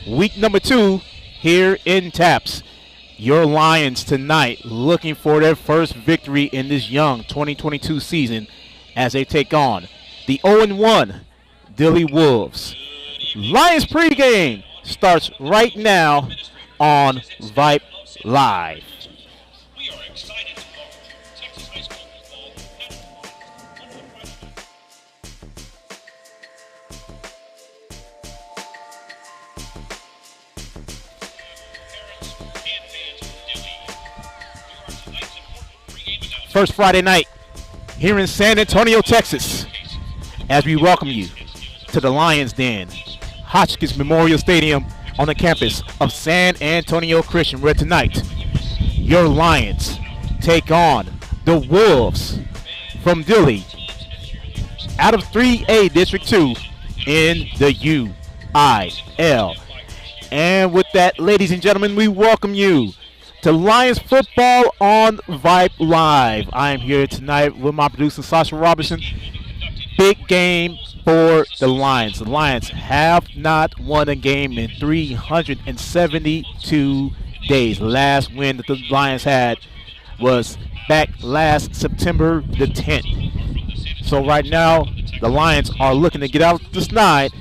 Week number 2 here in Taps. Your Lions tonight looking for their first victory in this young 2022 season as they take on the 0-1 Dilly Wolves. Lions pregame starts right now on Vype Live. First Friday night here in San Antonio, Texas, as we welcome you to the Lions Den, Hotchkiss Memorial Stadium on the campus of San Antonio Christian, where tonight your Lions take on the Wolves from Dilly out of 3A District 2 in the UIL. And with that, ladies and gentlemen, we welcome you to Lions football on Vype Live. I am here tonight with my producer, Sasha Robinson. Big game for the Lions. The Lions have not won a game in 372 days. Last win that the Lions had was back last September the 10th. So right now, the Lions are looking to get out the snide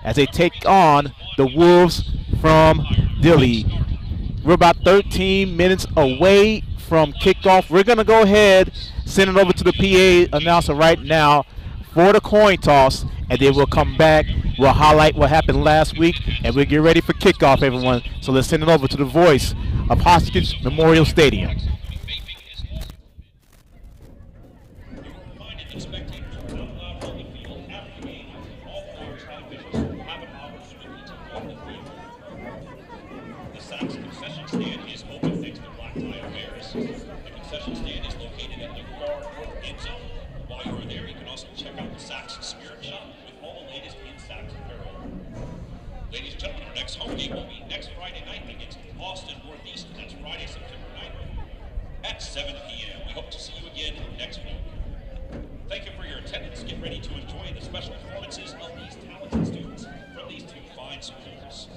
as they take on the Wolves from Dilly. We're about 13 minutes away from kickoff. We're going to go ahead, send it over to the PA announcer right now for the coin toss, and then we'll come back. We'll highlight what happened last week, and we'll get ready for kickoff, everyone. So let's send it over to the voice of Hotchkiss Memorial Stadium. At 7 p.m. We hope to see you again next week. Thank you for your attendance. Get ready to enjoy the special performances of these talented students from these two fine schools.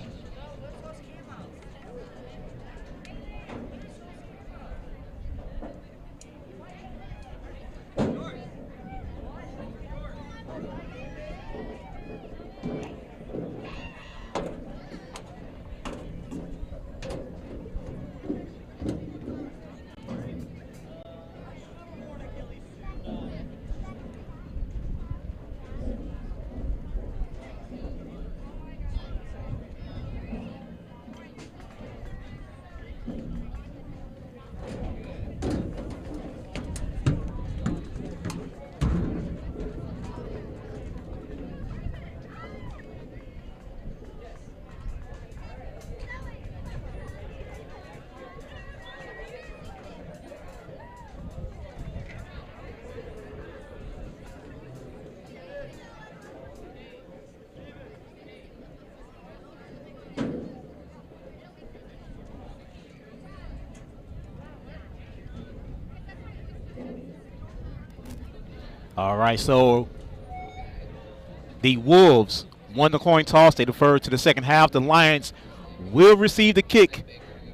All right, so the Wolves won the coin toss. They deferred to the second half. The Lions will receive the kick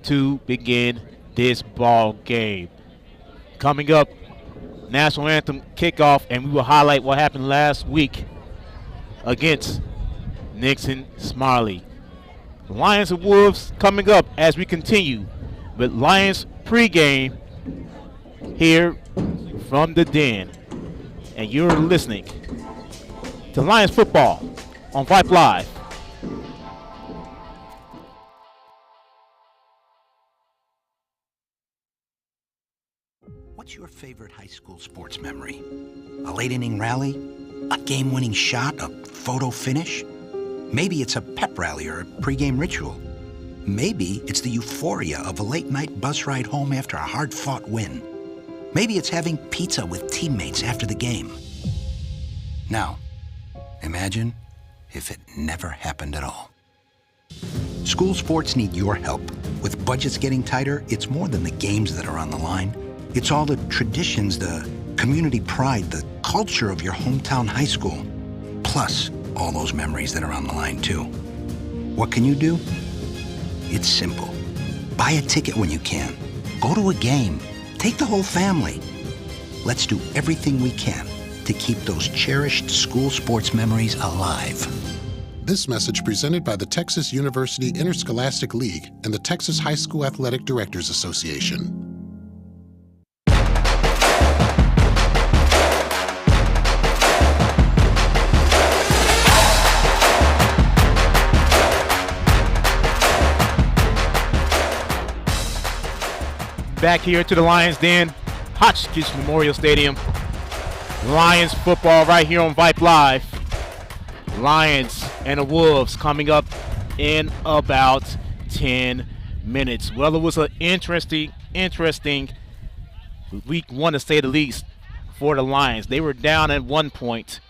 to begin this ball game. Coming up, National Anthem kickoff, and we will highlight what happened last week against Nixon Smiley. Lions and Wolves coming up as we continue with Lions pregame here from the Den. And you're listening to Lions football on Vype Live. What's your favorite high school sports memory? A late inning rally? A game-winning shot? A photo finish? Maybe it's a pep rally or a pregame ritual. Maybe it's the euphoria of a late-night bus ride home after a hard-fought win. Maybe it's having pizza with teammates after the game. Now, imagine if it never happened at all. School sports need your help. With budgets getting tighter, it's more than the games that are on the line. It's all the traditions, the community pride, the culture of your hometown high school. Plus, all those memories that are on the line, too. What can you do? It's simple. Buy a ticket when you can. Go to a game. Take the whole family. Let's do everything we can to keep those cherished school sports memories alive. This message presented by the Texas University Interscholastic League and the Texas High School Athletic Directors Association. Back here to the Lions Den, Hotchkiss Memorial Stadium. Lions football right here on Vype Live. Lions and the Wolves coming up in about 10 minutes. Well, it was an interesting week one, to say the least, for the Lions. They were down at one point,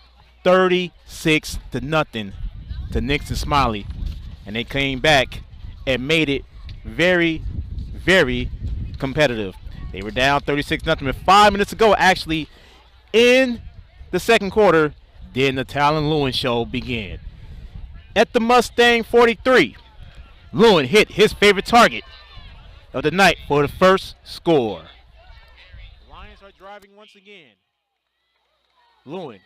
36-0 to Nixon Smiley, and they came back and made it very, very competitive. They were down 36-0 with 5 minutes to go. Actually, in the second quarter, then the Talon Lewin show began. At the Mustang 43, Lewin hit his favorite target of the night for the first score. The Lions are driving once again. Lewin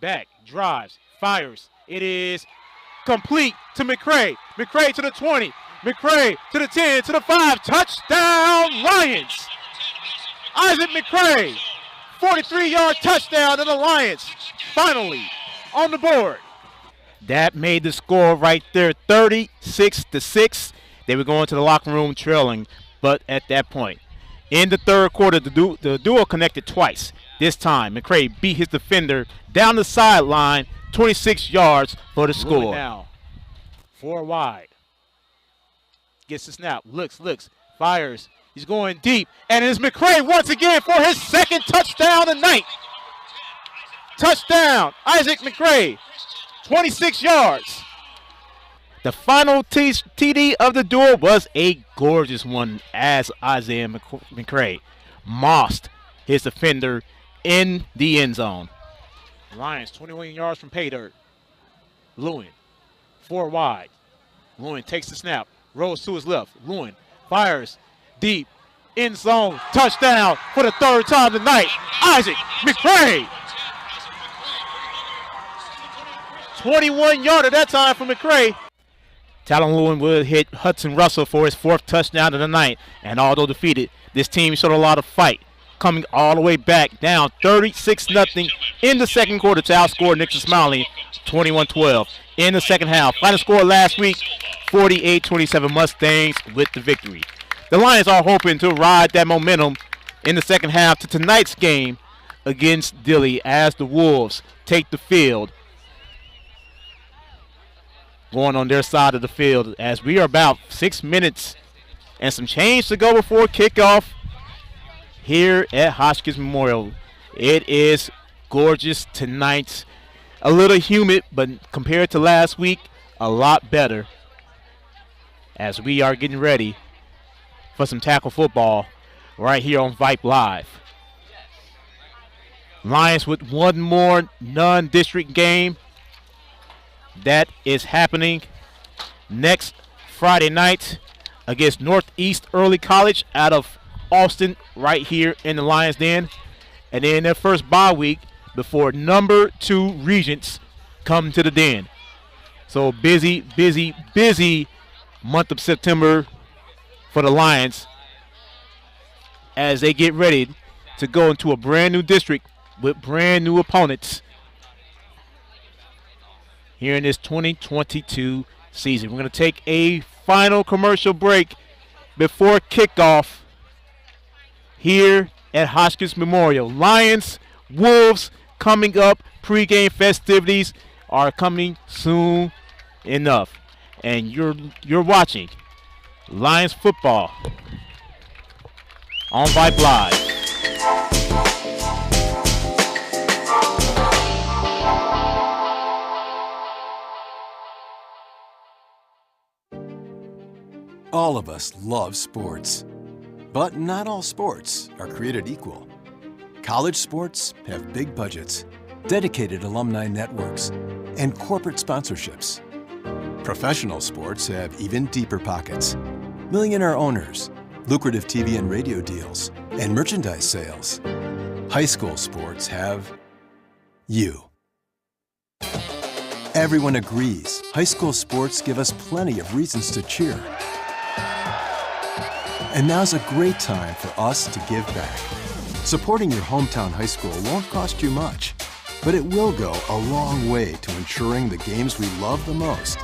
back, drives, fires. It is complete to McCray. McCray to the 20. McCray to the 10, to the 5. Touchdown, Lions! Isaac McCray, 43-yard touchdown to the Lions. Finally on the board. That made the score right there, 36-6. They were going to the locker room trailing, but at that point, in the third quarter, the duo connected twice. This time, McCray beat his defender down the sideline, 26 yards for the score. Now, 4 wide. Gets the snap, looks, fires. He's going deep, and it's McCray once again for his second touchdown tonight. Touchdown, Isaac McCray, 26 yards. The final TD of the duel was a gorgeous one, as Isaiah McCray mossed his defender in the end zone. Lions 21 yards from pay dirt. Lewin, 4 wide. Lewin takes the snap. Rolls to his left. Lewin fires deep. End zone. Touchdown for the third time tonight. Isaac McCray. 21-yarder that time for McCray. Talon Lewin would hit Hudson Russell for his 4th touchdown of the night. And although defeated, this team showed a lot of fight, coming all the way back, down 36-0 in the second quarter to outscore Nixon Smiley 21-12 in the second half. Final score last week, 48-27 Mustangs with the victory. The Lions are hoping to ride that momentum in the second half to tonight's game against Dilly as the Wolves take the field, going on their side of the field, as we are about 6 minutes and some change to go before kickoff here at Hotchkiss Memorial. It is gorgeous tonight. A little humid, but compared to last week, a lot better, as we are getting ready for some tackle football right here on Vype Live. Lions with one more non-district game that is happening next Friday night against Northeast Early College out of Austin, right here in the Lions Den. And then their first bye week before number 2 Regents come to the Den. So busy month of September for the Lions as they get ready to go into a brand new district with brand new opponents here in this 2022 season. We're going to take a final commercial break before kickoff here at Hotchkiss Memorial. Lions, Wolves coming up. Pregame festivities are coming soon enough. And you're watching Lions football on Vype Live. All of us love sports, but not all sports are created equal. College sports have big budgets, dedicated alumni networks, and corporate sponsorships. Professional sports have even deeper pockets. Millionaire owners, lucrative TV and radio deals, and merchandise sales. High school sports have you. Everyone agrees high school sports give us plenty of reasons to cheer. And now's a great time for us to give back. Supporting your hometown high school won't cost you much, but it will go a long way to ensuring the games we love the most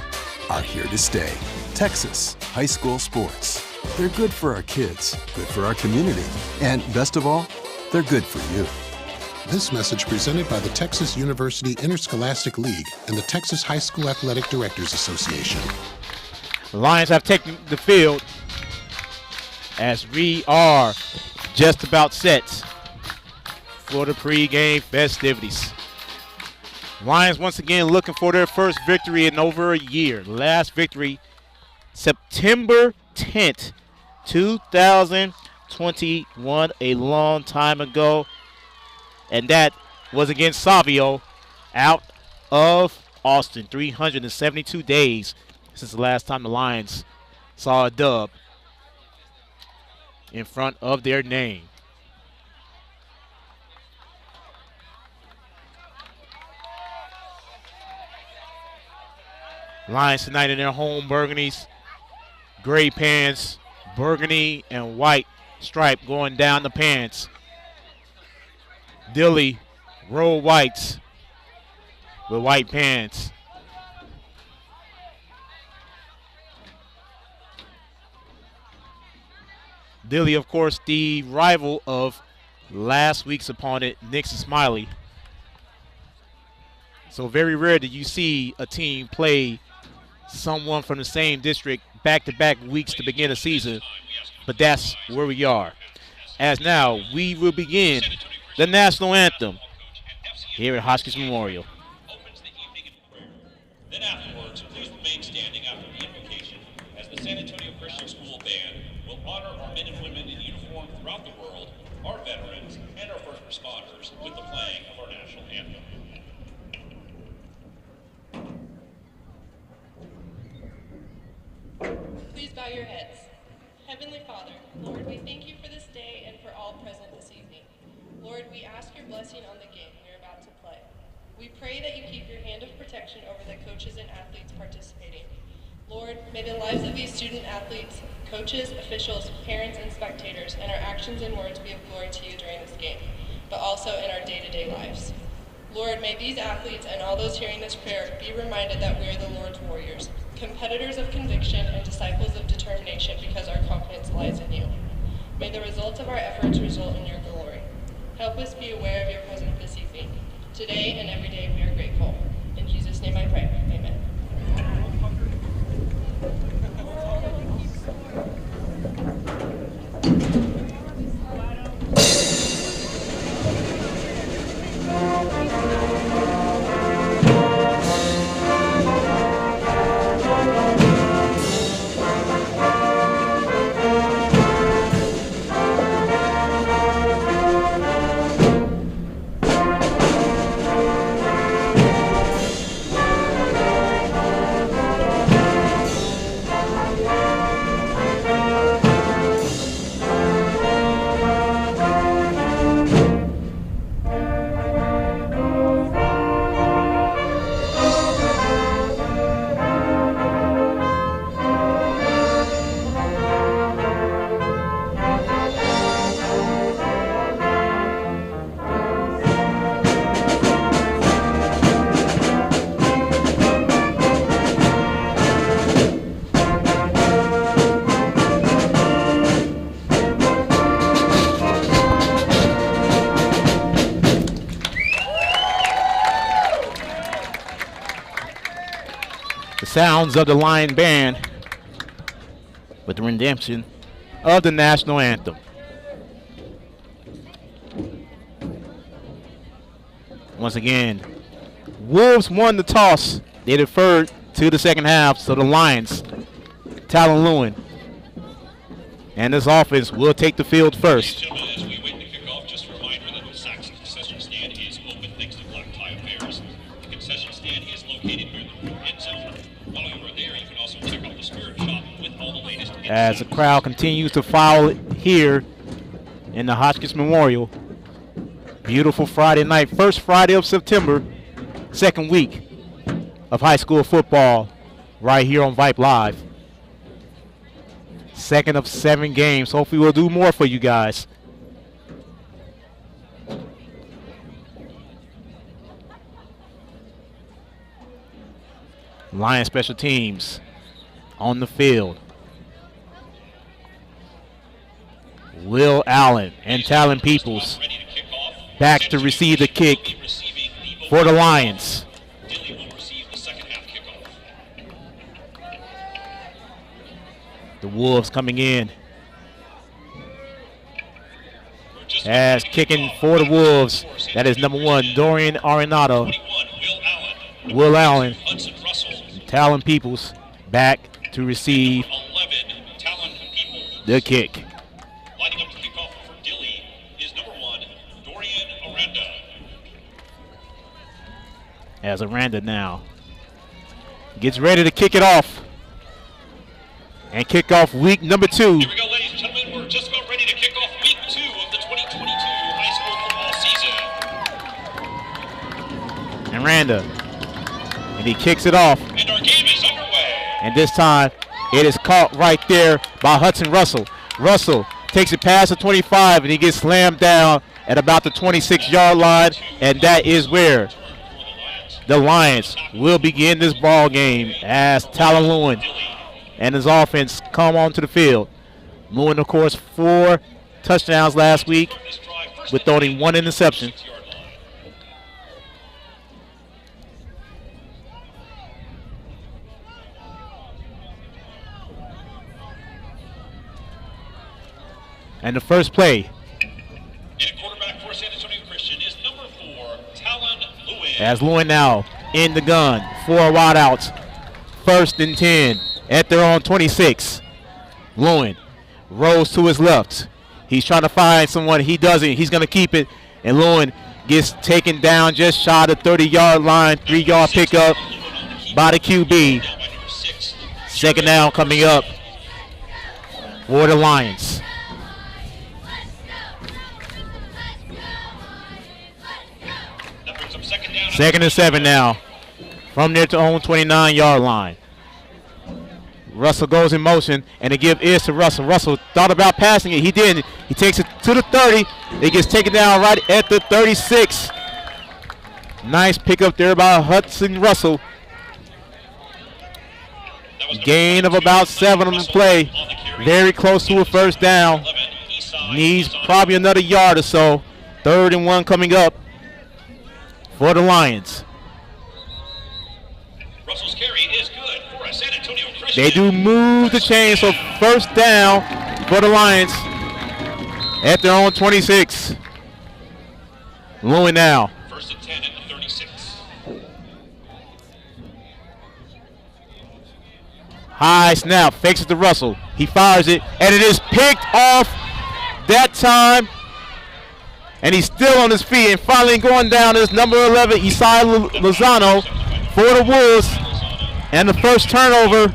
are here to stay. Texas high school sports. They're good for our kids, good for our community, and best of all, they're good for you. This message presented by the Texas University Interscholastic League and the Texas High School Athletic Directors Association. The Lions have taken the field as we are just about set for the pregame festivities. Lions once again looking for their first victory in over a year. Last victory, September 10th, 2021, a long time ago. And that was against Savio out of Austin. 372 days since the last time the Lions saw a dub in front of their name. Lions tonight in their home burgundies, gray pants, burgundy and white stripe going down the pants. Dilly, roll whites with white pants. Dilly, of course, the rival of last week's opponent, Nixon Smiley. So very rare that you see a team play someone from the same district back-to-back weeks to begin a season, but that's where we are. As now, we will begin the national anthem here at Hotchkiss Memorial. Opens the evening in prayer. Then afterwards, please remain standing after the invocation as the San Antonio Christian School Band will honor our men and women in uniform throughout the world, our veterans, and our first responders with the playing of our national anthem. Please bow your heads. Heavenly Father, Lord, we thank you for this day and for all present this evening. Lord, we ask your blessing on the game we are about to play. We pray that you keep your hand of protection over the coaches and athletes participating. Lord, may the lives of these student athletes, coaches, officials, parents, and spectators, and our actions and words be of glory to you during this game, but also in our day-to-day lives. Lord, may these athletes and all those hearing this prayer be reminded that we are the Lord's warriors, competitors of conviction and disciples of determination because our confidence lies in you. May the results of our efforts result in your glory. Help us be aware of your presence this evening. Today and every day we are grateful. In Jesus' name I pray. Amen. Sounds of the Lion Band with the redemption of the national anthem. Once again, Wolves won the toss. They deferred to the second half, so the Lions, Talon Lewin, and this offense will take the field first. As we wait to kick off, just a reminder that the Saxon concession stand is open thanks to Black Tie Affairs. The concession stand is located near the end zone. While you are there, as the crowd continues to file here in the Hotchkiss Memorial. Beautiful Friday night, first Friday of September, second week of high school football right here on Vype Live. Second of 7 games. Hopefully we'll do more for you guys. Lions special teams on the field. Will Allen and Talon Peoples back to receive the kick for the Lions. Dilly will receive the second half kickoff. The Wolves coming in. As kicking for the Wolves, that is number 1, Dorian Arenado. 21, Will Allen, Hudson Russell. Talon Peoples back to receive 11, Talon Peoples. the kick. Lining up to kick off for Dilly is number 1, Dorian Aranda. As Aranda now gets ready to kick it off. And kick off week number 2. Here we go, ladies and gentlemen. We're just about ready to kick off week 2 of the 2022 high school football season. Aranda. And he kicks it off. And our game is underway. And this time it is caught right there by Hudson Russell. Russell takes it past the 25 and he gets slammed down at about the 26-yard line. And that is where the Lions will begin this ball game as Talon Lewin and his offense come onto the field. Lewin, of course, 4 touchdowns last week with only 1 interception. And the first play And quarterback for San Antonio Christian is number 4, Talon Lewin. as Lewin now in the gun. 4 wideouts. 1st and 10 at their own 26. Lewin rolls to his left. He's trying to find someone. He doesn't. He's going to keep it. And Lewin gets taken down just shy of the 30-yard line. 3-yard pickup by the QB. Second down coming up for the Lions. That brings up second down. 2nd and 7 now from their own 29-yard line. Russell goes in motion, and they give ears to Russell. Russell thought about passing it. He didn't. He takes it to the 30. It gets taken down right at the 36. Nice pickup there by Hudson Russell. Gain of about 7 on the play. Very close to a first down. Needs probably another yard or so. 3rd and 1 coming up for the Lions. Russell's carry is good for a San Antonio Christian. They do move the chain, so first down for the Lions at their own 26. Lewin now. 1st and 10 at the 36. High snap, fakes it to Russell. He fires it, and it is picked off that time. And he's still on his feet, and finally going down is number 11, Isai Lozano for the Wolves. And the first turnover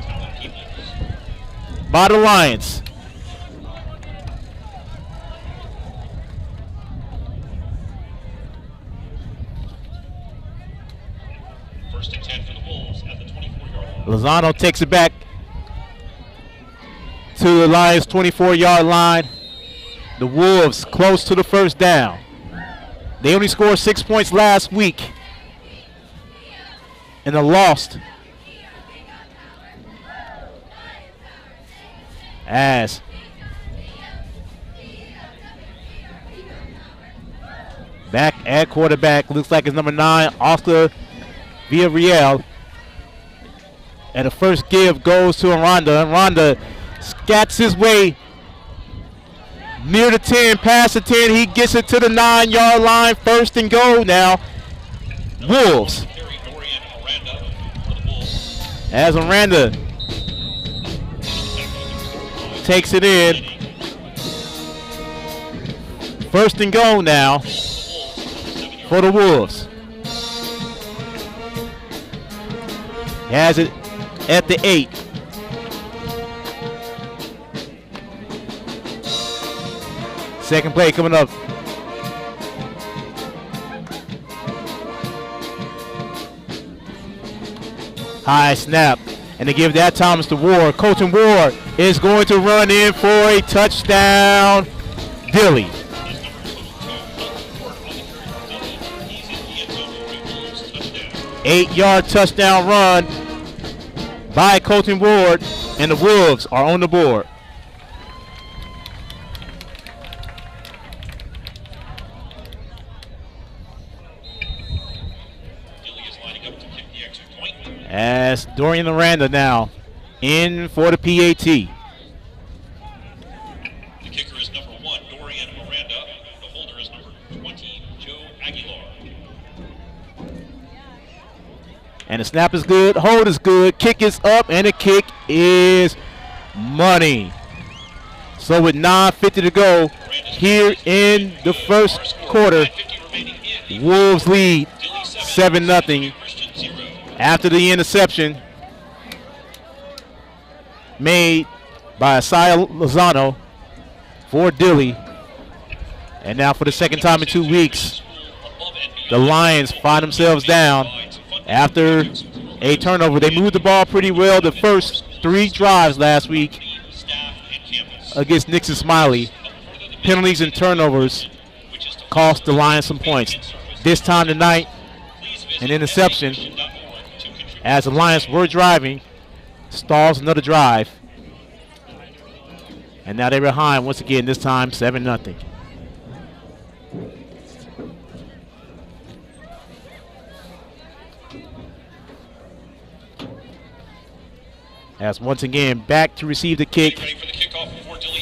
by the Lions. First and 10 for the Wolves at the 24-yard line. Lozano takes it back to the Lions' 24-yard line. The Wolves close to the first down. They only scored 6 points last week and they lost as back at quarterback looks like it's number 9, Oscar Villarreal. And the first give goes to Aranda. Aranda scats his way near the 10, past the 10. He gets it to the 9-yard line. 1st and goal now. Wolves. As Aranda takes it in. 1st and goal now for the Wolves. Has it at the 8. Second play coming up. High snap. And they give that Thomas to Ward. Colton Ward is going to run in for a touchdown. Dilly. 8-yard touchdown run by Colton Ward, and the Wolves are on the board. As Dorian Aranda now in for the PAT. The kicker is number 1, Dorian Aranda. The holder is number 20, Joe Aguilar. And the snap is good, hold is good, kick is up, and the kick is money. So with 9:50 to go here in the first quarter, Wolves lead 7-0 after the interception made by Asaya Lozano for Dilly. And now for the second time in 2 weeks, the Lions find themselves down after a turnover. They moved the ball pretty well the first 3 drives last week against Nixon Smiley. Penalties and turnovers cost the Lions some points. This time tonight, an interception as the Lions were driving, stalls another drive. And now they're behind once again, this time 7-0. As once again back to receive the kick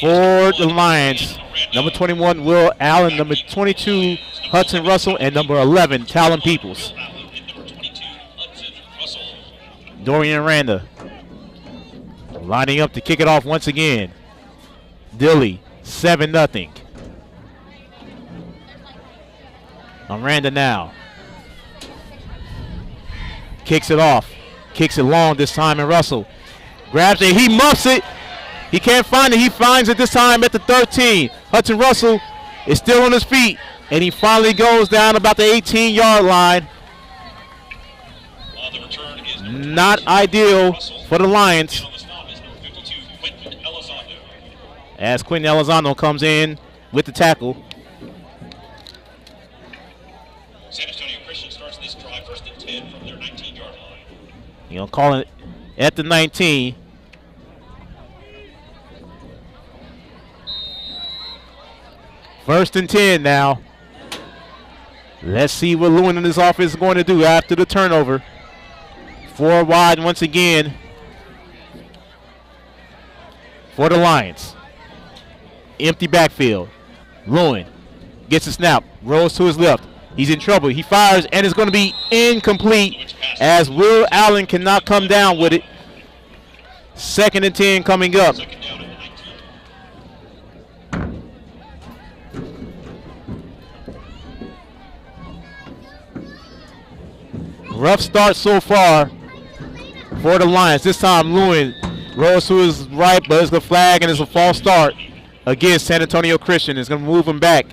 for the Lions. Number 21, Will Allen. Number 22, Hudson Russell. And number 11, Talon Peoples. Dorian Aranda lining up to kick it off once again. Dilly, 7-0. Aranda now. Kicks it off. Kicks it long this time, and Russell grabs it. He muffs it. He can't find it. He finds it this time at the 13. Hudson Russell is still on his feet, and he finally goes down about the 18-yard line. Not ideal for the Lions, as Quentin Elizondo comes in with the tackle. San Antonio Christian starts this drive 1st and 10 from their 19-yard line. You know, calling it at the 19. First and 10 now. Let's see what Lewin and his offense is going to do after the turnover. 4 wide once again for the Lions. Empty backfield. Lewin gets a snap, rolls to his left. He's in trouble. He fires, and it's going to be incomplete as Will Allen cannot come down with it. 2nd and 10 coming up. Rough start so far for the Lions. This time Lewin rolls to his right, but it's a flag and it's a false start against San Antonio Christian. It's going to move him back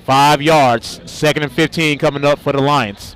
5 yards. 2nd and 15 coming up for the Lions.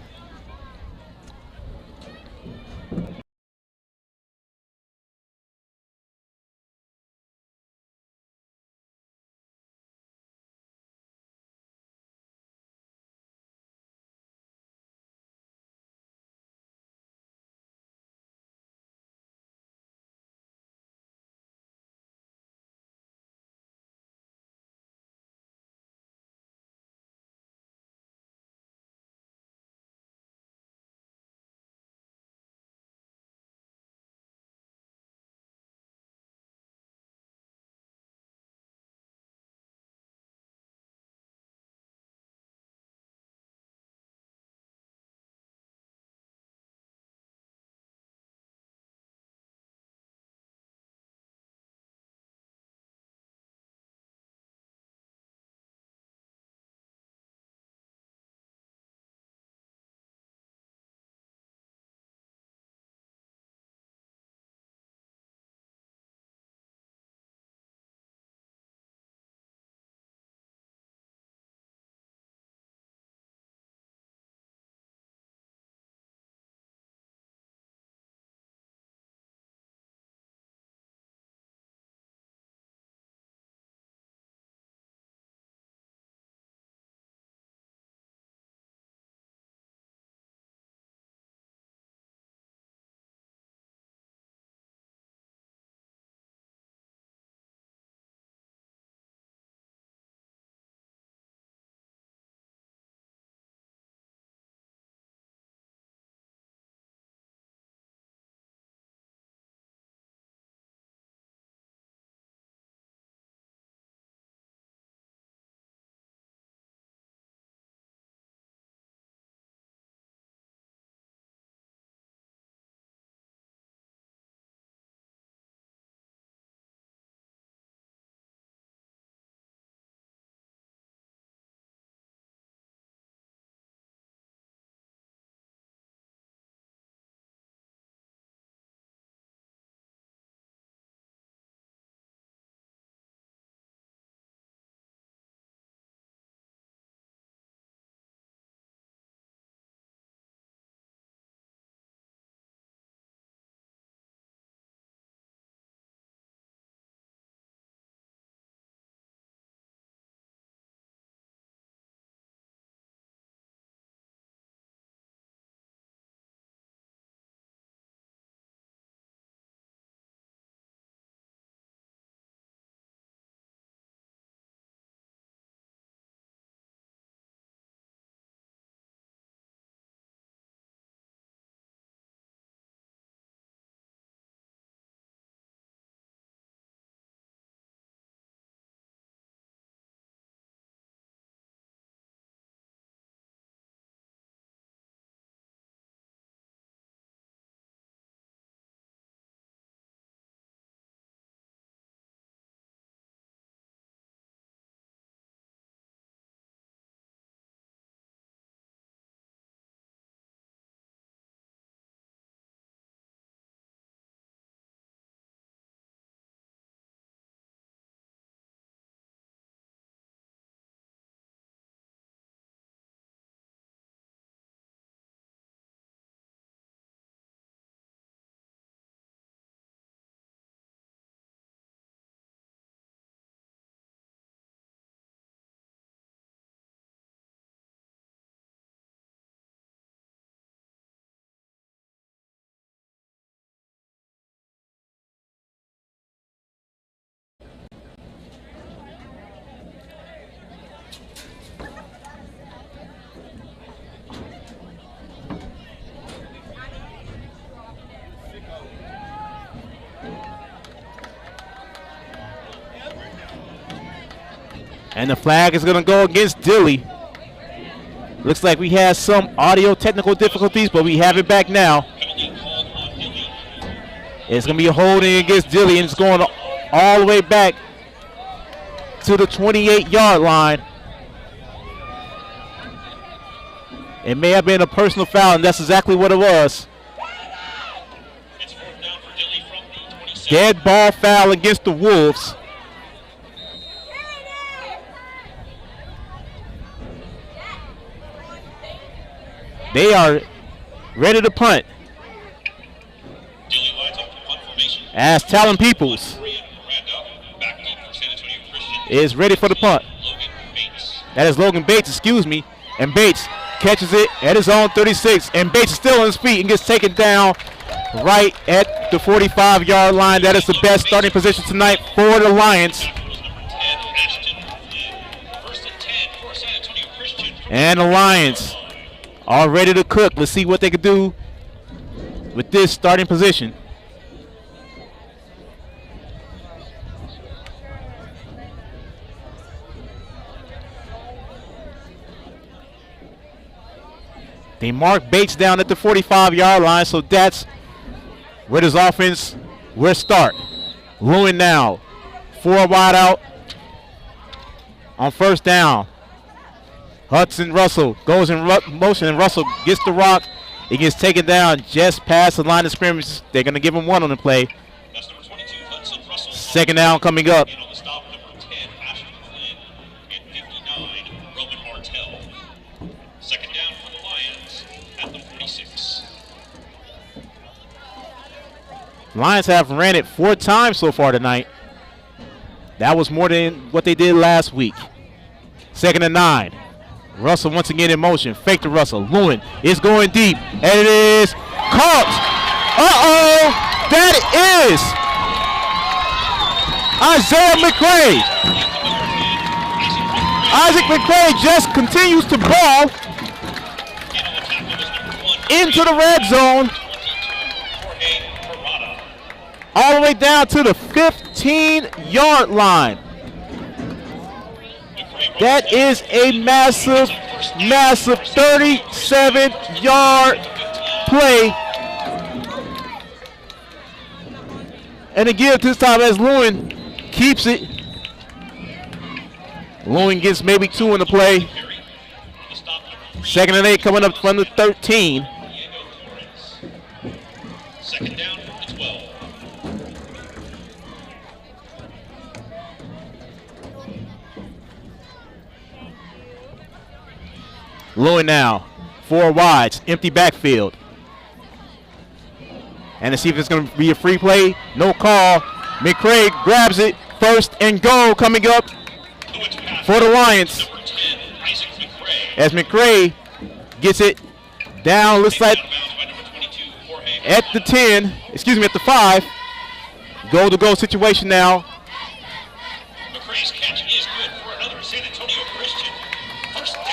And the flag is going to go against Dilly. Looks like we had some audio technical difficulties, but we have it back now. It's going to be a holding against Dilly, and it's going all the way back to the 28-yard line. It may have been a personal foul, and that's exactly what it was. Dead ball foul against the Wolves. They are ready to punt. As Talon Peoples is ready for the punt. That is Logan Bates, excuse me. And Bates catches it at his own 36. And Bates is still on his feet and gets taken down right at the 45-yard line. That is the best starting position tonight for the Lions. And the Lions are ready to cook. Let's see what they can do with this starting position. They mark Bates down at the 45-yard line, so that's where this offense will start. Lewin now, 4 wide out on first down. Hudson Russell goes in motion, and Russell gets the rock. He gets taken down just past the line of scrimmage. They're going to give him 1 on the play. Second down coming up. Lions have ran it 4 times so far tonight. That was more than what they did last week. 2nd and 9. Russell once again in motion. Fake to Russell. Lewin is going deep. And it is caught. Uh-oh. That is Isaiah McCray. Isaac McCray just continues to ball into the red zone. All the way down to the 15-yard line. That is a massive, massive 37-yard play. And again, this time as Lewin keeps it. Lewin gets maybe 2 in the play. 2nd and 8 coming up from the 13. Second down from the 12. Lewin now, 4 wides, empty backfield. And to see if it's going to be a free play. No call. McCray grabs it. 1st and goal coming up for the Lions. As McCray gets it down, looks like at the 10, excuse me, at the 5. Goal-to-goal situation now. McCray's catch is good for another San Antonio Christian. First down.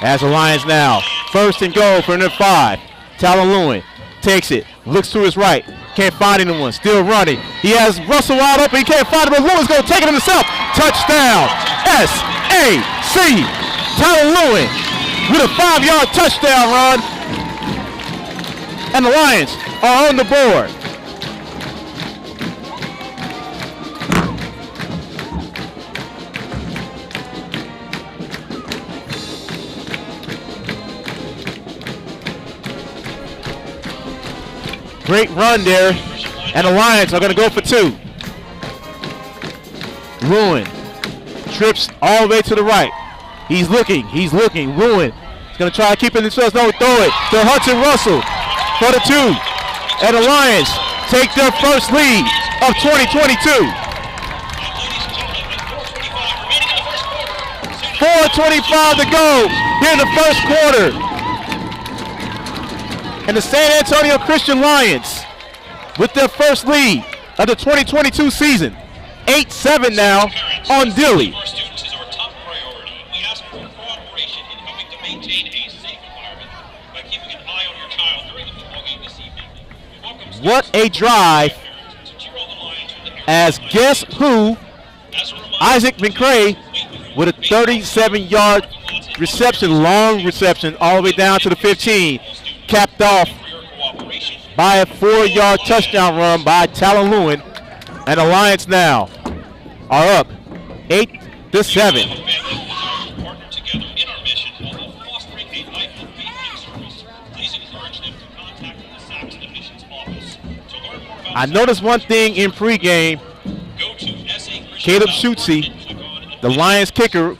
As the Lions now, 1st and goal for the 5. Talon Lewin takes it, looks to his right, can't find anyone, still running. He has Russell wide open, he can't find him, but Lewin's going to take it himself. Touchdown, S-A-C. Talon Lewin with a 5-yard touchdown run. And the Lions are on the board. Great run there, and the Lions are going to go for 2. Lewin trips all the way to the right. He's looking. Lewin is going to try to keep it himself. No, throw it to Hudson Russell for the 2. And the Lions take their first lead of 2022. 4:25 to go here in the first quarter. And the San Antonio Christian Lions with their first lead of the 2022 season. 8-7 now on Dilly. Our students is our top priority. We ask for cooperation in helping to maintain a safe environment by keeping an eye on your child during the football game this evening. We welcome What a drive, to cheer on the Lions from the as guess who As a reminder, Isaac McCray with a 37-yard reception, long reception, all the way down to the 15. Capped off by a 4-yard touchdown run by Talon Lewin. And the Lions now are up 8-7. I noticed one thing in pregame. Caleb Schutze, the Lions kicker,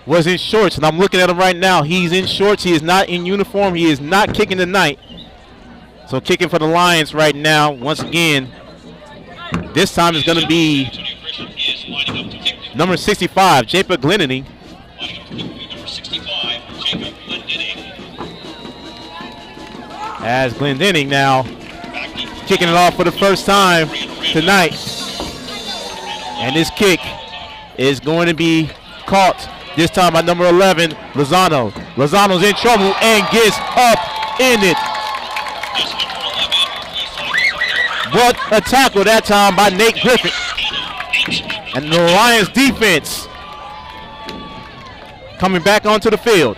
was in shorts, and I'm looking at him right now. He's in shorts. He is not in uniform. He is not kicking tonight. So kicking for the Lions right now, once again, this time is going to be number 65, Jacob Glendenning. As Glendenning now kicking it off for the first time tonight. And this kick is going to be caught this time by number 11, Lozano. Lozano's in trouble and gets up in it. What a tackle that time by Nate Griffith. And the Lions defense coming back onto the field.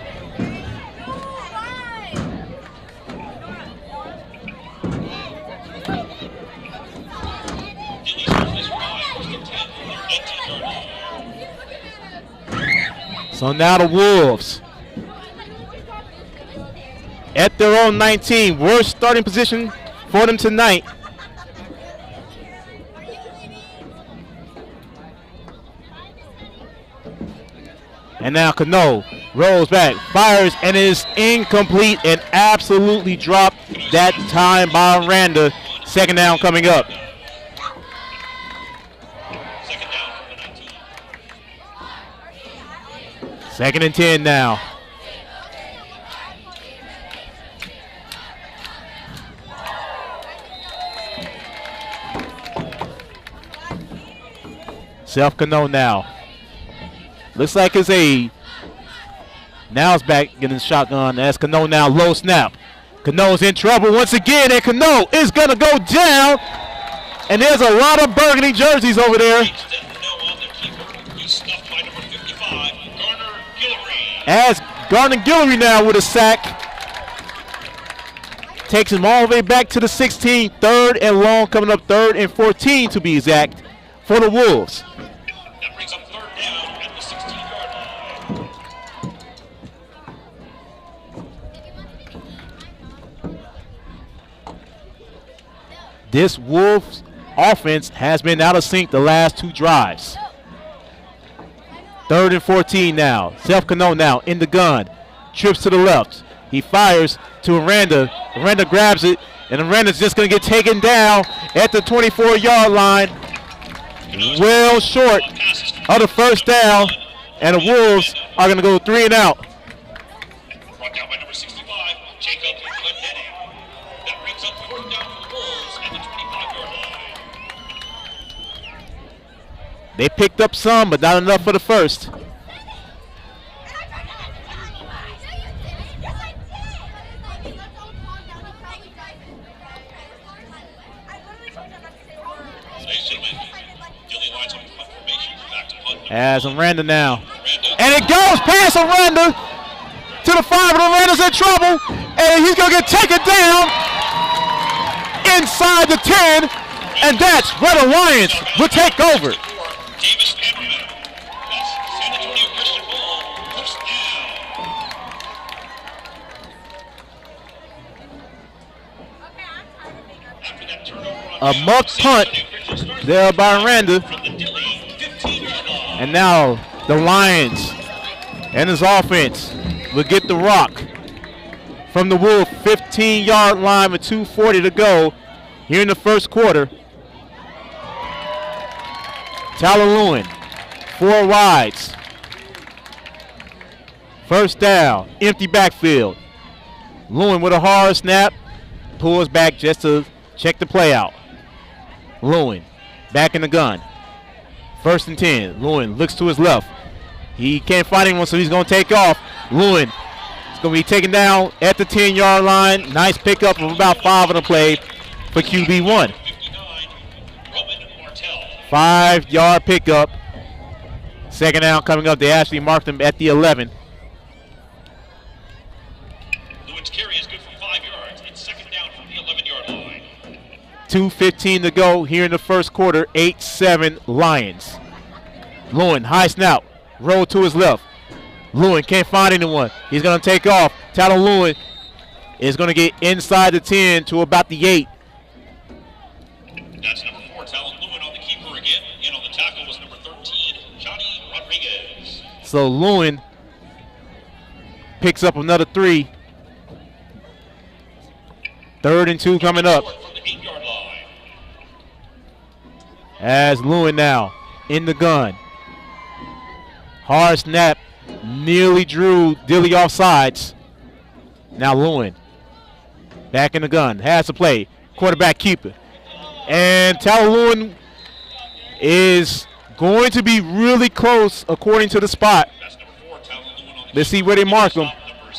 So now the Wolves at their own 19. Worst starting position for them tonight. And now Cano rolls back, fires, and is incomplete and absolutely dropped that time by Aranda. Second down coming up. Second and 10 now. Self Cano now. Looks like it's a. Now it's back getting shotgun. That's Cano now. Low snap. Cano's in trouble once again, and Cano is going to go down. And there's a lot of burgundy jerseys over there. As Garner Guillory now with a sack. Takes him all the way back to the 16. Third and long coming up, 3rd and 14 to be exact for the Wolves. That brings up 3rd down at the 16-yard line. This Wolves offense has been out of sync the last 2 drives. 3rd and 14 now. Self Cano now in the gun. Trips to the left. He fires to Aranda. Aranda grabs it, and Aranda's just going to get taken down at the 24-yard line. Well short of the first down, and the Wolves are going to go 3 and out. Brought down by number 65, Jacob Glendenning. That brings up 4th down for the Wolves at the 25-yard line. They picked up some, but not enough for the first. As Aranda now. And it goes past Aranda to the 5, and Aranda's in trouble. And he's going to get taken down inside the 10. And that's where the Lions will take over. Davis Ammerman. That's San Antonio Christian ball. First down. After that turnover on A muck punt there by Aranda. from the Dilly 15-yard line. And now the Lions and his offense will get the rock from the Wolf 15-yard line with 2:40 to go here in the first quarter. Talon Lewin, 4 wides. First down, empty backfield. Lewin with a hard snap, pulls back just to check the play out. Lewin back in the gun. 1st and 10. Lewin looks to his left. He can't find anyone, so he's going to take off. Lewin is going to be taken down at the 10-yard line. Nice pickup of about 5 on the play for QB1. 5-yard pickup Second down coming up. They actually marked him at the 11. Lewin's carry is good for 5 yards. It's second down from the 11-yard line. 2:15 to go here in the first quarter. 8-7 Lions. Lewin, high snap. Roll to his left. Lewin can't find anyone. He's going to take off. Talon Lewin is going to get inside the 10 to about the 8. That's number 4, Talon Lewin on the keeper again. In on the tackle was number 13, Johnny Rodriguez. So Lewin picks up another 3. 3rd and 2 coming up. From the 8-yard line. As Lewin now in the gun. Hard snap. Nearly drew Dilly off sides. Now Lewin back in the gun. Has to play. Quarterback keeper. And Talon Lewin is going to be really close according to the spot. That's number 4, Talon Lewin on the Let's see keeper. where they mark him.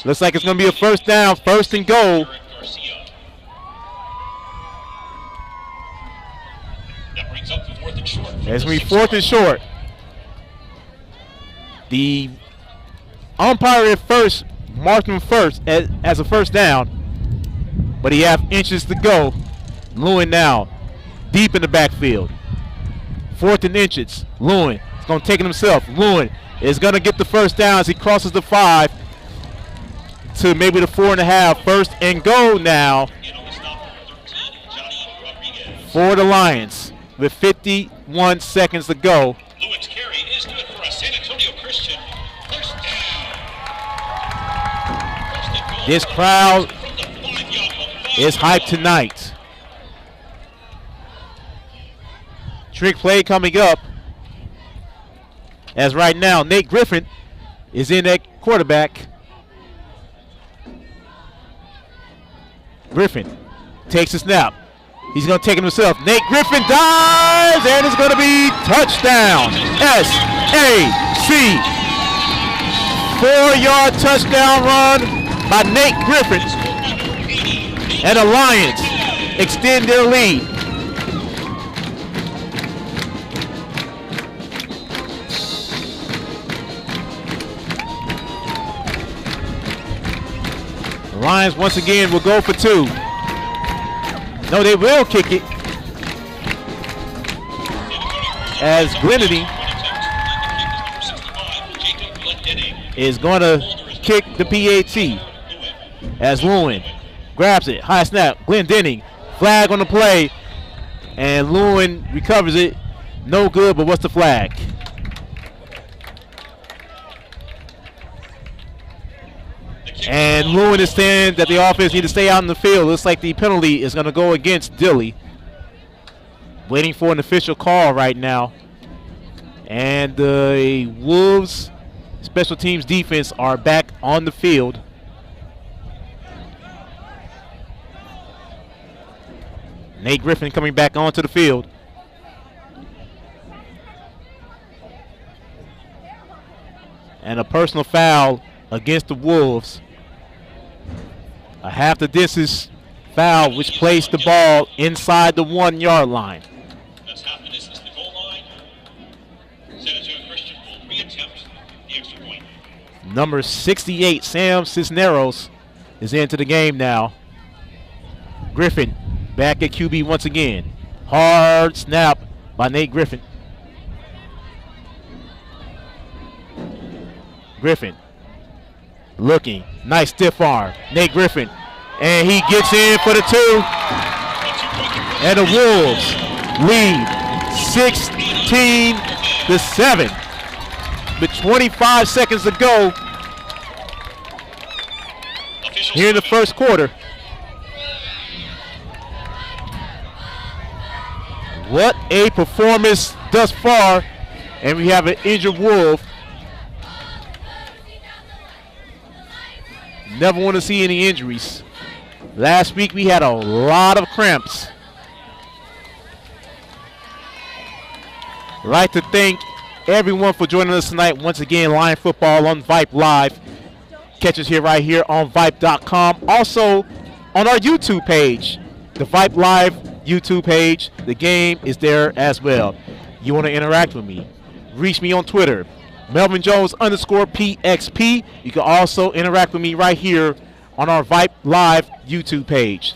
Looks like it's going to be a first down, 1st and goal. Garcia. That brings up the 4th and short. It's going to be 4th and short. The umpire at first marked him first as a first down, but he have inches to go. Lewin now deep in the backfield. 4th and inches. Lewin is going to take it himself. Lewin is going to get the first down as he crosses the 5 to maybe the 4.5. 1st and goal now In on the stop, number 13, Johnny Rodriguez. for the Lions with 51 seconds to go. Lewin's carry is good for a San Antonio Christian first down. First and goal. This crowd From the 5-yard line. is hyped tonight. Trick play coming up. As right now, Nate Griffin is in at quarterback. Griffin takes a snap. He's going to take it himself. Nate Griffin dives, and it's going to be touchdown. S-A-C. 4-yard touchdown run by Nate Griffin. And the Lions extend their lead. The Lions once again will go for 2. No, they will kick it. As Glenady is going to kick the PAT. As Lewin grabs it. High snap. Glendenning. Flag on the play. And Lewin recovers it. No good, but what's the flag? And Lewin is saying that the offense need to stay out in the field. Looks like the penalty is going to go against Dilly. Waiting for an official call right now. And the Wolves special teams defense are back on the field. Nate Griffin coming back onto the field. And a personal foul against the Wolves. A half the distance foul, which placed the ball inside the 1-yard line. That's half the distance to the goal line. San Antonio Christian will re-attempt the extra point. Number 68, Sam Cisneros, is into the game now. Griffin back at QB once again. Hard snap by Nate Griffin. Griffin looking. Nice stiff arm. Nate Griffin. And he gets in for the 2. And the Wolves lead 16-7. With 25 seconds to go here in the first quarter. What a performance thus far. And we have an injured Wolf. Never want to see any injuries. Last week we had a lot of cramps. I'd like to thank everyone for joining us tonight. Once again, Lion Football on Vype Live. Catch us right here on Vype.com. Also on our YouTube page, the Vype Live YouTube page. The game is there as well. You want to interact with me? Reach me on Twitter Melvin Jones _PXP. You can also interact with me right here on our Vype Live YouTube page.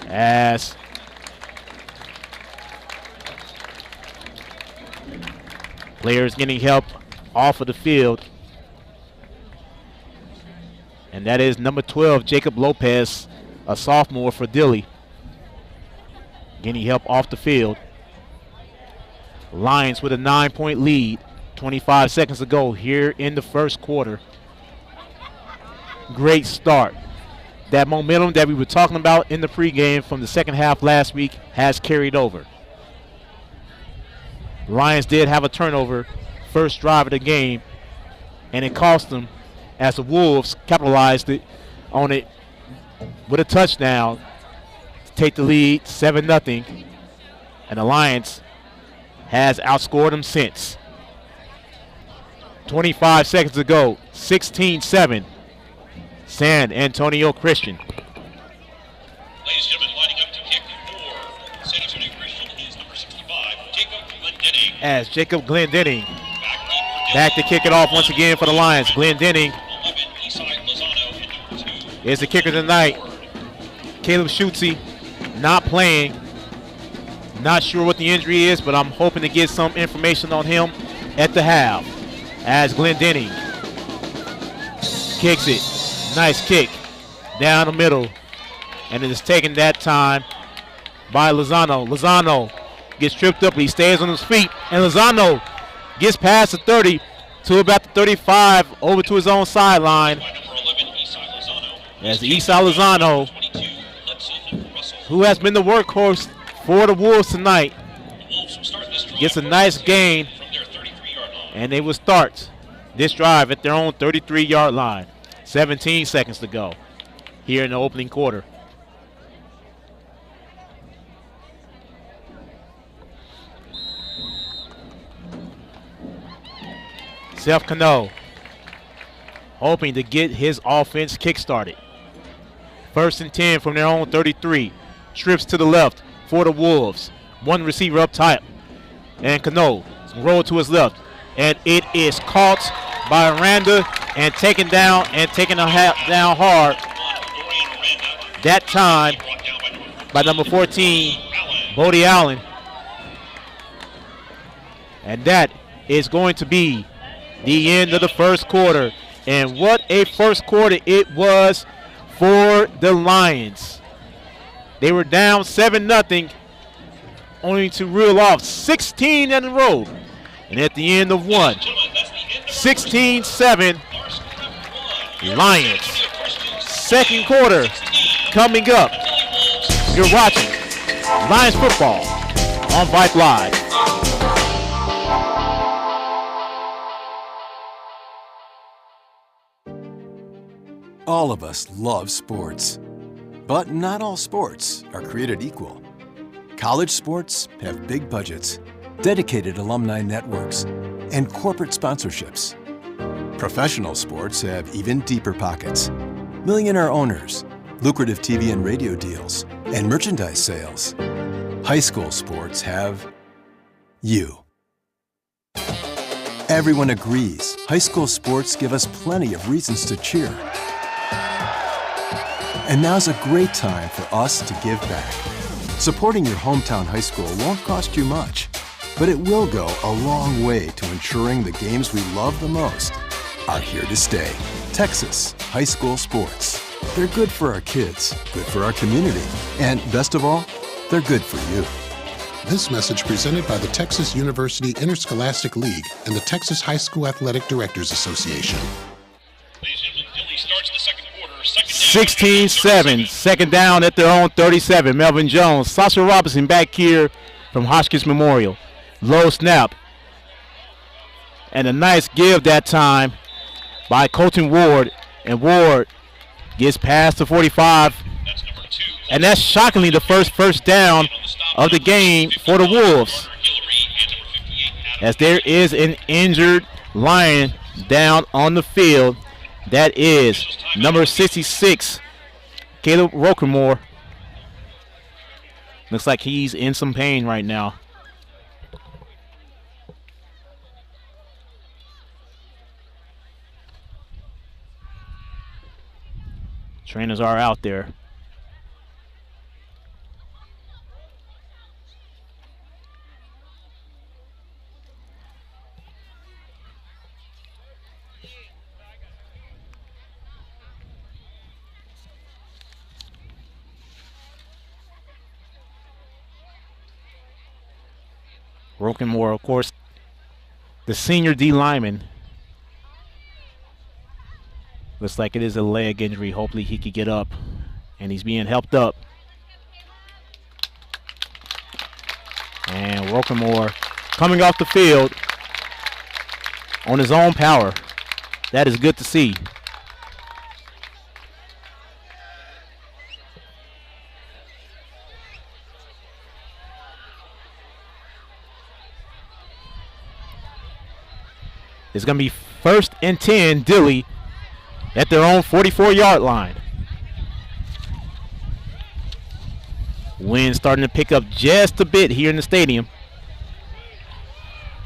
As players getting help off of the field. And that is number 12, Jacob Lopez, a sophomore for Dilly. Getting help off the field. Lions with a 9-point lead. 25 seconds to go here in the first quarter. Great start. That momentum that we were talking about in the pregame from the second half last week has carried over. Lions did have a turnover first drive of the game, and it cost them as the Wolves capitalized on it with a touchdown to take the lead 7-0, and the Lions has outscored them since. 25 seconds to go, 16-7, San Antonio Christian. Ladies and gentlemen, lining up to kick for San Antonio Christian is number 65, Jacob Glendenning. As Jacob Glendenning back to kick it off once again for the Lions. Glendenning is the kicker tonight. Caleb Schutze not playing. Not sure what the injury is, but I'm hoping to get some information on him at the half. As Glendenning kicks it. Nice kick down the middle. And it is taken that time by Lozano. Lozano gets tripped up, but he stays on his feet. And Lozano gets past the 30 to about the 35 over to his own sideline. As Esau Lozano, who has been the workhorse for the Wolves tonight, gets a nice gain, and they will start this drive at their own 33-yard line. 17 seconds to go here in the opening quarter. Seth Cano hoping to get his offense kick-started. 1st and 10 from their own 33. Trips to the left for the Wolves. One receiver up top. And Cano roll to his left. And it is caught by Aranda and taken down down hard. That time by number 14, Bodie Allen. And that is going to be the end of the first quarter. And what a first quarter it was for the Lions. They were down 7-0, only to reel off 16 in a row. And at the end of one, 16-7, Lions. Second quarter coming up. You're watching Lions football on Vype Live. All of us love sports, but not all sports are created equal. College sports have big budgets, dedicated alumni networks, and corporate sponsorships. Professional sports have even deeper pockets, millionaire owners, lucrative TV and radio deals, and merchandise sales. High school sports have you. Everyone agrees high school sports give us plenty of reasons to cheer. And now's a great time for us to give back. Supporting your hometown high school won't cost you much, but it will go a long way to ensuring the games we love the most are here to stay. Texas high school sports. They're good for our kids, good for our community, and best of all, they're good for you. This message presented by the Texas University Interscholastic League and the Texas High School Athletic Directors Association. Ladies and gentlemen, Dilly starts the second quarter. 16-7, second down at their own 37. Melvin Jones, Sasha Robinson back here from Hotchkiss Memorial. Low snap. And a nice give that time by Colton Ward. And Ward gets past the 45. And that's shockingly the first down of the game for the Wolves, as there is an injured Lion down on the field. That is number 66, Caleb Rokermore. Looks like he's in some pain right now. Trainers are out there. Brokenmore, of course, the senior D lineman. Looks like it is a leg injury. Hopefully he could get up, and he's being helped up. And Brokenmore coming off the field on his own power. That is good to see. It's going to be 1st and 10, Dilly, at their own 44-yard line. Wind starting to pick up just a bit here in the stadium.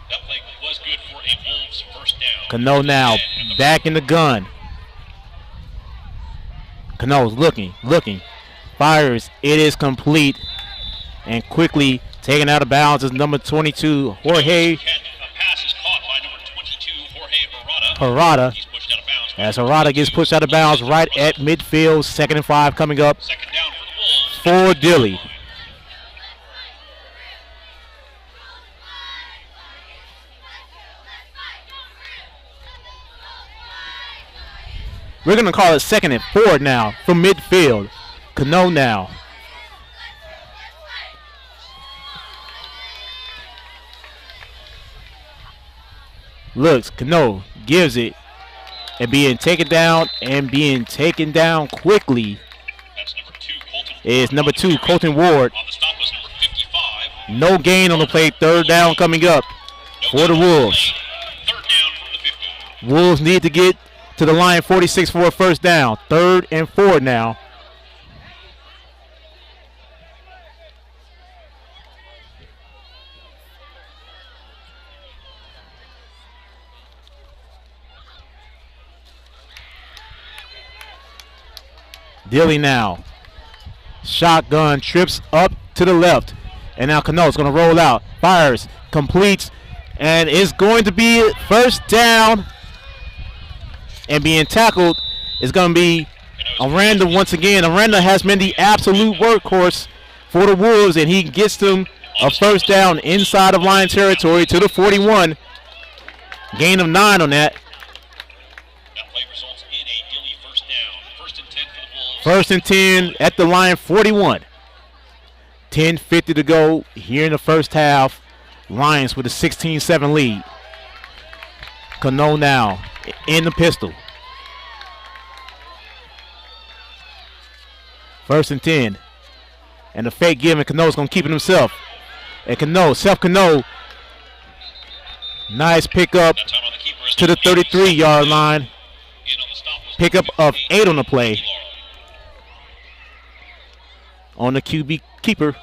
That play was good for a Wolves first down. Cano now back in the gun. Cano's looking, fires. It is complete, and quickly taken out of bounds is number 22, Jorge Pass is caught by number 22, Jorge Parada. He's pushed out of bounds. As Harada gets pushed out of bounds right at midfield. 2nd and 5 coming up Second down for the Wolves. for Dilly. We're going to call it 2nd and 4 now from midfield. Cano now. Looks, Cano gives it, and being taken down quickly That's number 2, Colton is number 2, Ward. Colton Ward. On the stop was number 55. No gain on the play. 3rd down coming up for the Wolves. 3rd down from the 50. Wolves need to get to the line 46 for a 1st down. 3rd and 4 now. Dilly now. Shotgun, trips up to the left. And now Cano's going to roll out. Fires, completes, and it's going to be 1st down. And being tackled is going to be Aranda once again. Aranda has been the absolute workhorse for the Wolves, and he gets them a 1st down inside of line territory to the 41. Gain of 9 on that. That play results in a Dilly first down. 1st and 10 for the Wolves. 1st and 10 at the line 41. 10:50 to go here in the 1st half. Lions with a 16-7 lead. Cano now in the pistol. 1st and 10. And the fake give, and Cano's going to keep it himself. And Cano, nice pickup That time on the keeper is to the 33-yard line. in on the stop was Pickup of 8 on the play. Dilly. On the QB keeper.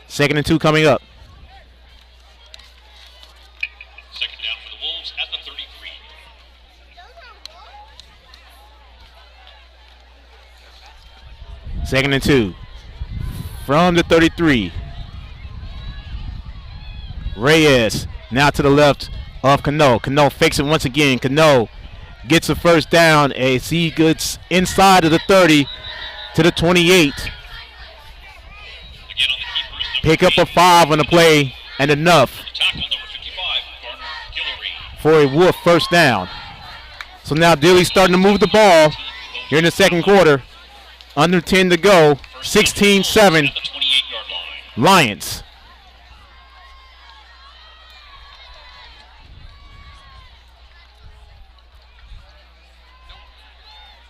2nd and 2 coming up. 2nd down for the Wolves at the 33. 2nd and 2 from the 33. Reyes now to the left of Cano. Cano fakes it once again. Cano gets a 1st down as he gets inside of the 30 to the 28. Again on the keeper is number Pick up a 5 on the play and enough tackle number 55, Garner Guillory. for a Wolf 1st down. So now Dilly's starting to move the ball here in the 2nd quarter. Under 10 to go. 16-7 At the 28-yard line. Lions.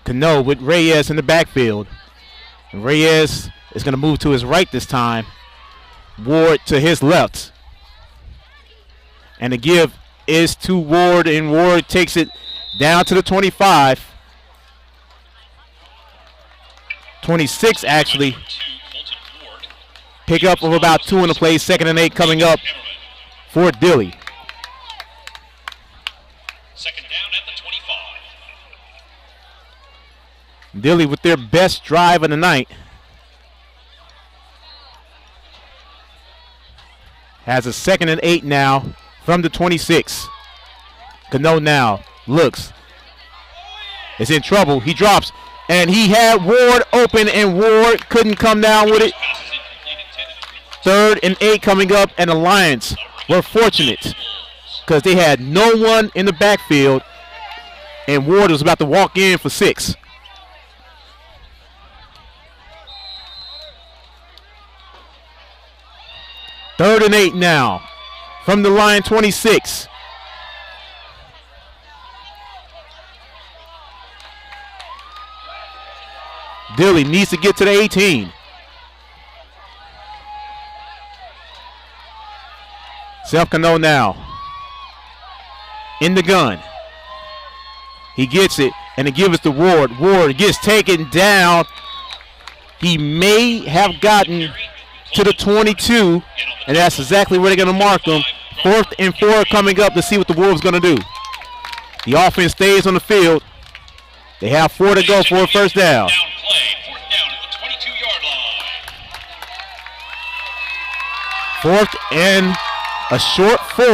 Cano with Reyes in the backfield. And Reyes is going to move to his right this time. Ward to his left. And the give is to Ward, and Ward takes it down to the 25. 26 actually. Number 2, Colton Ward. Pickup of about 2 in the play. 2nd and 8 coming up for Dilly. Second down at the 25. Dilly with their best drive of the night. Has a 2nd and 8 now from the 26. Cano now looks. Is in trouble. He drops. And he had Ward open, and Ward couldn't come down with it. 3rd and 8 coming up, and the Lions were fortunate because they had no one in the backfield, and Ward was about to walk in for 6. Third and 8 now from the Lion 26. Dilly needs to get to the 18. Self-Cano now in the gun. He gets it, and it gives it to Ward. Ward gets taken down. He may have gotten to the 22, and that's exactly where they're going to mark him. 4th and 4 coming up to see what the Wolves going to do. The offense stays on the field. They have 4 to go for a first down. Fourth down at the 22-yard line. 4th and a short 4.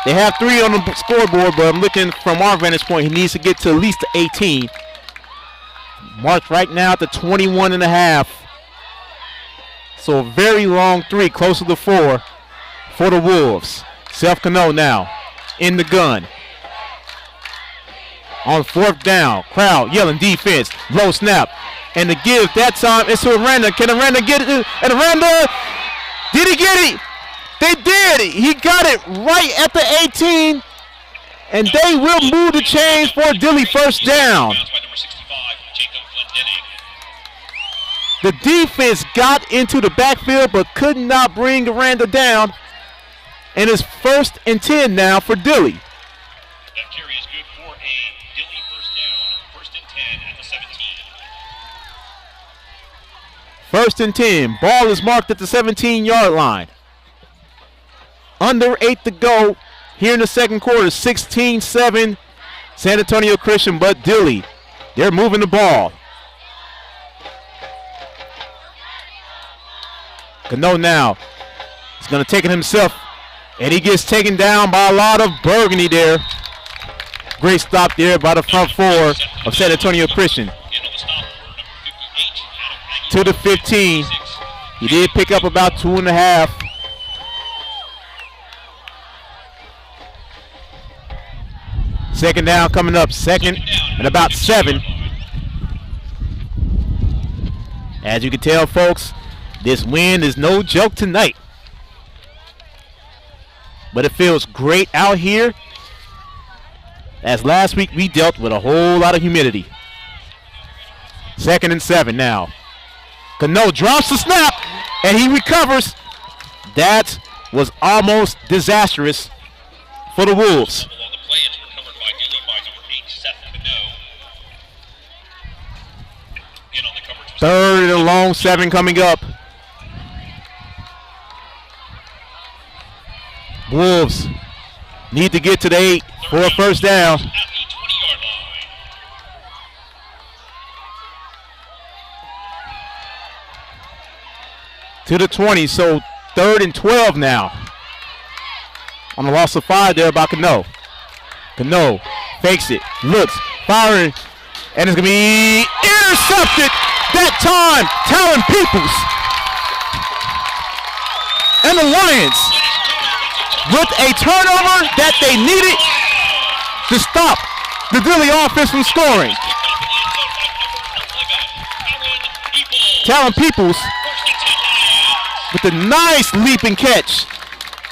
They have 3 on the scoreboard, but I'm looking from our vantage point. He needs to get to at least the 18. Marked right now at the 21 and a half. So a very long 3, close to the 4 for the Wolves. Self-Cano now in the gun. On 4th down, crowd yelling defense, low snap. And the give that time is to Aranda. Can Aranda get it? And Aranda, did he get it? They did. He got it right at the 18. And they will move the chains for Dilly first down. The defense got into the backfield but could not bring Aranda down. And it's 1st and 10 now for Dilly. That carry is good for a Dilly first down. 1st and 10 at the 17. 1st and 10. Ball is marked at the 17-yard line. Under 8 to go here in the second quarter. 16-7 San Antonio Christian, but Dilly, they're moving the ball. Cano now is going to take it himself, and he gets taken down by a lot of burgundy there. Great stop there by the front 4 of San Antonio Christian. To the 15. He did pick up about 2.5. Second down coming up, 2nd and about 7. As you can tell, folks, this win is no joke tonight. But it feels great out here, as last week we dealt with a whole lot of humidity. 2nd and 7 now. Cano drops the snap, and he recovers. That was almost disastrous for the Wolves. 3rd and a long 7 coming up. Wolves need to get to the 8 for a first down. To the 20, so 3rd and 12 now. On the loss of 5 there by Cano. Cano fakes it, looks, firing, and it's going to be intercepted. That time, Talon Peoples and the Lions with a turnover that they needed to stop the Dilly offense from scoring. Talon Peoples with a nice leaping catch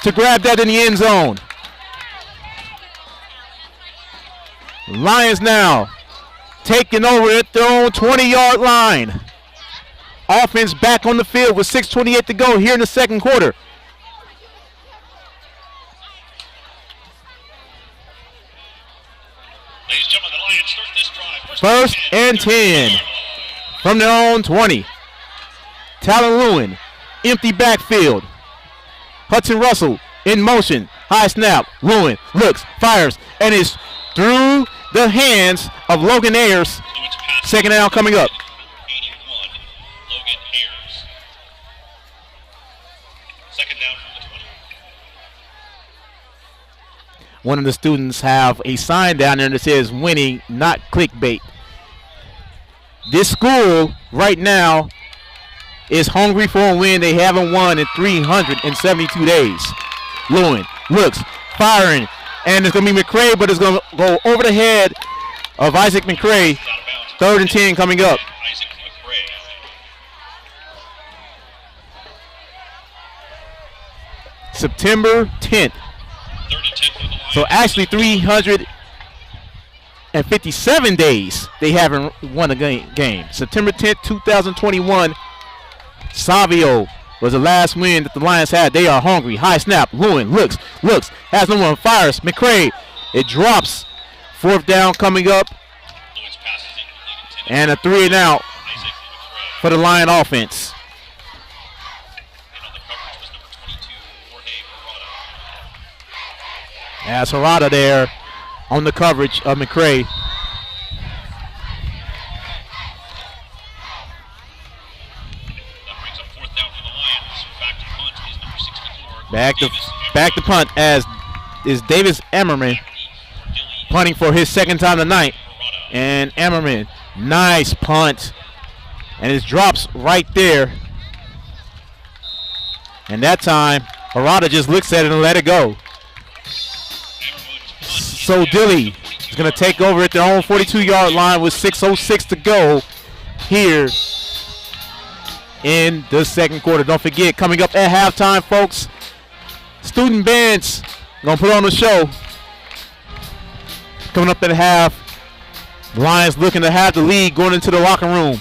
to grab that in the end zone. Lions now taking over at their own 20-yard line. Offense back on the field with 6:28 to go here in the second quarter. Ladies and gentlemen, the Lions start this drive. 1st and 10 from their own 20. Talon Lewin empty backfield. Hudson Russell in motion. High snap. Lewin looks, fires, and is through the hands of Logan Ayers. Second down coming up. 81, Logan Ayers. Second down from the 20. One of the students have a sign down there that says winning, not clickbait. This school right now is hungry for a win. They haven't won in 372 days. Lewin looks, firing, and it's going to be McCray, but it's going to go over the head of Isaac McCray. Third and 10 coming up. Isaac McCray. September 10th. 30-10 for the Lions. So actually 357 days they haven't won a game. September 10th, 2021. Savio was the last win that the Lions had. They are hungry. High snap. Lewin looks, has no one, fires. McCray. It drops. Fourth down coming up. Lewin's pass is incomplete. And a 3 and out Isaac McCray. for the Lion offense. And on the coverage was number 22, Jorge Parada. As Harada there on the coverage of McCray. That brings up fourth down for the Lions. Back to punt is number 64. Back to punt as is Davis Emmerman punting for his second time tonight. And Emmerman, nice punt. And it drops right there. And that time, Harada just looks at it and let it go. So Dilly is going to take over at their own 42-yard line with 6:06 to go here in the second quarter. Don't forget, coming up at halftime, folks, student bands going to put on the show. Coming up at half, the Lions looking to have the lead going into the locker room.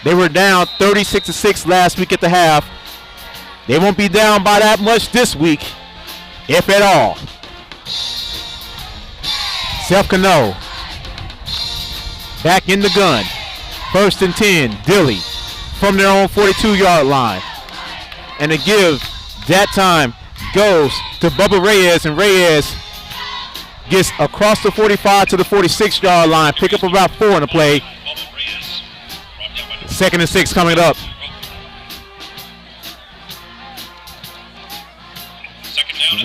They were down 36-6 last week at the half. They won't be down by that much this week, if at all. Seth Cano back in the gun. First and 10, Dilly from their own 42-yard line. And the give that time goes to Bubba Reyes, and Reyes gets across the 45 to the 46-yard line. Pick up about 4 in the play. Second and 6 coming up.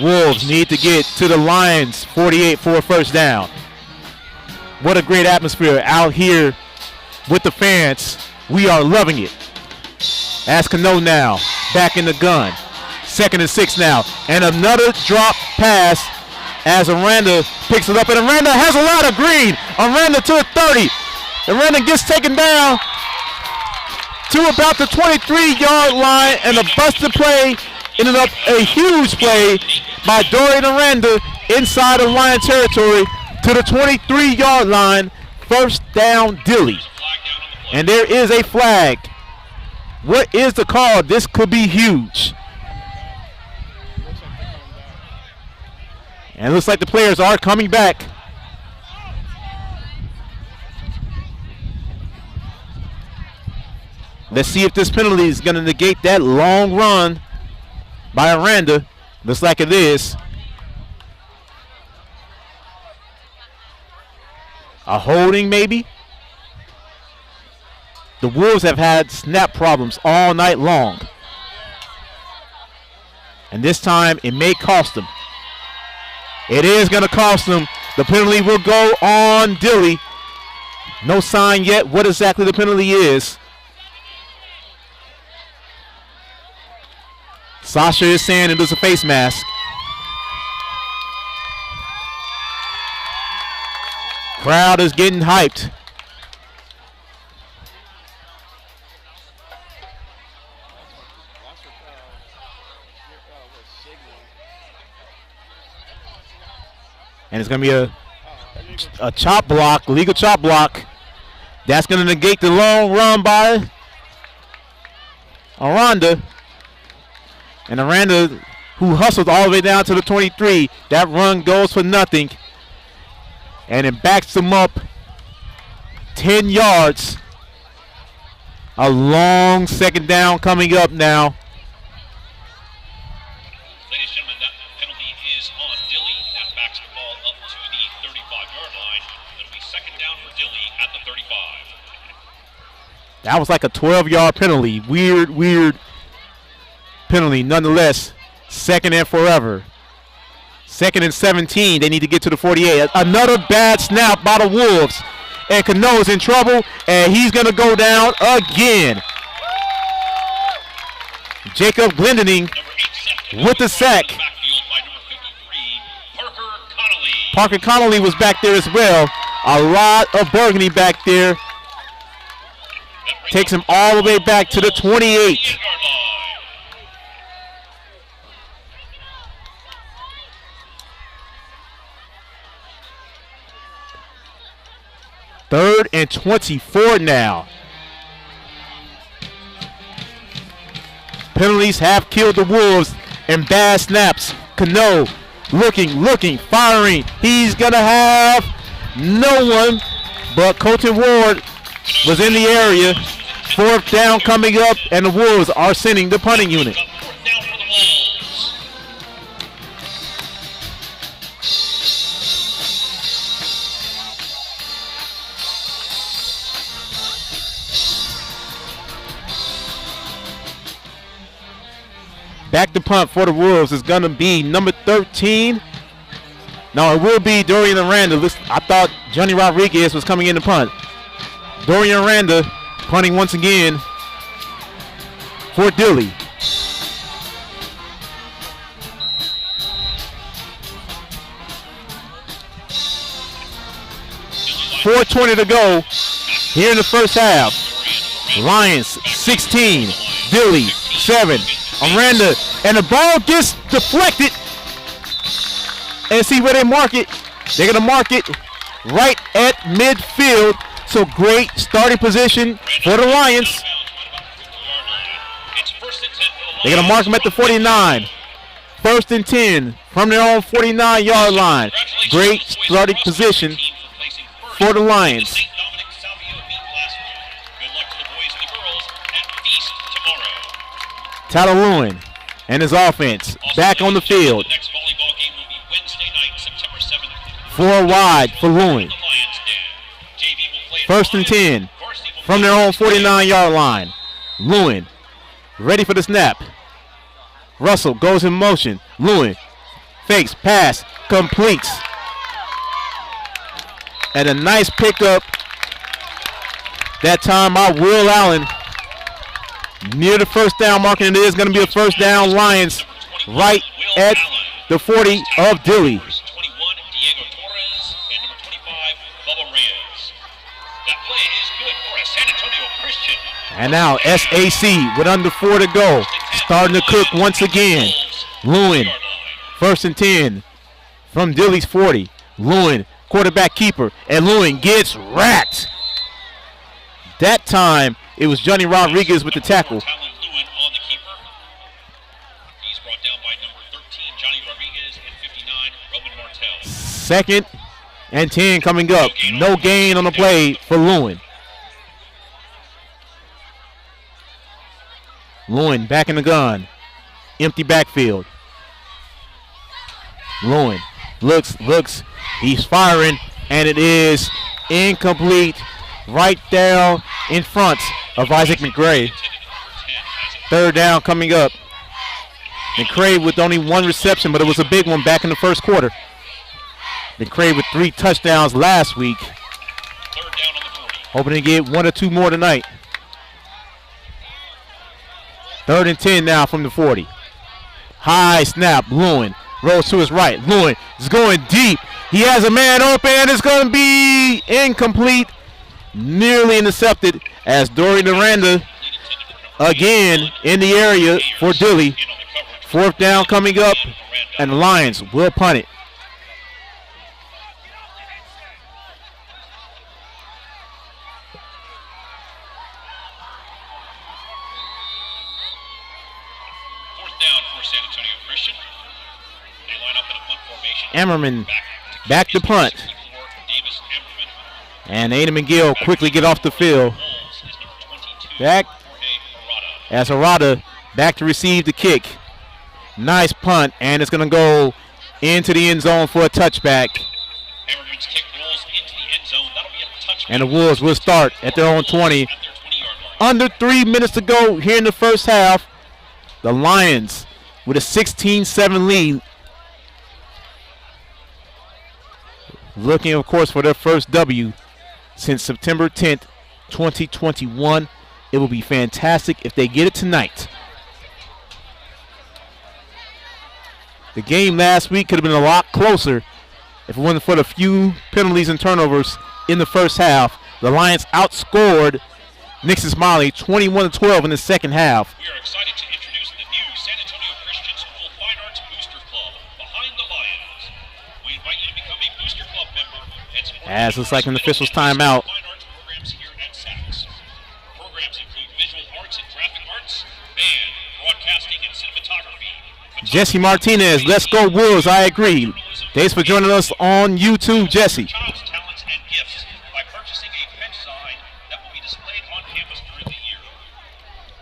Wolves need to get to the Lions 48 for a first down. What a great atmosphere out here with the fans. We are loving it. As Cano now back in the gun. Second and 6 now. And another drop pass as Aranda picks it up. And Aranda has a lot of green. Aranda to the 30. Aranda gets taken down to about the 23-yard line. And a busted play ended up a huge play by Dorian Aranda inside of Lion territory to the 23-yard line. First down, Dilly. And there is a flag. What is the call? This could be huge. And it looks like the players are coming back. Let's see if this penalty is going to negate that long run by Aranda. Looks like it is. A holding maybe. The Wolves have had snap problems all night long. And this time it may cost them. It is going to cost them. The penalty will go on Dilly. No sign yet what exactly the penalty is. Sasha is saying it was a face mask. Crowd is getting hyped. And it's going to be a chop block, legal chop block. That's going to negate the long run by Aranda. And Aranda, who hustled all the way down to the 23, that run goes for nothing. And it backs them up 10 yards. A long second down coming up now. Ladies and gentlemen, that penalty is on Dilly. That backs the ball up to the 35-yard line. It'll be second down for Dilly at the 35. That was like a 12-yard penalty. Weird penalty. Nonetheless, second and forever. Second and 17. They need to get to the 48. Another bad snap by the Wolves. And Cano is in trouble, and he's going to go down again. Jacob Glendening with the sack. Parker Connolly was back there as well. A lot of burgundy back there. Takes him all the way back to the 28. Third and 24 now. Penalties have killed the Wolves, and bad snaps. Cano looking, firing. He's going to have no one, but Colton Ward was in the area. Fourth down coming up, and the Wolves are sending the punting unit. Back to punt for the Wolves is going to be number 13. No, it will be Dorian Aranda. I thought Johnny Rodriguez was coming in to punt. Dorian Aranda punting once again for Dilly. 4:20 to go here in the first half. Lions 16, Dilly 7. Aranda, and the ball gets deflected. And see where they mark it. They're going to mark it right at midfield. So great starting position for the Lions. They're going to mark them at the 49. First and 10 from their own 49-yard line. Great starting position for the Lions. Tyler Lewin and his offense back on the field. 4 wide for Lewin. First and 10 from their own 49-yard line. Lewin ready for the snap. Russell goes in motion. Lewin fakes, pass, completes. And a nice pickup that time by Will Allen. Near the first down mark, and it is going to be a first down. Lions right at the 40 of Dilly. And now SAC with under 4 to go. Starting to cook once again. Lewin, first and 10 from Dilly's 40. Lewin, quarterback keeper, and Lewin gets racked. That time, it was Johnny Rodriguez with the tackle. Second and 10 coming up. No gain on the play for Lewin. Lewin back in the gun. Empty backfield. Lewin looks. He's firing, and it is incomplete. Right down in front of Isaac McGray. Third down coming up. McGray with only 1 reception, but it was a big one back in the first quarter. McGray with 3 touchdowns last week. Hoping to get 1 or 2 more tonight. Third and 10 now from the 40. High snap. Lewin rolls to his right. Lewin is going deep. He has a man open, and it's going to be incomplete. Nearly intercepted as Dorian Aranda again in the area for Dilly. Fourth down coming up, and the Lions will punt it. Fourth down for San Antonio Christian. They line up in a punt formation. Emmerman back to punt. And Ada McGill quickly get off the field. Back as Harada back to receive the kick. Nice punt, and it's going to go into the end zone for a touchback. Hammerman's kick rolls into the end zone. That'll be a touchback. And the Wolves will start at their own 20. Under 3 minutes to go here in the first half. The Lions with a 16-7 lead. Looking, of course, for their first W since September 10th, 2021. It will be fantastic if they get it tonight. The game last week could have been a lot closer if it wasn't for the few penalties and turnovers in the first half. The Lions outscored Nixon Molly 21-12 in the second half. We are excited to introduce the new San Antonio Christian School Fine Arts Booster Club, Behind the Lions. We invite you to become a Booster Club member and support As looks like an official's timeout. fine arts programs here at SACS. Programs include visual arts and graphic arts, band, broadcasting, and cinematography. Jesse Martinez, let's go Wolves. I agree. Thanks for joining us on YouTube, Jesse. Child's talents and gifts by purchasing a pen sign that will be displayed on campus during the year.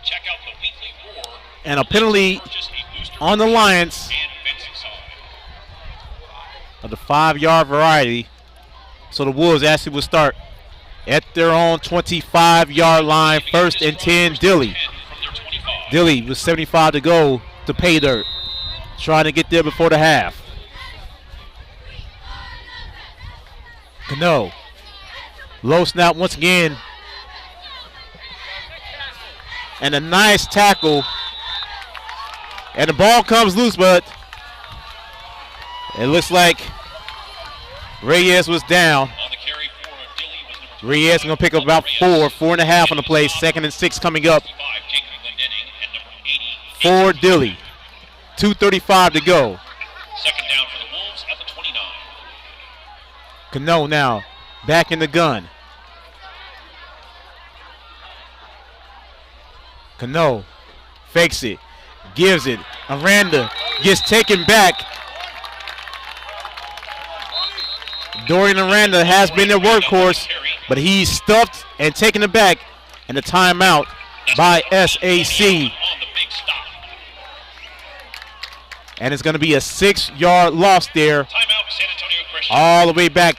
Check out the weekly roar And a penalty purchase a booster on the Lions and fencing sign. of the 5-yard variety. So the Wolves actually will start at their own 25-yard line. First and 10, Dilly. From their 25. Dilly with 75 to go to pay dirt. Trying to get there before the half. Cano. Low snap once again. And a nice tackle. And the ball comes loose, but it looks like Reyes was down. On the carry for Dilly was number 25, Reyes going to pick up about 4.5 on the play. 2nd and 6 coming up 25, Jacob Glendenning, and number 80. for Dilly. 2:35 to go. Second down for the Wolves at the 29. Cano now back in the gun. Cano fakes it, gives it. Aranda gets taken back. Dorian Aranda has been their workhorse, but he's stuffed and taken it back. And the timeout by SAC. On the big stop. And it's going to be a 6-yard loss there, Timeout, San Antonio Christian. all the way back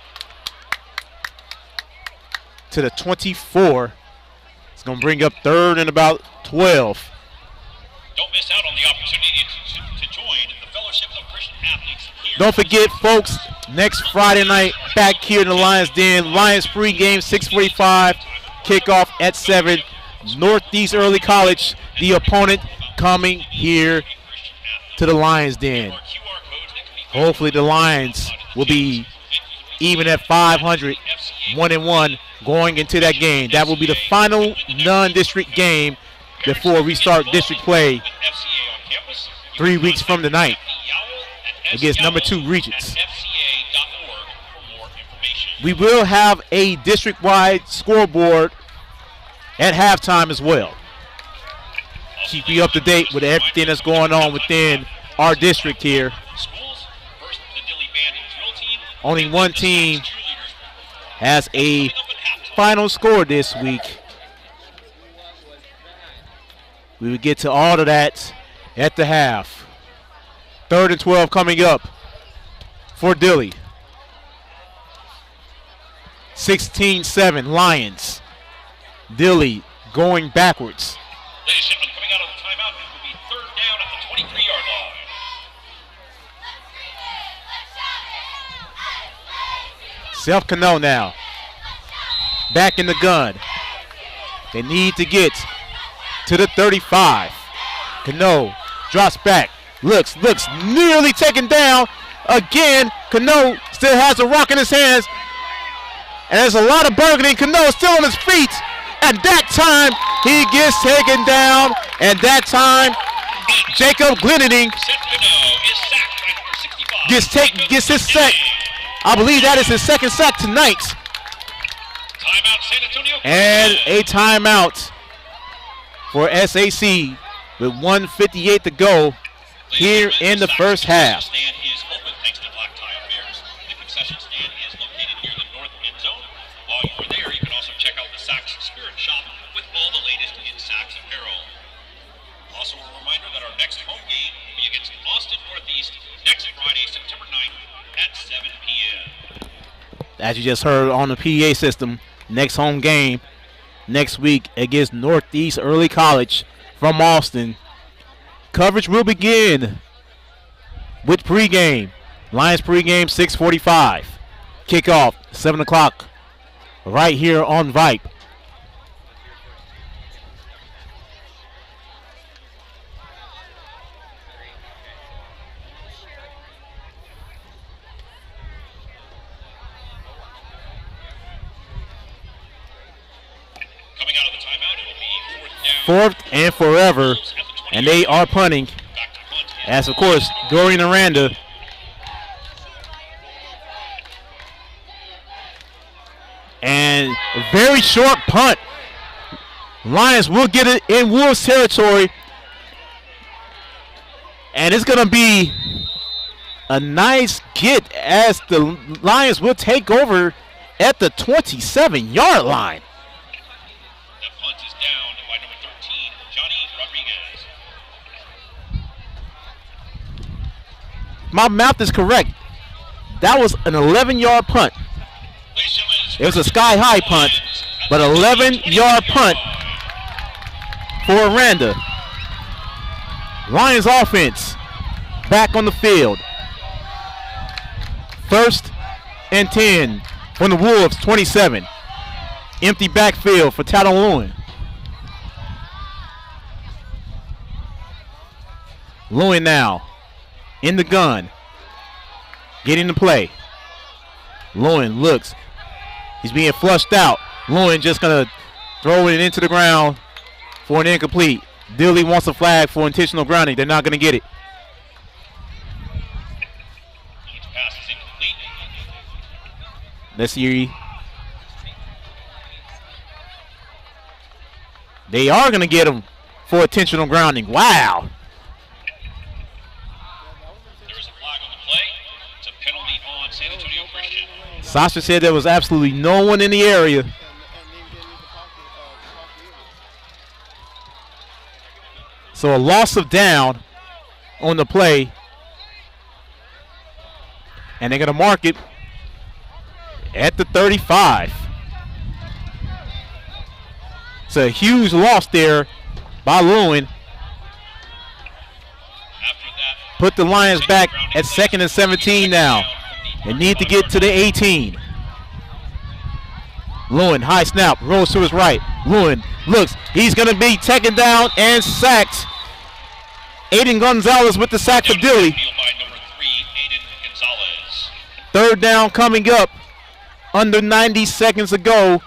to the 24. It's going to bring up 3rd and about 12. Don't miss out on the opportunity to join the Fellowship of Christian Athletes here. Don't forget, folks, next Friday night, back here in the Lions Den. Lions pregame, 6:45. Kickoff at 7. Northeast Early College, the opponent coming here to the Lions Den. Hopefully the Lions will be even at 500, 1-1 going into that game. That will be the final non-district game before we start district play 3 weeks from tonight against number 2 Regents. We will have a district-wide scoreboard at halftime as well. Keep you up to date with everything that's going on within our district here. Only one team has a final score this week. We will get to all of that at the half. 3rd and 12 coming up for Dilly. 16-7 Lions. Dilly going backwards. Ladies and gentlemen, coming out of the timeout, it will be 3rd down at the 23-yard line. Self Cano now. Back in the gun. They need to get to the 35. Cano drops back. Looks, nearly taken down. Again, Cano still has a rock in his hands. And there's a lot of bargaining. Cano still on his feet. At that time, he gets taken down. And that time, Jacob Glendenning gets his sack. I believe that is his second sack tonight. Timeout, San Antonio. And a timeout for SAC with 1:58 to go here in the first half. The stand is open thanks to Black Tie Affairs. The concession stand is located near the north end zone. While you are there, you can also check out the Saks Spirit Shop with all the latest in Northeast next Friday, September 9th at 7 p.m. As you just heard on the PA system, next home game next week against Northeast Early College from Austin. Coverage will begin with pregame. Lions pregame 6:45. Kickoff 7 o'clock right here on Vype. Coming out of the timeout, it'll be Fourth and forever, and they are punting. As of course, Dorian Aranda and a very short punt. Lions will get it in Wolves territory, and it's going to be a nice get as the Lions will take over at the 27-yard line. That punt is down by number 13, Johnny Rodriguez. My math is correct. That was an 11-yard punt. It was a sky-high punt, but 11-yard punt for Aranda. Lions offense back on the field. 1st and 10 from the Wolves, 27. Empty backfield for Talon Lewin. Lewin now in the gun, getting the play. Lewin looks. He's being flushed out. Lewin just going to throw it into the ground for an incomplete. Dilly wants a flag for intentional grounding. They're not going to get it. Pass is incomplete. Let's see. They are going to get him for intentional grounding. Wow. There is a flag on the play. It's a penalty on San Antonio Christian. Sasha said there was absolutely no one in the area. So a loss of down on the play. And they're going to mark it at the 35. It's a huge loss there by Lewin. Put the Lions back at 2nd and 17 now. They need to get to the 18. Lewin, high snap, rolls to his right. Lewin looks. He's going to be taken down and sacked. Aiden Gonzalez with the sack for Dilly. 3rd down coming up. Under 90 seconds to go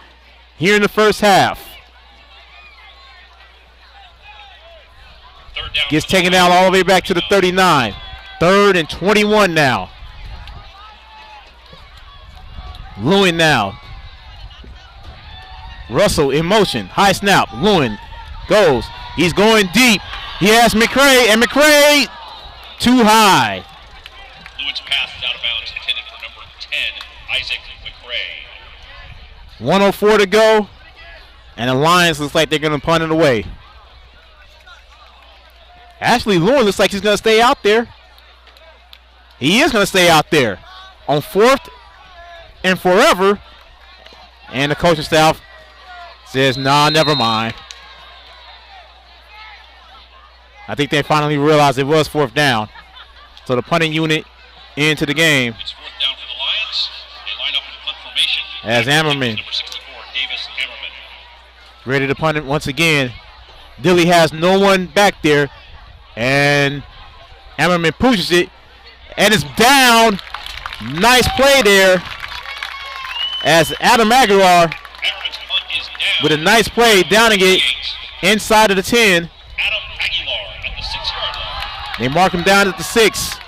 here in the first half. Gets taken down all the way back to the 39. 3rd and 21 now. Lewin now. Russell in motion. High snap. Lewin goes. He's going deep. He has McCray, and McCray too high. Lewin's pass is out of bounds, intended for number 10, Isaac McCray. 1:04 to go, and the Lions looks like they're going to punt it away. Actually, Lewin looks like he's going to stay out there. He is going to stay out there on 4th and forever. And the coaching staff says, nah, never mind. I think they finally realized it was 4th down. So the punting unit into the game. It's 4th down for the Lions. They line up in punt formation. As Ammerman. Number 64, Davis Ammerman. Ready to punt it once again. Dilly has no one back there. And Ammerman pushes it. And it's down. Nice play there. As Adam Aguilar with a nice play downing it inside of the 10. Adam Aguilar at the 6-yard line. They mark him down at the 6.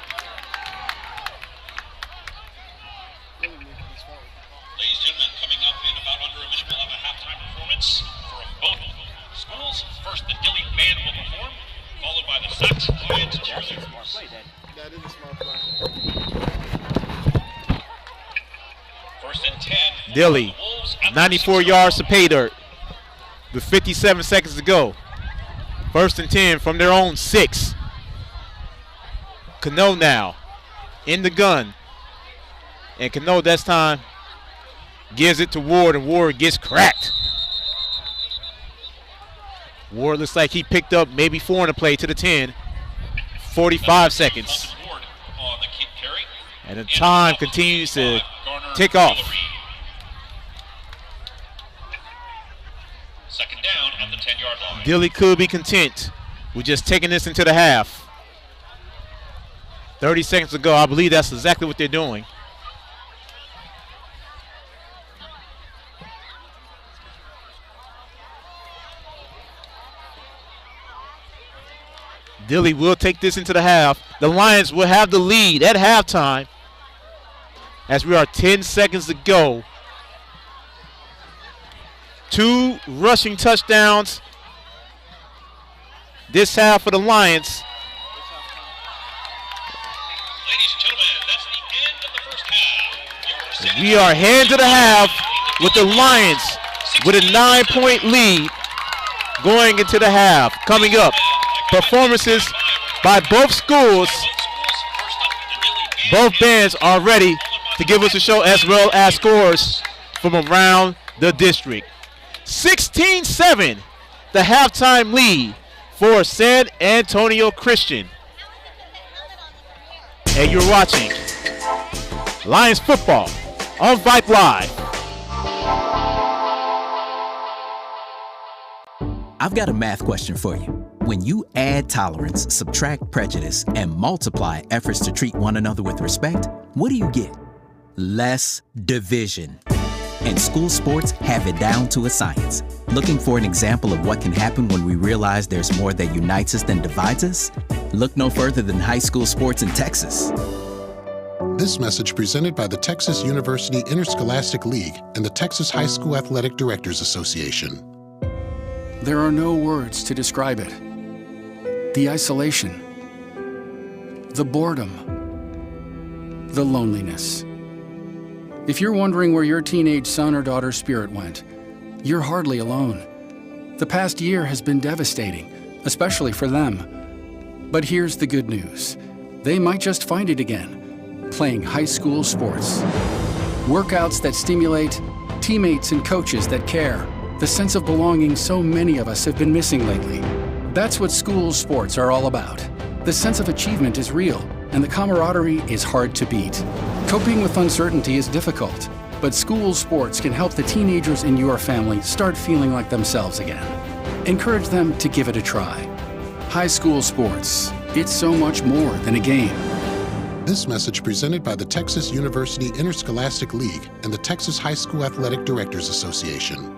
Ladies and gentlemen, coming up in about under a minute, we'll have a halftime performance from both schools. First, the Dilly band will perform, followed by the Sax Lions cheerleaders. That is a smart play. 1st and 10. Dilly, 94 yards to pay dirt with 57 seconds to go. 1st and 10 from their own 6. Cano now in the gun. And Cano this time gives it to Ward, and Ward gets cracked. Ward looks like he picked up maybe 4 in the play to the 10. 45 seconds. And the time continues to tick off. Second down at the 10-yard line. Dilly could be content with just taking this into the half. 30 seconds to go. I believe that's exactly what they're doing. Dilly will take this into the half. The Lions will have the lead at halftime as we are 10 seconds to go. 2 rushing touchdowns this half for the Lions. Ladies and gentlemen, that's the end of the first half. We are heading to the half with the Lions with a 9-point lead going into the half. Coming up, performances by both schools. Both bands are ready to give us a show, as well as scores from around the district. 16-7, the halftime lead for San Antonio Christian. And you're watching Lions football on Vype Live. I've got a math question for you. When you add tolerance, subtract prejudice, and multiply efforts to treat one another with respect, what do you get? Less division. And school sports have it down to a science. Looking for an example of what can happen when we realize there's more that unites us than divides us? Look no further than high school sports in Texas. This message presented by the Texas University Interscholastic League and the Texas High School Athletic Directors Association. There are no words to describe it. The isolation, the boredom, the loneliness. If you're wondering where your teenage son or daughter's spirit went, you're hardly alone. The past year has been devastating, especially for them. But here's the good news. They might just find it again, playing high school sports. Workouts that stimulate, teammates and coaches that care, the sense of belonging so many of us have been missing lately. That's what school sports are all about. The sense of achievement is real, and the camaraderie is hard to beat. Coping with uncertainty is difficult, but school sports can help the teenagers in your family start feeling like themselves again. Encourage them to give it a try. High school sports, it's so much more than a game. This message presented by the Texas University Interscholastic League and the Texas High School Athletic Directors Association.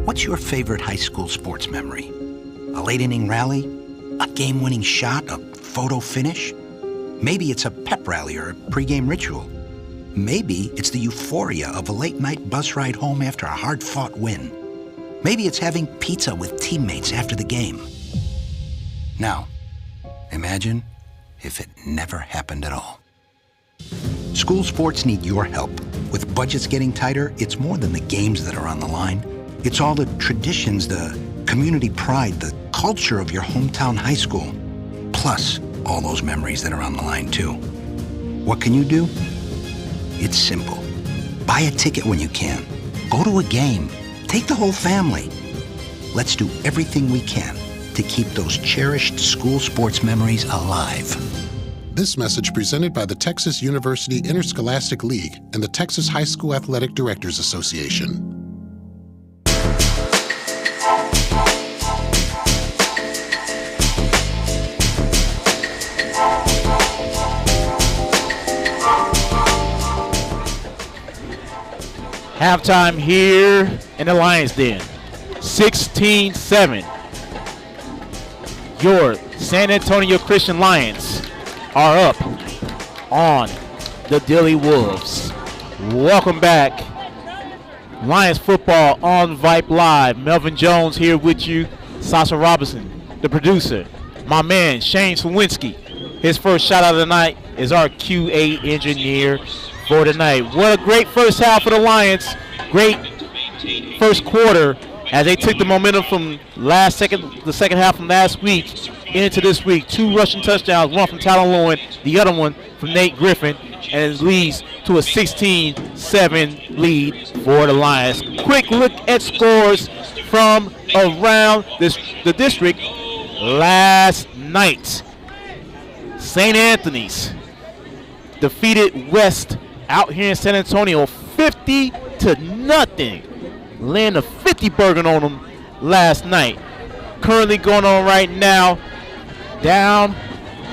What's your favorite high school sports memory? A late inning rally? A game-winning shot? A photo finish? Maybe it's a pep rally or a pregame ritual. Maybe it's the euphoria of a late-night bus ride home after a hard-fought win. Maybe it's having pizza with teammates after the game. Now, imagine if it never happened at all. School sports need your help. With budgets getting tighter, it's more than the games that are on the line. It's all the traditions, the community pride, the culture of your hometown high school. Plus, all those memories that are on the line, too. What can you do? It's simple. Buy a ticket when you can. Go to a game. Take the whole family. Let's do everything we can to keep those cherished school sports memories alive. This message presented by the Texas University Interscholastic League and the Texas High School Athletic Directors Association. Halftime here in the Lions Den. 16-7. Your San Antonio Christian Lions are up on the Dilly Wolves. Welcome back. Lions football on Vype Live. Melvin Jones here with you. Sasha Robinson, the producer. My man, Shane Sawinski. His first shot out of the night is our QA engineer for tonight. What a great first half for the Lions. Great first quarter as they took the momentum from the second half from last week into this week. 2 rushing touchdowns, one from Talon Lowen, the other one from Nate Griffin, and it leads to a 16-7 lead for the Lions. Quick look at scores from around the district last night. St. Anthony's defeated West out here in San Antonio 50-0. Laying a 50 burger on them last night. Currently going on right now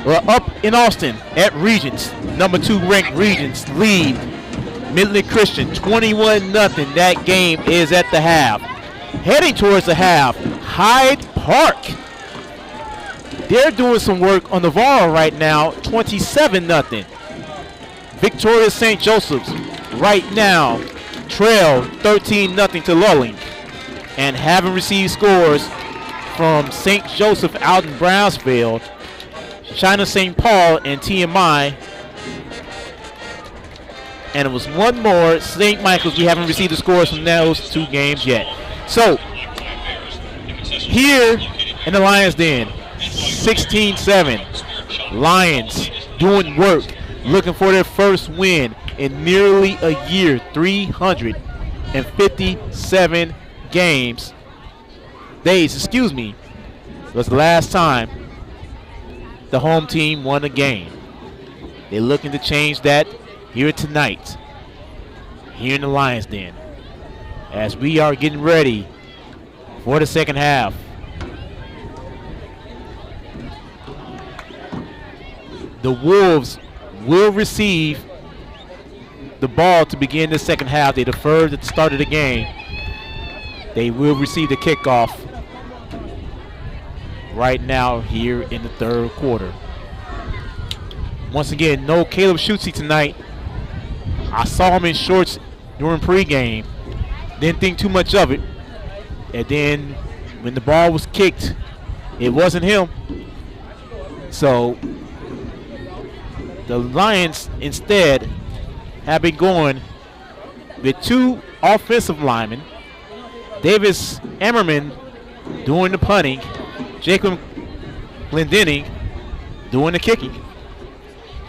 up in Austin at Regents. Number 2 ranked Regents lead Midland Christian 21-0. That game is at the half. Heading towards the half, Hyde Park. They're doing some work on Navarro right now, 27-0. Victoria St. Joseph's right now trail 13-0 to Lulling, and haven't received scores from St. Joseph out in Brownsville, China St. Paul, and TMI. And it was one more, St. Michael's. We haven't received the scores from those 2 games yet. So, here in the Lions Den, 16-7. Lions doing work, looking for their first win in nearly a year. 357 days, was the last time the home team won a game. They're looking to change that here tonight, here in the Lions Den, as we are getting ready for the second half. The Wolves will receive the ball to begin the second half. They deferred at the start of the game. They will receive the kickoff right now here in the third quarter. Once again, no Caleb Schutze tonight. I saw him in shorts during pregame. Didn't think too much of it. And then when the ball was kicked, it wasn't him. So the Lions instead have been going with two offensive linemen. Davis Emmerman doing the punting. Jacob Glendenning doing the kicking.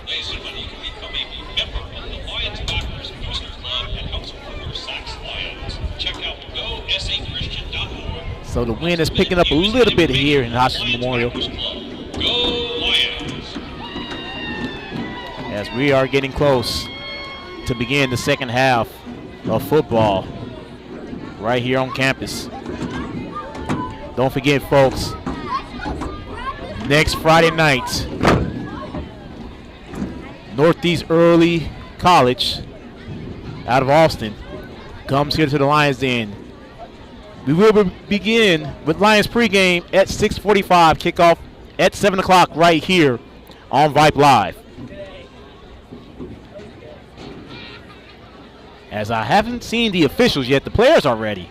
Ladies and gentlemen, you can become a member of the Lions Backers Booster Club and help support your Sachs Lions. Check out GoSAChristian.org. So the wind is picking up a little bit here in Hotchkiss Memorial, Go Lions! as we are getting close to begin the second half of football right here on campus. Don't forget, folks, next Friday night, Northeast Early College out of Austin comes here to the Lions Den. We will begin with Lions pregame at 6:45, kickoff at 7 o'clock right here on Vype Live. As I haven't seen the officials yet, the players are ready,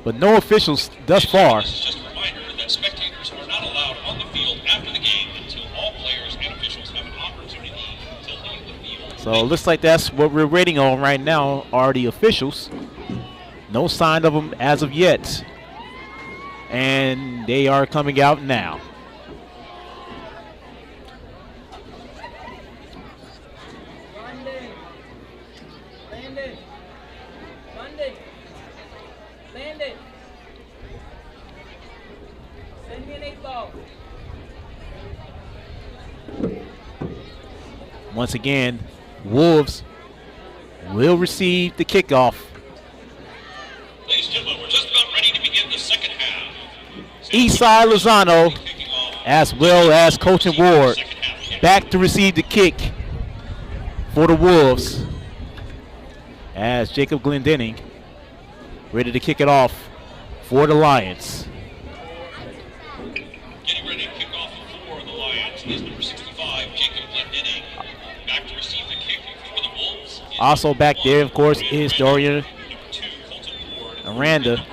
but no officials thus far. This is just a reminder that spectators are not allowed on the field after the game until all players and officials have an opportunity to leave the field. So it looks like that's what we're waiting on right now, are the officials. No sign of them as of yet. And they are coming out now. Once again, Wolves will receive the kickoff. Ladies and gentlemen, we're just about ready to begin the second half. Eastside Lozano, as well as Coach and Ward, back to receive the kick for the Wolves, as Jacob Glendenning ready to kick it off for the Lions. Getting ready to kick off for the Lions is number 65, Jacob Glendenning. Back to receive the kick for the Wolves. Also back there, of course, is Dorian Aranda.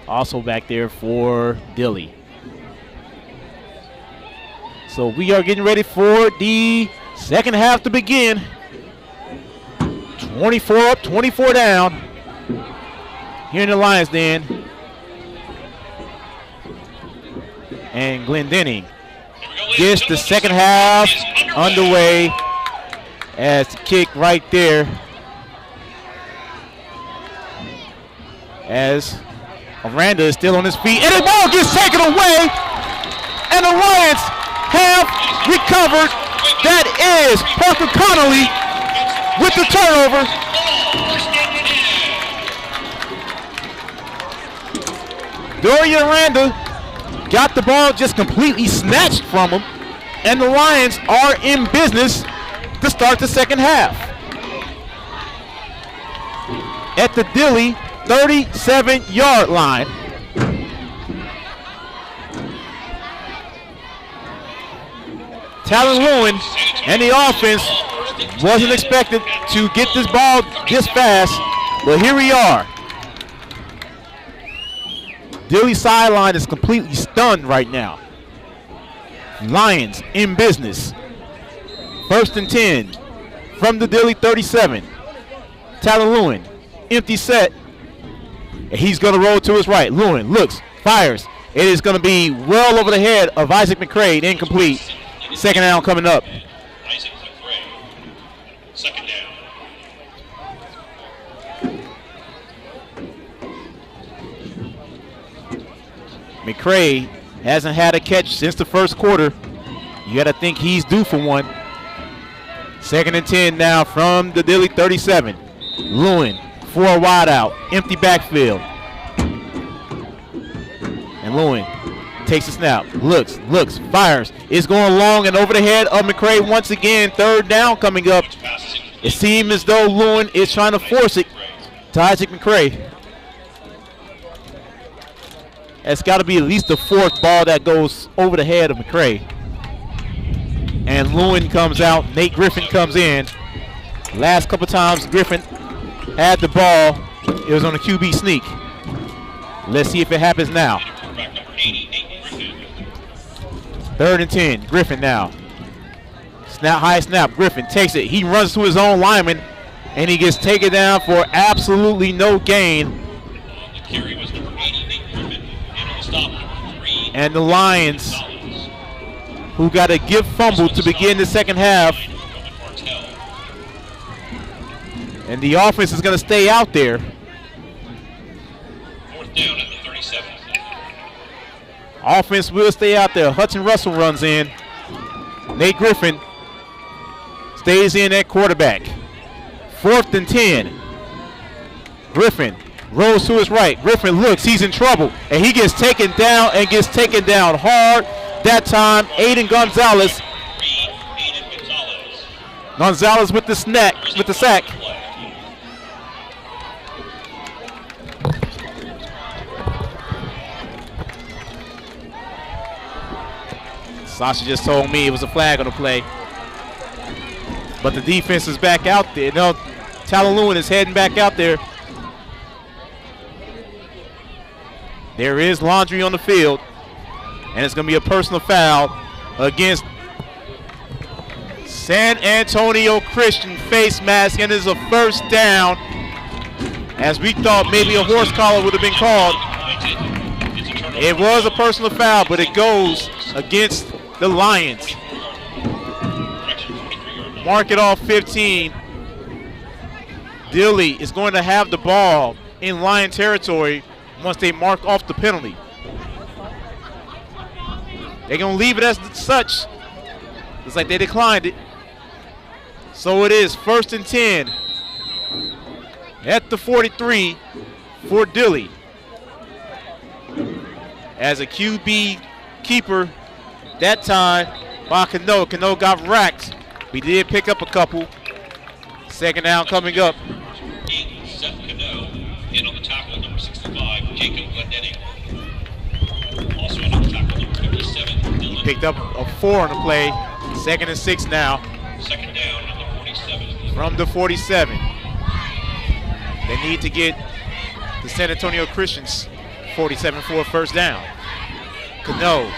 Also back there for Dilly. So we are getting ready for the second half to begin. 24 up, 24 down here in the Lions Den. And Glendenning gets the second half underway, as the kick right there, as Aranda is still on his feet, and the ball gets taken away, and the Lions have recovered. That is Parker Connolly with the turnover. Dorian Aranda got the ball just completely snatched from him, and the Lions are in business to start the second half. At the Dilly 37-yard line. Talon Lewin and the offense wasn't expected to get this ball this fast, but here we are. Dilly sideline is completely stunned right now. Lions in business. 1st and 10 from the Dilly 37. Talon Lewin, empty set. And he's going to roll to his right. Lewin looks, fires. It is going to be well over the head of Isaac McCray. Incomplete. Second down coming up. Isaac McCray. Second down. McCray hasn't had a catch since the first quarter. You got to think he's due for one. Second and 10 now from the Dilly 37. Lewin, 4 wide out, empty backfield. And Lewin takes a snap, looks, fires. It's going long and over the head of McCray once again. Third down coming up. It seems as though Lewin is trying to force it to Isaac McCray. It's got to be at least the fourth ball that goes over the head of McCray. And Lewin comes out. Nate Griffin comes in. Last couple times Griffin had the ball, it was on a QB sneak. Let's see if it happens now. Third and 10. Griffin now. Snap, high snap. Griffin takes it. He runs to his own lineman, and he gets taken down for absolutely no gain. And the Lions, who got a gift fumble to begin the second half. And the offense is going to stay out there. Fourth down at the 37. Offense will stay out there. Hudson Russell runs in. Nate Griffin stays in at quarterback. Fourth and 10. Griffin rolls to his right. Griffin looks, he's in trouble, and he gets taken down and gets taken down hard. That time, Aiden Gonzalez. Gonzalez with the sack. Sasha just told me it was a flag on the play. But the defense is back out there. No, Talon Lewin is heading back out there. There is laundry on the field. And it's going to be a personal foul against San Antonio Christian face mask. And it's a first down. As we thought maybe a horse collar would have been called. It was a personal foul, but it goes against the Lions. Mark it off 15. Dilly is going to have the ball in Lion territory once they mark off the penalty. They're going to leave it as such. It's like they declined it. So it is first and 10 at the 43 for Dilly. As a QB keeper that time by Cano. Cano got racked. We did pick up a couple. Second down coming up. Seth Cano in on the tackle, number 65, Jacob Glendenning. Also in on the tackle, number 57, Dylan. Picked up a 4 on the play. Second and 6 now. Second down at the 47. From the 47. They need to get the San Antonio Christians 47 for a first down. Cano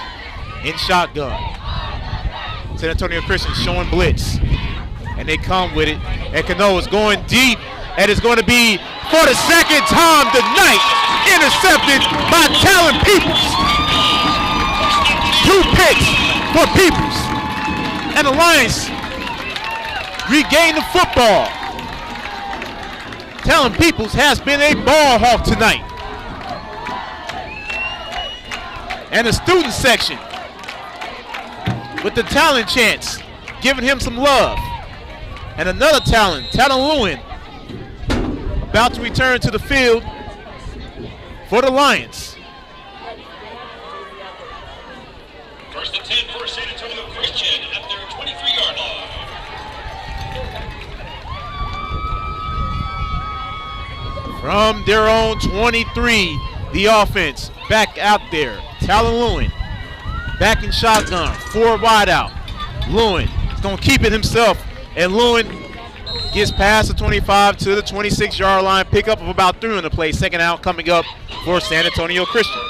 in shotgun. San Antonio Christians showing blitz. And they come with it. And Cano is going deep. And it's going to be, for the second time tonight, intercepted by Talon Peoples. 2 picks for Peoples. And the Lions regain the football. Talon Peoples has been a ball hawk tonight. And the student section with the talent chants, giving him some love. And another Talon Lewin, about to return to the field for the Lions. First and 10 for San Antonio Christian at their 23-yard line. From their own 23, the offense back out there. Talon Lewin back in shotgun, 4 wide out. Lewin is going to keep it himself, and Lewin gets past the 25 to the 26-yard line. Pickup of about 3 on the play. Second out coming up for San Antonio Christian.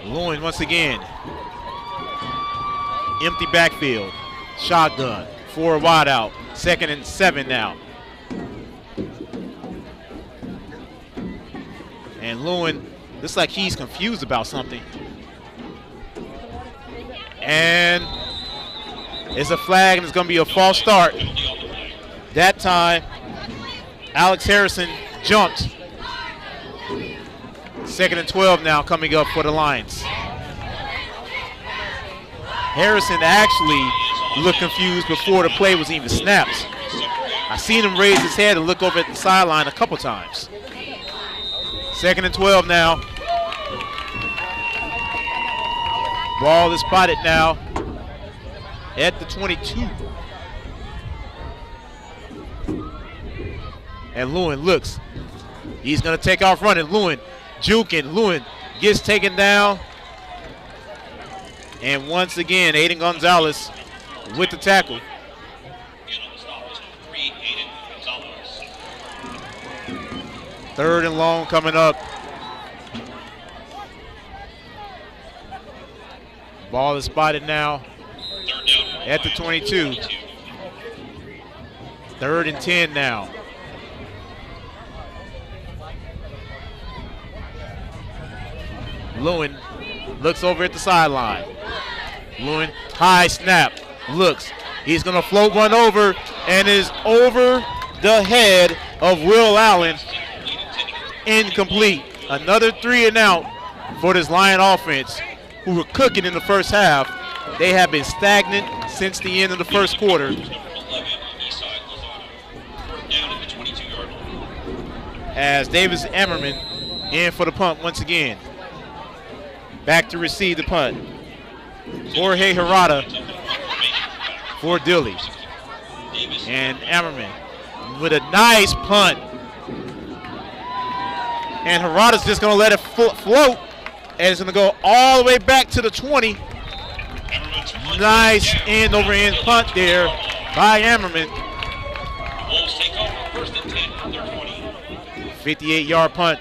Lewin once again. Empty backfield. Shotgun. 4 wide out. 2nd and 7 now. And Lewin looks like he's confused about something. And it's a flag, and it's going to be a false start. That time, Alex Harrison jumped. 2nd and 12 now coming up for the Lions. Harrison actually looked confused before the play was even snapped. I seen him raise his head and look over at the sideline a couple times. 2nd and 12 now. Ball is spotted now at the 22. And Lewin looks. He's going to take off running. Lewin juking. Lewin gets taken down. And once again, Aiden Gonzalez with the tackle. 3rd and long coming up. Ball is spotted now at the 22. 3rd and 10 now. Lewin looks over at the sideline. Lewin, high snap, looks. He's going to float one over and is over the head of Will Allen. Incomplete. Another 3 and out for this Lion offense, who were cooking in the first half. They have been stagnant since the end of the first quarter. As Davis Emmerman in for the punt once again. Back to receive the punt. Jorge Herrada for Dilly. And Emmerman with a nice punt. And Herrada's just going to let it float. And it's going to go all the way back to the 20. Nice end-over-end punt there by Emmerman. 58-yard punt.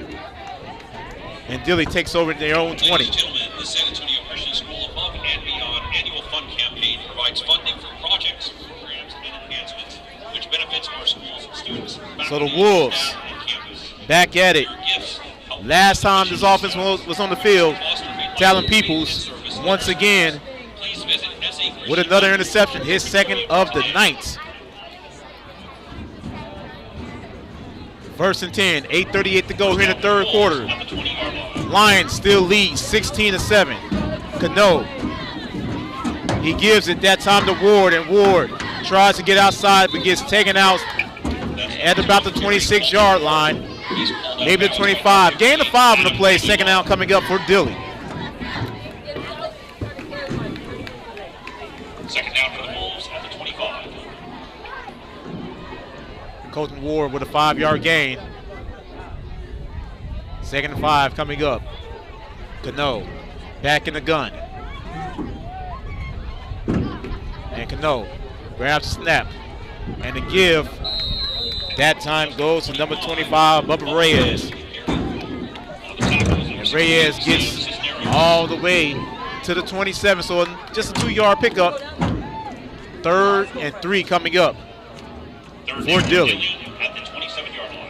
And Dilly takes over their own 20. Ladies and gentlemen, the San Antonio Christian School Above and Beyond Annual Fund Campaign provides funding for projects, programs, and enhancements which benefits our schools and students. So the Wolves back at it. Last time this offense was on the field, Talon Peoples once again with another interception, his 2nd of the night. 1st and 10, 8:38 to go here in the 3rd quarter. Lions still lead 16-7. Cano, he gives it that time to Ward, and Ward tries to get outside but gets taken out at about the 26-yard line, maybe the 25. Gain of 5 on the play, 2nd down coming up for Dilly. 2nd down for the Wolves at the 25. Colton Ward with a 5-yard gain. 2nd and 5 coming up. Cano back in the gun. And Cano grabs the snap. And the give that time goes to number 25, Bubba Reyes. And Reyes gets all the way to the 27, so just a 2-yard pickup. 3rd and 3 coming up for Dilly. At the 27-yard line.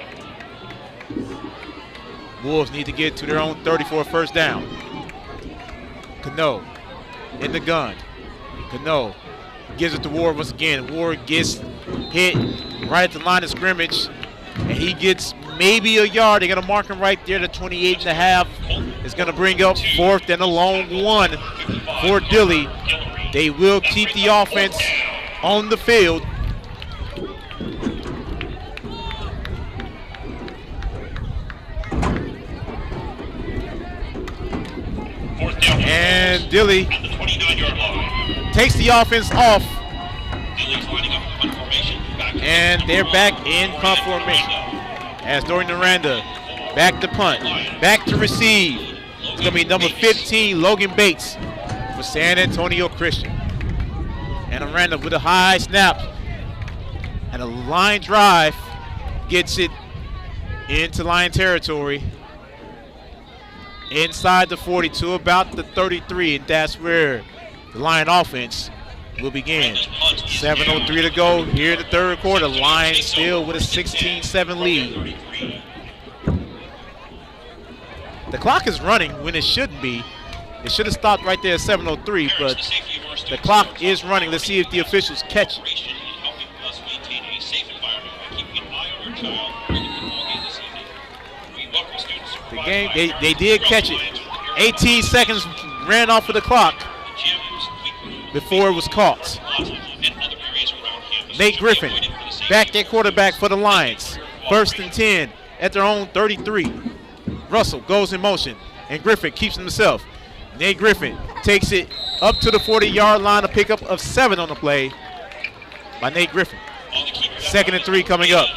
Wolves need to get to their own 30 for a 1st down. Cano in the gun. Cano gives it to Ward once again. Ward gets hit right at the line of scrimmage, and he gets maybe a yard. They're going to mark him right there. The 28.5 is going to bring up 4th and a long 1 for Dilly. They will keep the offense on the field. And Dilly takes the offense off. And they're back in punt formation. As Dorian Aranda back to punt, back to receive. It's going to be number 15, Logan Bates for San Antonio Christian. And Aranda with a high snap. And a line drive gets it into Lion territory. Inside the 40 to about the 33, and that's where the Lion offense will begin. 7:03 to go here in the third quarter. Lions still with a 16-7 lead. The clock is running when it shouldn't be. It should have stopped right there at 7:03, but the clock is running. Let's see if the officials catch it. The game, they did catch it. 18 seconds ran off of the clock before it was caught. Nate Griffin, back at quarterback for the Lions. 1st and 10 at their own 33. Russell goes in motion, and Griffin keeps himself. Nate Griffin takes it up to the 40-yard line, a pickup of 7 on the play by Nate Griffin. 2nd and 3 coming up.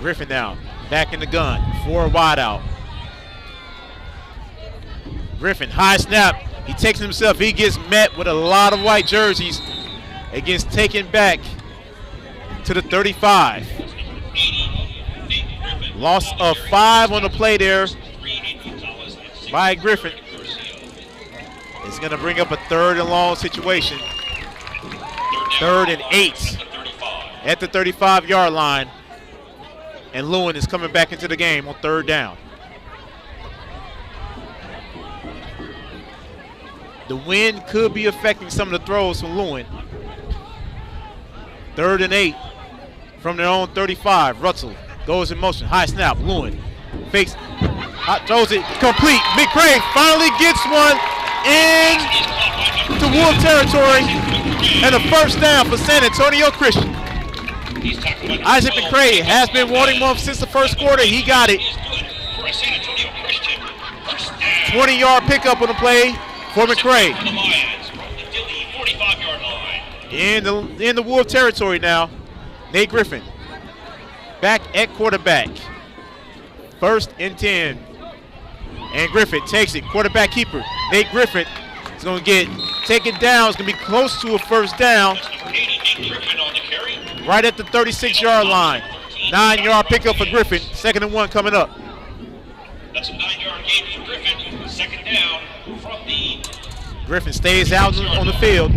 Griffin now, back in the gun, 4 wide out. Griffin, high snap. He takes it himself. He gets met with a lot of white jerseys. It gets taken back to the 35. Loss of 5 on the play there by Griffin. It's going to bring up a 3rd and long situation. 3rd and 8 at the 35-yard line. And Lewin is coming back into the game on 3rd down. The wind could be affecting some of the throws from Lewin. 3rd and 8 from their own 35. Russell goes in motion. High snap. Lewin fakes. Throws it complete. McCray finally gets one into Wolf territory. And a 1st down for San Antonio Christian. Isaac McCray has been wanting one since the 1st quarter. He got it. 20-yard pickup on the play for McCray. In the Wolf territory now. Nate Griffin back at quarterback. 1st and 10. And Griffin takes it. Quarterback keeper. Nate Griffin is going to get taken down. It's going to be close to a 1st down. Right at the 36-yard line. 9-yard pickup for Griffin. 2nd and 1 coming up. That's a 9-yard gain for Griffin. 2nd down from the. Griffin stays out on the field.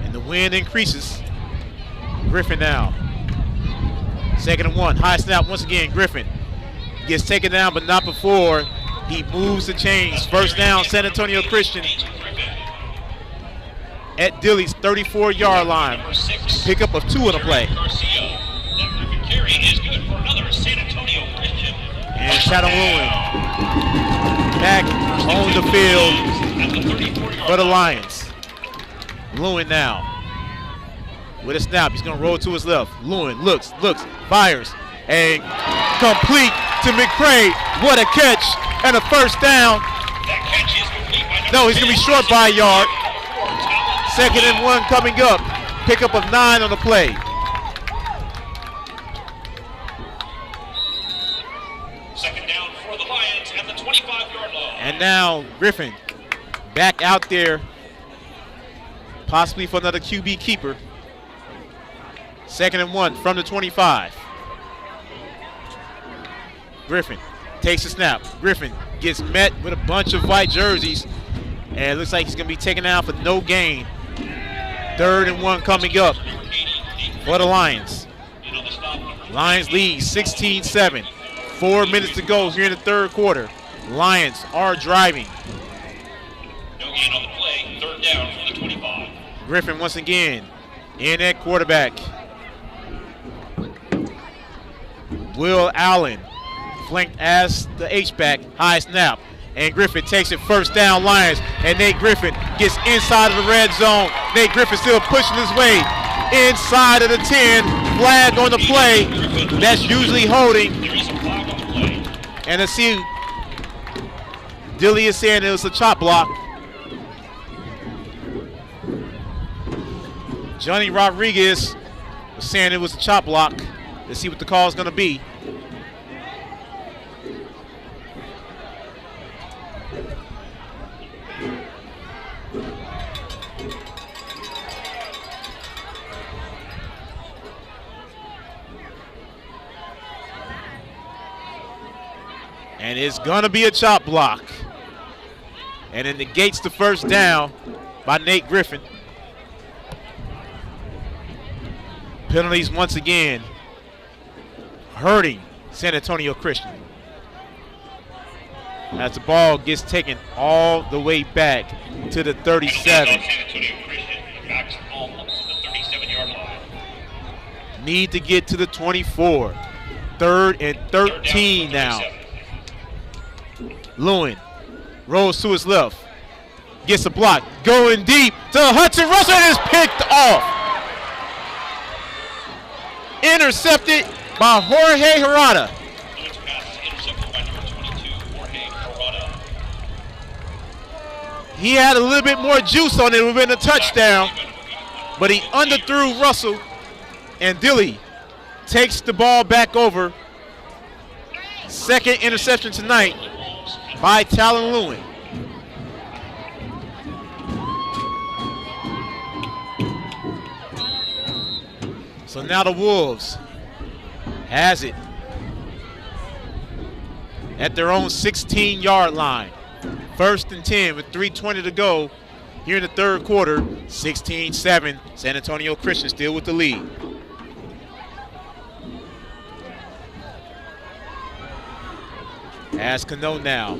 And the wind increases. Griffin now. 2nd and 1. High snap once again. Griffin gets taken down, but not before he moves the chains. 1st down, San Antonio Christian. At Dilly's 34-yard line. Pickup of 2 on the play. And Shadow Lewin back on the field for the Lions. Lewin now with a snap. He's going to roll to his left. Lewin looks, fires, and complete to McCray. What a catch and a 1st down. No, he's going to be short by a yard. 2nd and 1 coming up. Pickup of 9 on the play. Second down for the Lions at the 25-yard line. And now Griffin back out there, possibly for another QB keeper. 2nd and 1 from the 25. Griffin takes a snap. Griffin gets met with a bunch of white jerseys. And it looks like he's going to be taken out for no gain. 3rd and 1 coming up for the Lions. Lions lead 16-7. 4 minutes to go here in the 3rd quarter. Lions are driving. No gain on the play. 3rd down from the 25. Griffin once again in at quarterback. Will Allen flanked as the H-back. High snap. And Griffin takes it 1st down Lions. And Nate Griffin gets inside of the red zone. Nate Griffin still pushing his way inside of the 10. Flag on the play. That's usually holding. And let's see. Dilly is saying it was a chop block. Johnny Rodriguez was saying it was a chop block. Let's see what the call is going to be. And it's going to be a chop block. And it negates the first down by Nate Griffin. Penalties once again hurting San Antonio Christian. As the ball gets taken all the way back to the 37. Need to get to the 24. 3rd and 13 now. Lewin rolls to his left. Gets a block. Going deep to Hudson Russell, and is picked off. Intercepted by Jorge Herrera. He had a little bit more juice on it. It would have been a touchdown, but he underthrew Russell, and Dilly takes the ball back over. Second interception tonight by Talon Lewin. So now the Wolves has it at their own 16-yard line. 1st and 10 with 3:20 to go here in the third quarter. 16-7. San Antonio Christian still with the lead. As Cano now.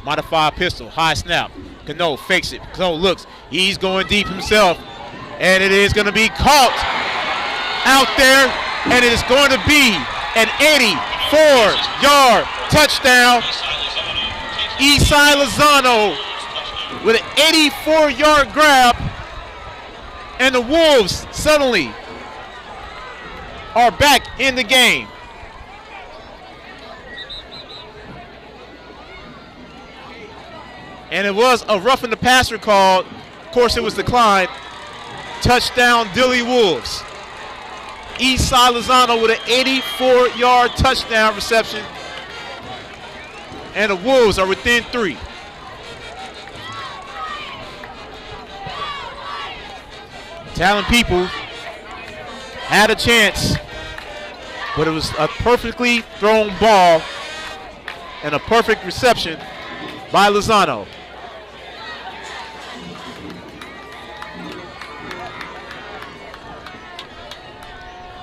Modified pistol. High snap. Cano fakes it. Cano looks. He's going deep himself. And it is going to be caught out there. And it is going to be an 84-yard touchdown. Isai Lozano with an 84-yard grab, and the Wolves suddenly are back in the game. And it was a roughing the passer call. Of course, it was declined. Touchdown, Dilly Wolves. Isai Lozano with an 84-yard touchdown reception. And the Wolves are within 3. Talon people had a chance, but it was a perfectly thrown ball and a perfect reception by Lozano.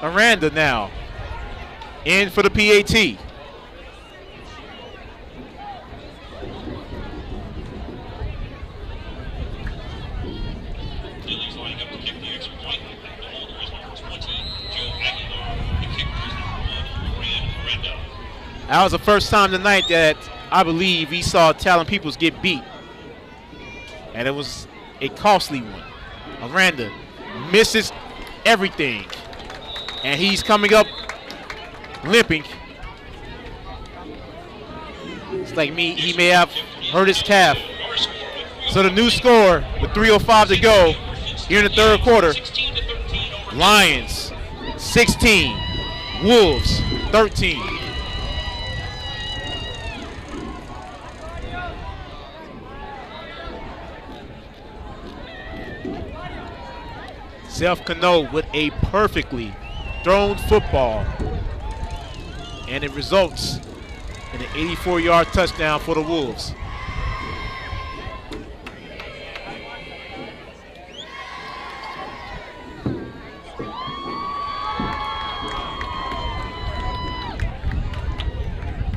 Aranda now in for the PAT. That was the first time tonight that I believe we saw Talon Peoples get beat. And it was a costly one. Aranda misses everything. And he's coming up limping. It's like he may have hurt his calf. So the new score with 3:05 to go here in the third quarter. Lions 16, Wolves 13. Self Cano with a perfectly thrown football, and it results in an 84-yard touchdown for the Wolves.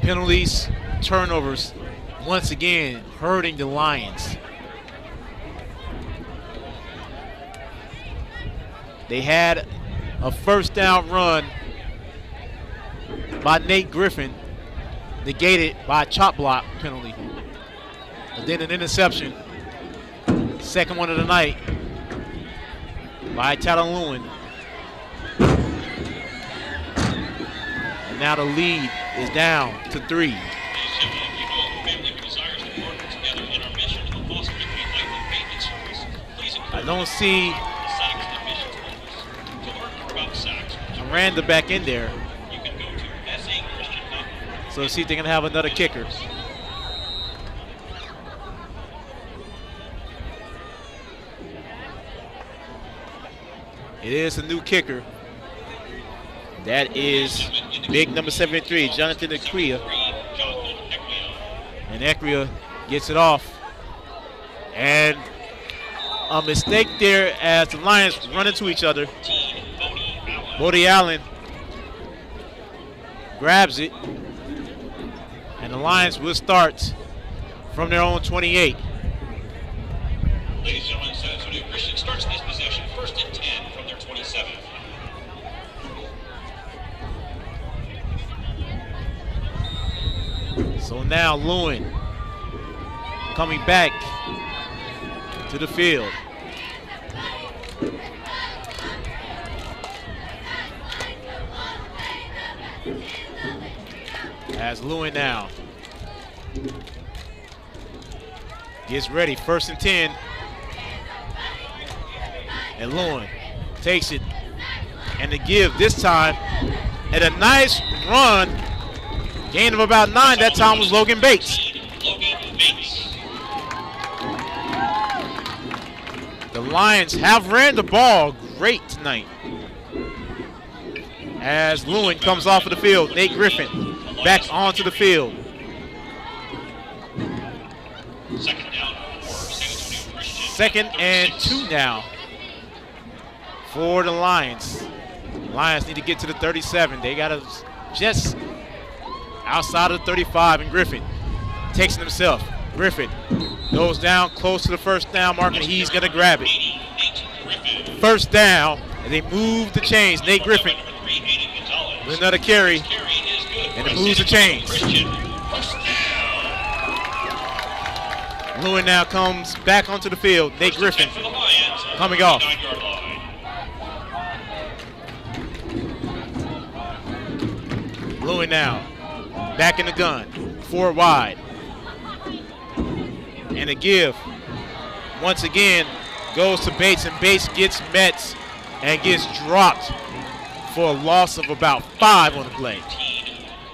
Penalties, turnovers, once again hurting the Lions. They had a first down run by Nate Griffin, negated by a chop block penalty. And then an interception, second one of the night, by Talon Lewin. And now the lead is down to 3. I don't see Miranda back in there. So see if they're going to have another kicker. It is a new kicker. That is big number 73, Jonathan Acquia. And Ekria gets it off. And a mistake there as the Lions run into each other. Bodie Allen grabs it. And the Lions will start from their own 28. Ladies and gentlemen, San Antonio Christian starts this possession 1st and 10 from their 27. So now Lewin coming back to the field. As Lewin now gets ready, 1st and 10. And Lewin takes it. And the give this time at a nice run. Gain of about 9. That time was Logan Bates. The Lions have ran the ball great tonight. As Lewin comes off of the field, Nate Griffin back onto the field. Second and 2 now for the Lions. Lions need to get to the 37. They got to just outside of the 35, and Griffin takes it himself. Griffin goes down close to the first down mark, and he's going to grab it. First down, and they move the chains. Nate Griffin with another carry, and it moves the chains. Lewin now comes back onto the field. Nate Griffin coming off. Lewin now back in the gun, 4 wide. And a give, once again, goes to Bates, and Bates gets met and gets dropped for a loss of about 5 on the play.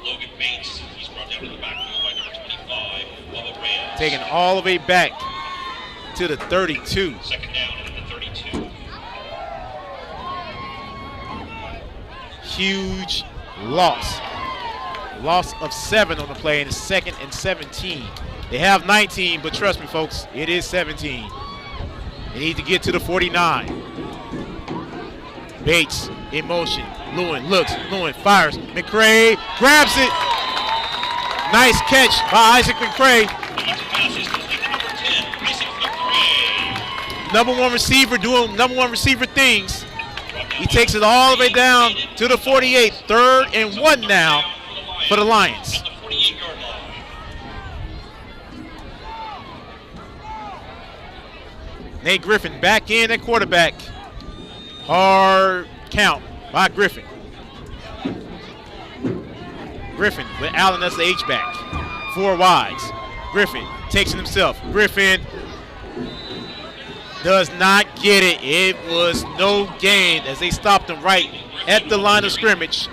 Logan Bates, he's brought down to the backfield by number 25 of the Rams. Taken all the way back to the 32. Second down at the 32. Huge loss. Loss of 7 on the play, and it's 2nd and 17. They have 19, but trust me, folks, it is 17. They need to get to the 49. Bates in motion. Lewin looks. Lewin fires. McCray grabs it. Nice catch by Isaac McCray. Number one receiver doing number one receiver things. He takes it all the way down to the 48. 3rd and 1 now for the Lions. Nate Griffin back in at quarterback. Hard count by Griffin. Griffin with Allen as the H-back. 4 wides. Griffin takes it himself. Griffin does not get it. It was no gain as they stopped him right at the line of scrimmage.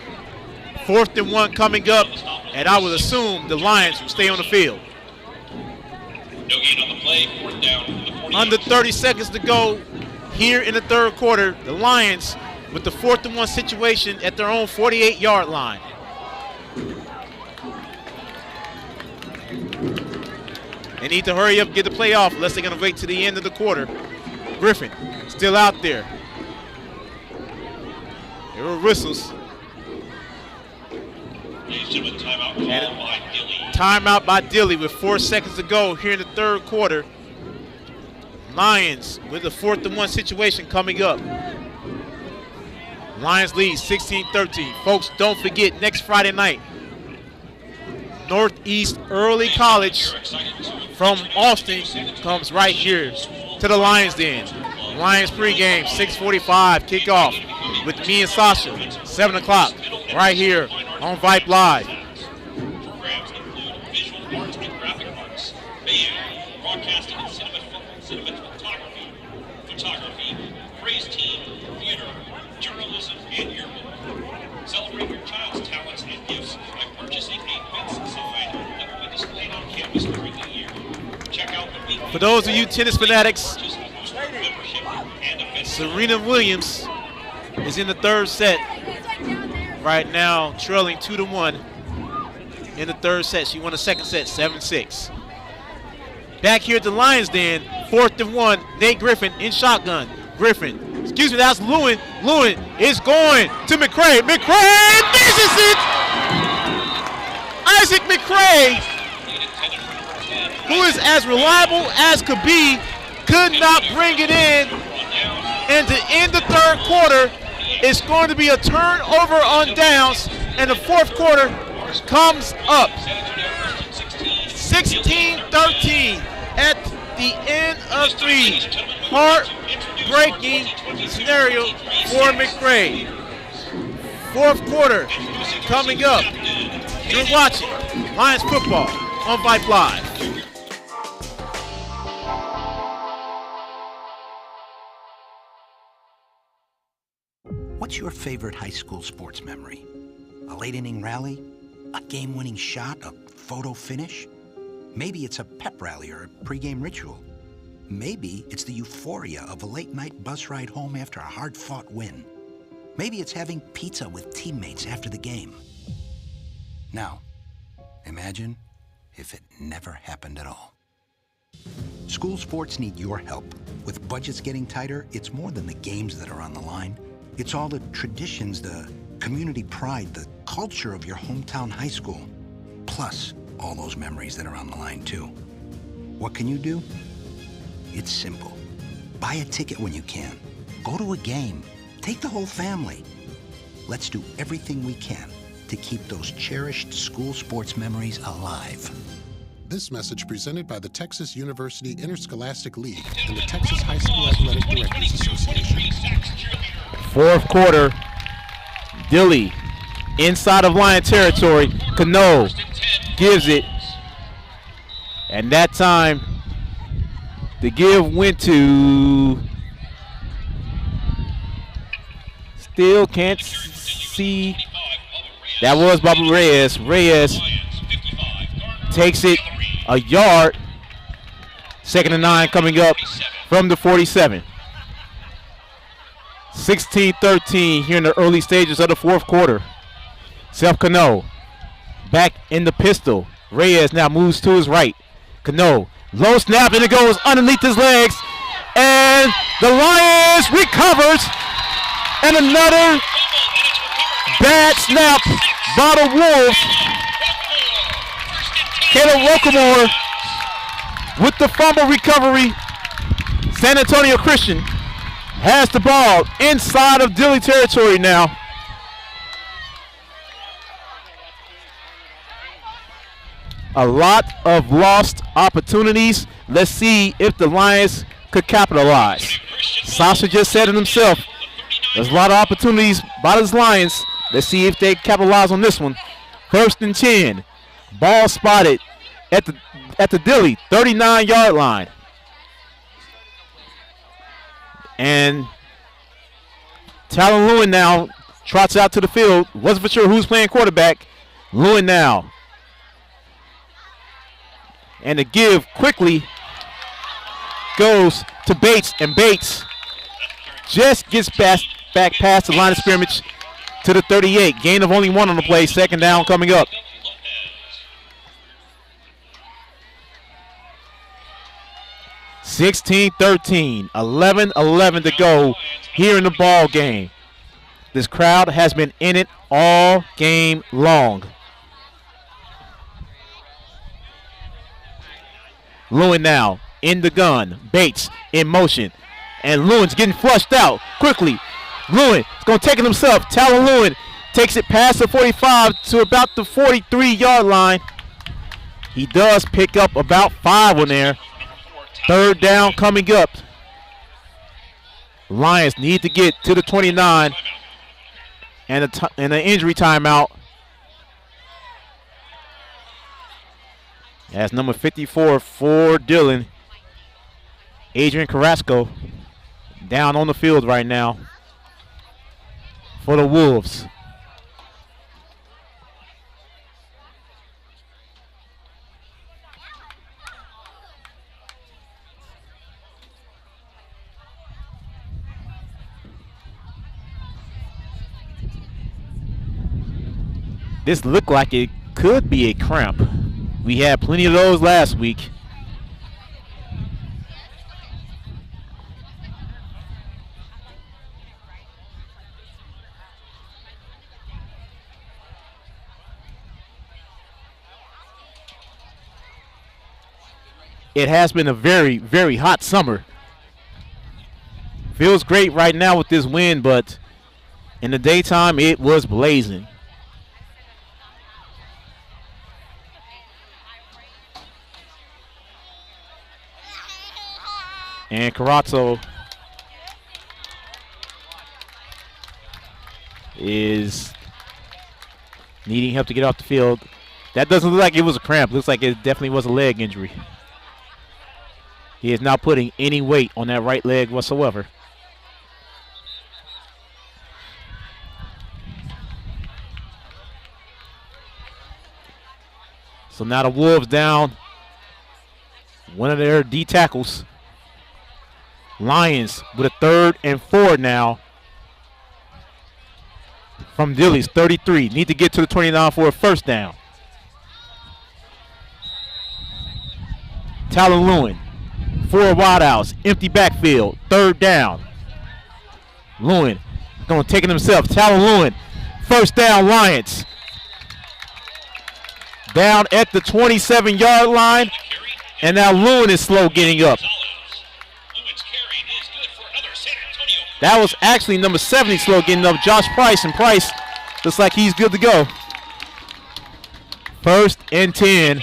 4th and 1 coming up, and I would assume the Lions will stay on the field. No gain on the play, 4th down from the 48. Under 30 seconds to go here in the 3rd quarter. The Lions with the 4th and 1 situation at their own 48-yard line. They need to hurry up and get the play off unless they're going to wait to the end of the quarter. Griffin still out there. There were whistles. Timeout by Dilly with 4 seconds to go here in the 3rd quarter. Lions with the 4th and 1 situation coming up. Lions lead 16-13. Folks, don't forget, next Friday night, Northeast Early College from Austin comes right here to the Lions Den. Lions pregame, 6:45 kickoff with me and Sasha, 7 o'clock, right here on Vype Live. Programs include visual arts and graphic arts, band, broadcasting and photography, praise team, theater, journalism, and yearbook. Celebrate your child's talents and gifts by purchasing a Vince sign that will be displayed on campus during the year. Check out the weekly. For those of you tennis fanatics, Serena Williams is in the 3rd set right now, trailing 2-1. in the third set. She won the second set 7-6. Back here at the Lions Den, 4th and 1. Nate Griffin in shotgun. That's Lewin. Lewin is going to McCray. McCray misses it! Isaac McCray, who is as reliable as could be, could not bring it in. And to end the third quarter, it's going to be a turnover on downs, and the fourth quarter comes up. 16-13 at the end of 3. Heartbreaking scenario for McCray. Fourth quarter coming up. You're watching Lions football on Vype Live. What's your favorite high school sports memory? A late inning rally? A game-winning shot? A photo finish? Maybe it's a pep rally or a pregame ritual. Maybe it's the euphoria of a late-night bus ride home after a hard-fought win. Maybe it's having pizza with teammates after the game. Now, imagine if it never happened at all. School sports need your help. With budgets getting tighter, it's more than the games that are on the line. It's all the traditions, the community pride, the culture of your hometown high school. Plus, all those memories that are on the line, too. What can you do? It's simple. Buy a ticket when you can. Go to a game. Take the whole family. Let's do everything we can to keep those cherished school sports memories alive. This message presented by the Texas University Interscholastic League and the Texas High School Athletic Directors Association. Fourth quarter, Dilly inside of Lion territory. Cano gives it. And that time, the give went to, still can't see. That was Bobby Reyes. Reyes takes it a yard. 2nd and 9 coming up from the 47. 16-13 here in the early stages of the fourth quarter. Seth Cano back in the pistol. Reyes now moves to his right. Cano, low snap, and it goes underneath his legs. And the Lions recovers. And another bad snap by the Wolves. Caleb Rocamore with the fumble recovery. San Antonio Christian has the ball inside of Dilley territory now. A lot of lost opportunities. Let's see if the Lions could capitalize. Sasha just said it himself. There's a lot of opportunities by the Lions. Let's see if they capitalize on this one. 1st and 10. Ball spotted at the Dilly 39-yard line. And Talon Lewin now trots out to the field. Wasn't for sure who's playing quarterback. Lewin now. And the give quickly goes to Bates. And Bates just gets back past the line of scrimmage to the 38. Gain of only 1 on the play. 2nd down coming up. (16-13), 11-11 to go here in the ball game. This crowd has been in it all game long. Lewin now in the gun. Bates in motion. And Lewin's getting flushed out quickly. Lewin is going to take it himself. Talon Lewin takes it past the 45 to about the 43-yard line. He does pick up about 5 on there. 3rd down coming up. Lions need to get to the 29 and an injury timeout. That's number 54 for Dylan. Adrian Carrasco down on the field right now for the Wolves. This looked like it could be a cramp. We had plenty of those last week. It has been a very, very hot summer. Feels great right now with this wind, but in the daytime it was blazing. And Carazzo is needing help to get off the field. That doesn't look like it was a cramp. Looks like it definitely was a leg injury. He is not putting any weight on that right leg whatsoever. So now the Wolves down one of their D tackles. Lions with a 3rd and 4 now from Dilly's 33. Need to get to the 29 for a first down. Talon Lewin, 4 wideouts, empty backfield, 3rd down. Lewin going to take it himself. Talon Lewin, first down, Lions. Down at the 27-yard line, and now Lewin is slow getting up. That was actually number 70 slow getting up, Josh Price, and Price looks like he's good to go. 1st and 10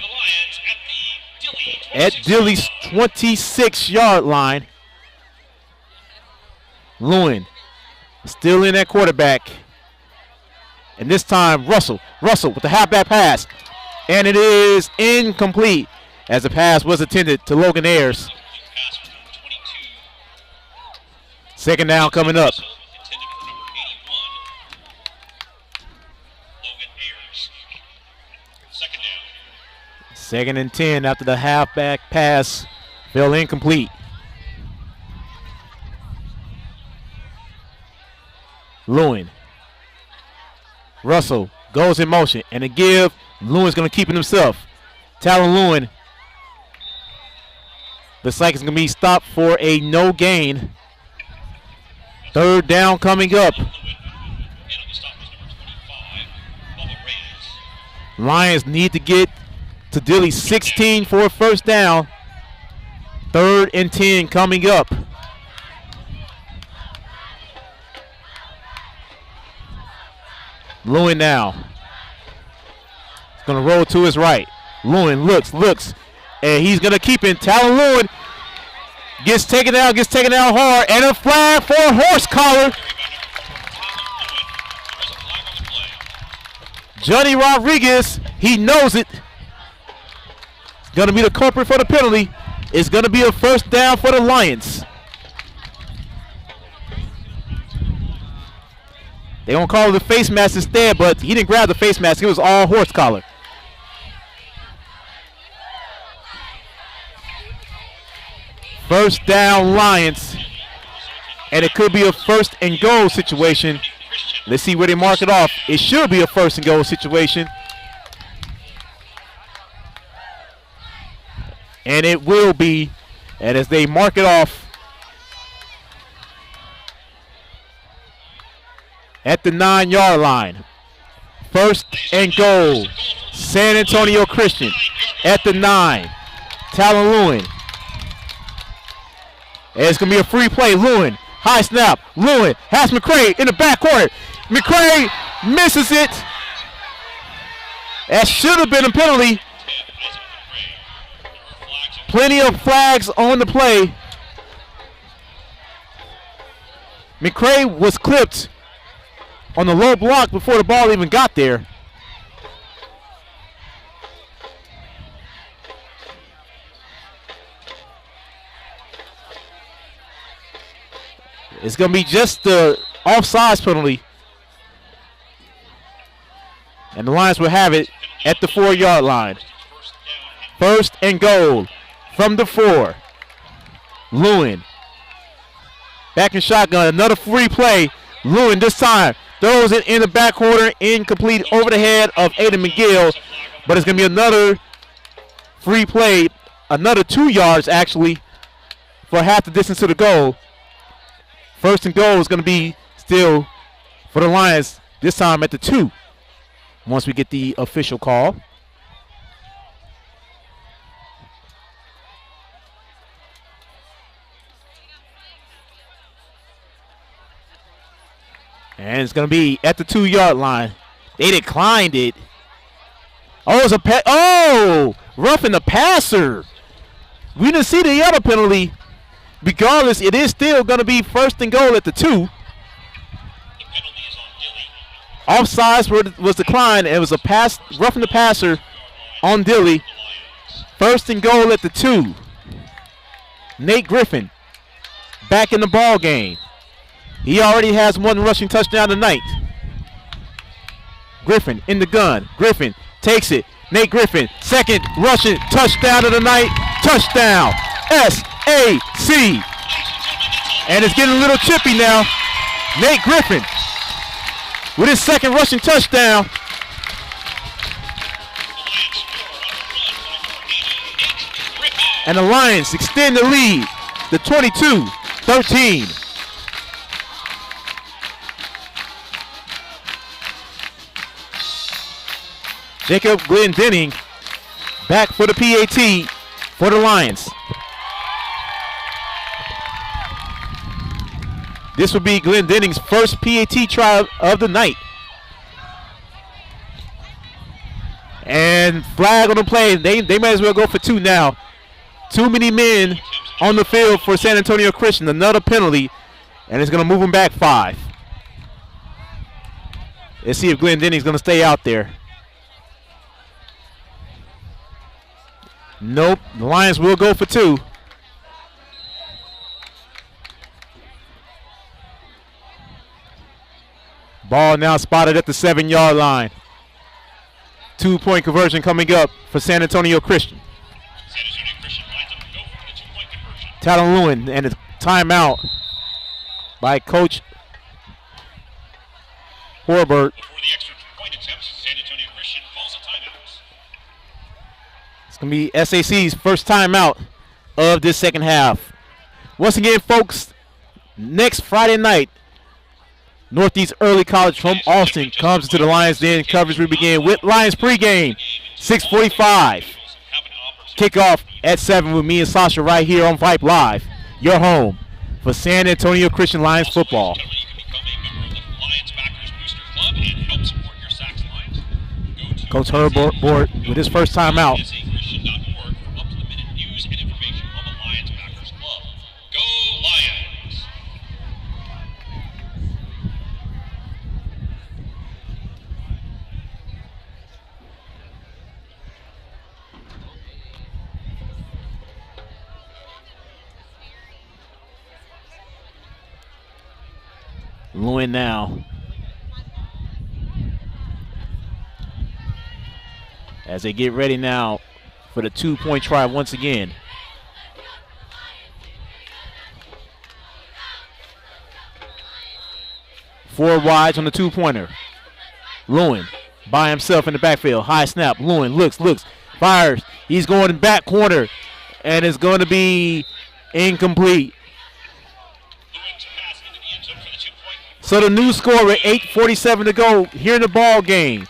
at Dilly's 26-yard line. Lewin still in that quarterback. And this time Russell with the halfback pass. And it is incomplete as the pass was intended to Logan Ayers. 2nd down coming up. 2nd and 10 after the halfback pass fell incomplete. Lewin. Russell goes in motion and a give. Lewin's going to keep it himself. Talon Lewin. Looks like it's going to be stopped for a no gain. 3rd down coming up. Lions need to get to Dilly 16 for a first down. 3rd and 10 coming up. Lewin now. He's going to roll to his right. Lewin looks, and he's going to keep it. Talon Lewin gets taken out hard, and a flag for a horse collar. Johnny Rodriguez, he knows it. It's going to be the culprit for the penalty. It's going to be a first down for the Lions. They're going to call it the face mask instead, but he didn't grab the face mask. It was all horse collar. First down, Lions. And it could be a 1st and goal situation. Let's see where they mark it off. It should be a 1st and goal situation. And it will be. And as they mark it off at the 9-yard line. 1st and goal. San Antonio Christian at the 9. Talon Lewin. And it's going to be a free play. Lewin, high snap. Lewin has McCray in the backcourt. McCray misses it. That should have been a penalty. Plenty of flags on the play. McCray was clipped on the low block before the ball even got there. It's going to be just the offsides penalty. And the Lions will have it at the 4-yard line. 1st and goal from the 4. Lewin. Back in shotgun. Another free play. Lewin this time throws it in the back corner. Incomplete over the head of Aiden McGill. but it's going to be another free play, another 2 yards actually for half the distance to the goal. First and goal is going to be still for the Lions, this time at the 2, once we get the official call. And it's going to be at the 2-yard line. They declined it. Oh, it's a roughing the passer. We didn't see the other penalty. Regardless, it is still going to be first and goal at the 2. The penalty is on Dilly. Offsides was declined. It was a pass, roughing the passer on Dilly. First and goal at the 2. Nate Griffin back in the ball game. He already has 1 rushing touchdown tonight. Griffin in the gun. Griffin takes it. Nate Griffin, second rushing touchdown of the night. Touchdown. SAC. And it's getting a little chippy now. Nate Griffin with his second rushing touchdown. And the Lions extend the lead to 22-13. Jacob Glendenning back for the PAT for the Lions. This will be Glendenning's first PAT try of the night. And flag on the play. They might as well go for 2 now. Too many men on the field for San Antonio Christian. Another penalty, and it's going to move them back 5. Let's see if Glendenning's going to stay out there. Nope, the Lions will go for 2. Ball now spotted at the 7-yard line. 2-point conversion coming up for San Antonio Christian. San Antonio Christian lines up to go for the 2-point conversion. Talon Lewin and a timeout by Coach Horbert. Before the extra point attempts, San Antonio Christian calls a timeout. It's going to be SAC's first timeout of this second half. Once again, folks, next Friday night, Northeast Early College from Austin comes to the Lions Den. Coverage we begin with Lions pregame, 6:45. Kickoff at 7 with me and Sasha right here on Vype Live, your home for San Antonio Christian Lions football. You can become a member of the Lions Backers Booster Club and help support your Sax Lions. Go to Coach Herbert with his first time out. SAChristian.org for up-to-the-minute news and information on the Lions Backers Club. Go Lions! Lewin now. As they get ready now for the 2-point try once again. Four wides on the 2-pointer. Lewin by himself in the backfield. High snap. Lewin looks, fires. He's going in back corner. And it's going to be incomplete. So the new score with 8:47 to go here in the ball game.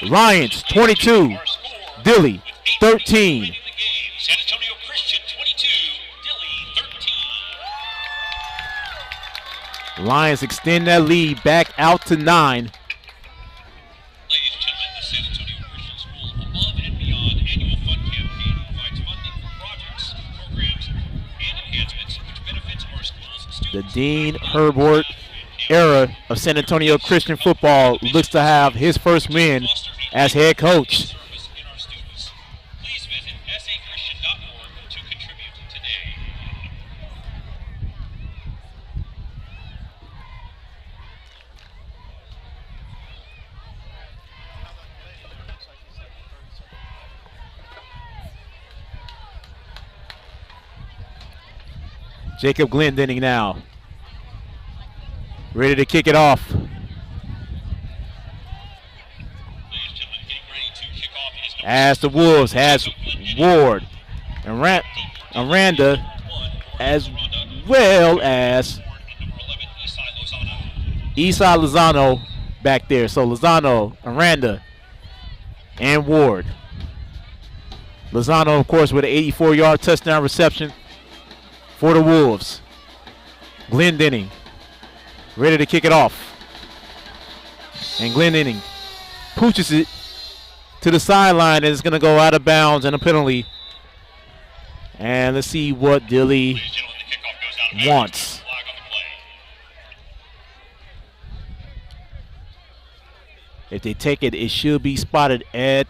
Lions 22, Dilly 13. San Antonio Christian 22, Dilly 13. Lions extend that lead back out to 9. Ladies and gentlemen, the San Antonio Christian School's Above and Beyond annual fund campaign provides funding for projects, programs, and enhancements which benefits our school's students. The Dean Herbert era of San Antonio Christian football looks to have his first win as head coach. Please visit SAChristian.org to contribute today. Jacob Glendenning now. Ready to kick it off. Ladies and gentlemen, getting ready to kick off is as the Wolves has Ward and Aranda, as well as Isai Lozano back there. So Lozano, Aranda, and Ward. Lozano, of course, with an 84-yard touchdown reception for the Wolves. Glendening ready to kick it off. And Glendening pooches it to the sideline, and it's going to go out of bounds and a penalty. And let's see what Dilly wants. If they take it, it should be spotted at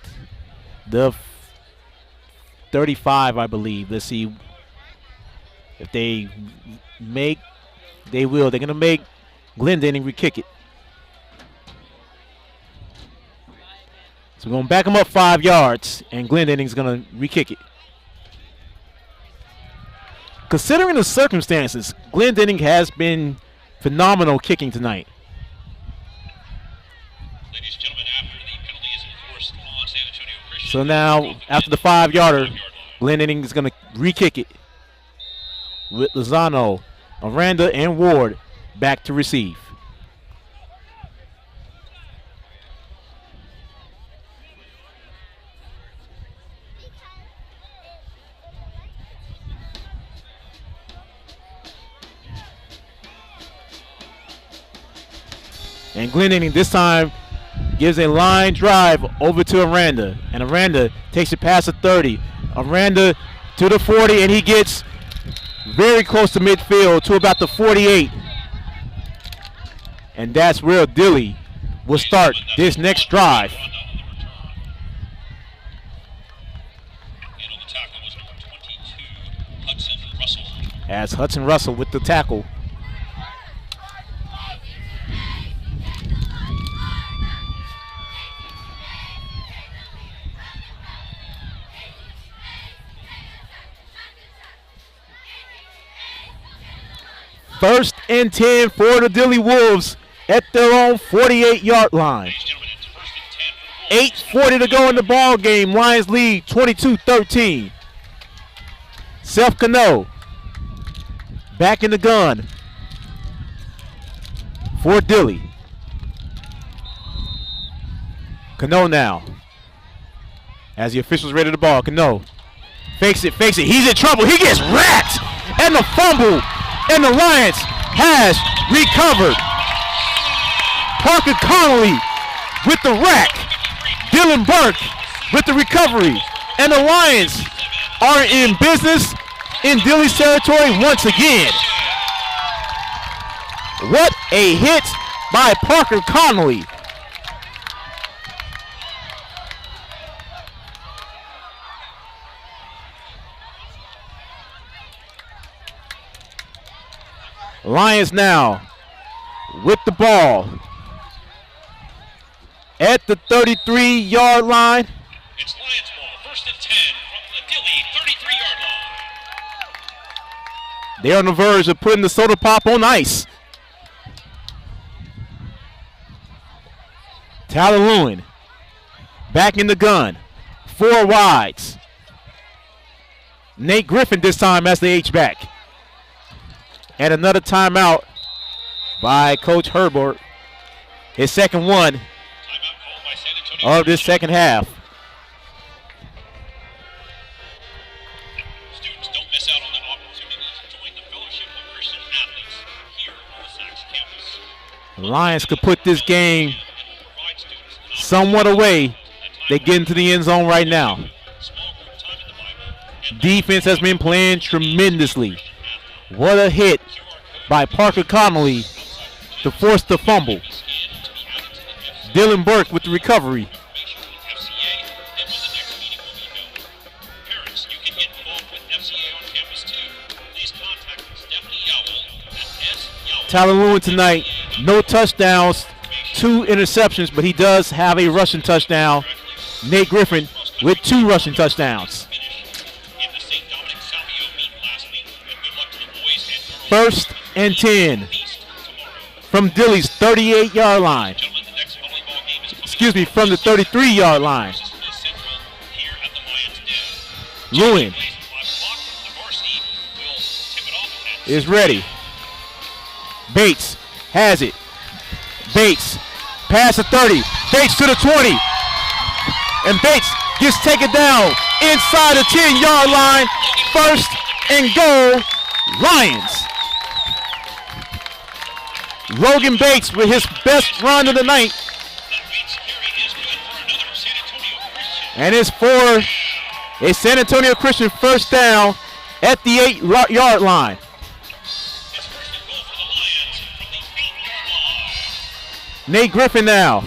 the 35, I believe. Let's see if they make. They will. They're going to make Glendening re-kick it. So we're going to back them up 5 yards, and Glendenning's going to re-kick it. Considering the circumstances, Glendenning has been phenomenal kicking tonight. Ladies and gentlemen, after the penalty is enforced on San Antonio Christian. So now, after the 5-yarder, Glendenning is going to re-kick it with Lozano, Aranda, and Ward back to receive. And Glendenning this time gives a line drive over to Aranda. And Aranda takes it past the 30. Aranda to the 40, and he gets very close to midfield to about the 48. And that's where Dilly will start this next drive. As Hudson Russell with the tackle. First and 10 for the Dilly Wolves at their own 48-yard line. 8:40 to go in the ball game. Lions lead 22-13. Seth Cano back in the gun for Dilly. Cano now. As the officials ready the ball, Cano fakes it. He's in trouble. He gets wrecked, and the fumble. And the Lions has recovered. Parker Connolly with the rack. Dylan Burke with the recovery. And the Lions are in business in Dilly's territory once again. What a hit by Parker Connolly. Lions now with the ball at the 33-yard line. It's Lions ball, 1st and 10 from the Dilly 33-yard line. They're on the verge of putting the soda pop on ice. Tyler Lewin back in the gun. 4 wides. Nate Griffin this time as the H-back. And another timeout by Coach Herbert. His second one of this second half. Students, don't miss out on the opportunity to join the Fellowship of Christian Athletes here on the Sachs campus. The Lions could put this game somewhat away. They get into the end zone right now. Defense has been playing tremendously. What a hit by Parker Connolly to force the fumble. Dylan Burke with the recovery. Tyler Lewin tonight, no touchdowns, 2 interceptions, but he does have a rushing touchdown. Nate Griffin with 2 rushing touchdowns. 1st and 10 from Dilly's 38-yard line. Excuse me, from the 33-yard line. Lewin is ready. Bates has it. Bates pass the 30. Bates to the 20. And Bates gets taken down inside the 10-yard line. First and goal, Lions. Logan Bates with his best run of the night. And it's for a San Antonio Christian first down at the 8-yard line. Nate Griffin now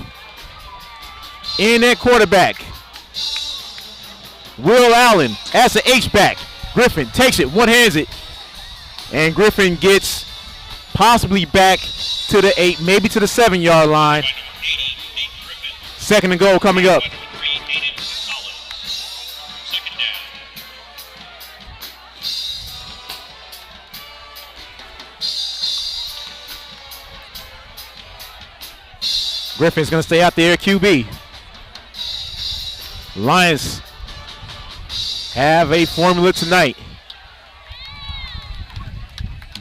in at quarterback. Will Allen as the H-back. Griffin takes it, one-hands it. And Griffin gets possibly back to the 8, maybe to the 7-yard line. Second and goal coming up. Griffin's going to stay out there at QB. Lions have a formula tonight.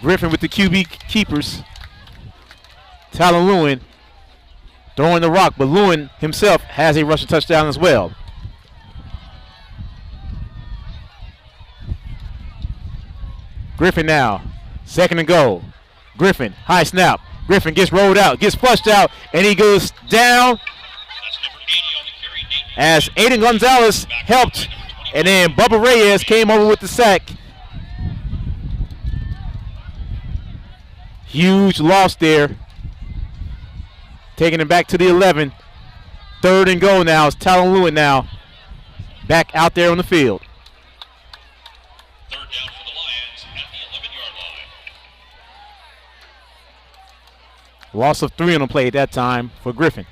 Griffin with the QB keepers. Talon Lewin throwing the rock, but Lewin himself has a rushing touchdown as well. Griffin now, second and goal. Griffin, high snap. Griffin gets rolled out, gets flushed out, and he goes down as Aiden Gonzalez helped, and then Bubba Reyes came over with the sack. Huge loss there. Taking it back to the 11. Third and goal now. It's Talon Lewin now back out there on the field. Third down for the Lions at the 11-yard line. Loss of 3 on the play at that time for Griffin.